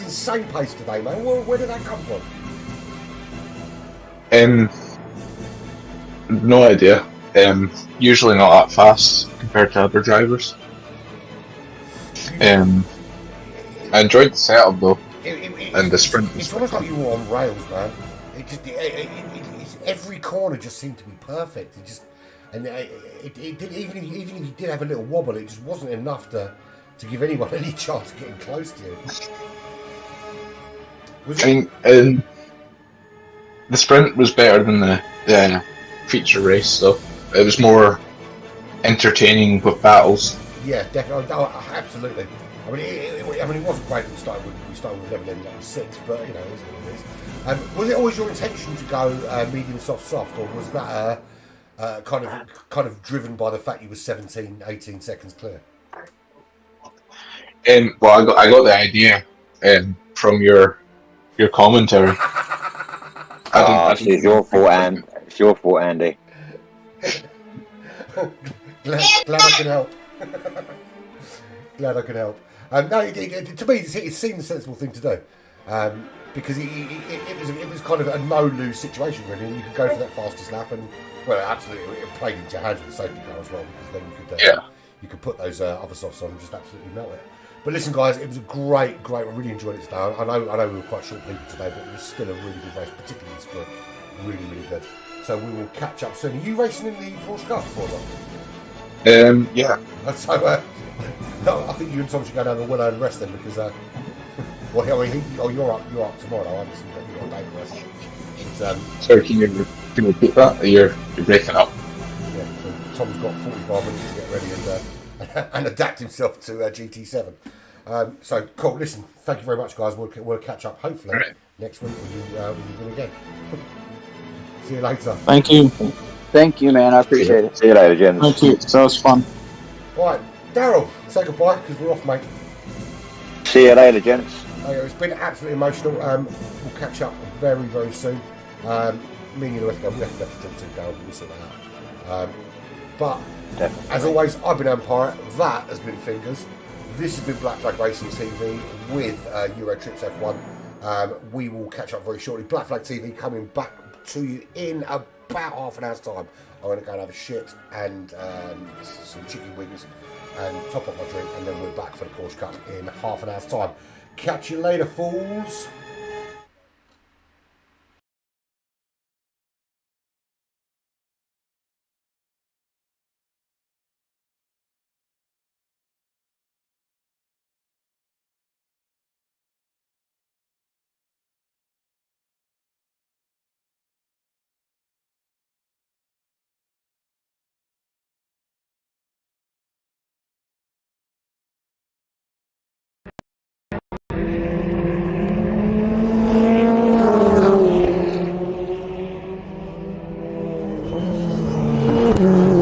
insane pace today, man. Where did that come from? No idea. Usually not that fast compared to other drivers. I enjoyed the setup though, and the sprint. It's almost like you were on rails, man. Every corner just seemed to be perfect. Even if you did have a little wobble, it just wasn't enough to give anyone any chance of getting close to you. The sprint was better than the feature race, so it was more entertaining with battles. Yeah, definitely. Oh, absolutely. I mean, it wasn't great. We started with 11, ended up with 6, but you know, it is what it is. Was it always your intention to go medium soft, or was that kind of driven by the fact you were 17, 18 seconds clear? Well, I got the idea from your commentary. It's your fault, It's your fault, Andy. glad I can help. Glad I could help. No, to me, it seemed a sensible thing to do because it was kind of a no-lose situation, really. And you could go for that fastest lap, and well, absolutely, it played into your hands with the safety car as well, because then you could put those other softs on and just absolutely melt it. But listen, guys, it was a great. I really enjoyed it today. I know we were quite short people today, but it was still a really good race, particularly the sprint. Really, really good. So we will catch up soon. Are you racing in the Porsche Cup before that? Yeah. So. No, I think you and Tom should go down and well earned rest then, because you're up tomorrow, aren't you? You've got a day rest. Sorry, can you repeat that? You're breaking up. Yeah, so Tom's got 45 minutes to get ready and adapt himself to GT7. So cool. Listen, thank you very much, guys. We'll catch up hopefully next week when you win again. See you later. Thank you. Thank you, man. I appreciate it. See you later, gents. Thank you. That was fun. All right, Daryl, say goodbye because we're off, mate. See you later, gents. It's been absolutely emotional. We'll catch up very, very soon. Me and you, we have to drink to Daryl. We'll sort that out. But Definitely. as always, I've been Empire. That has been Fingers. This has been Black Flag Racing TV with Euro Tripz F1. We will catch up very shortly. Black Flag TV coming back to you in about half an hour's time. I'm going to go and have a shit and some chicken wings and top up my drink, and then we're back for the Porsche Cup in half an hour's time. Catch you later, fools. Mm-hmm.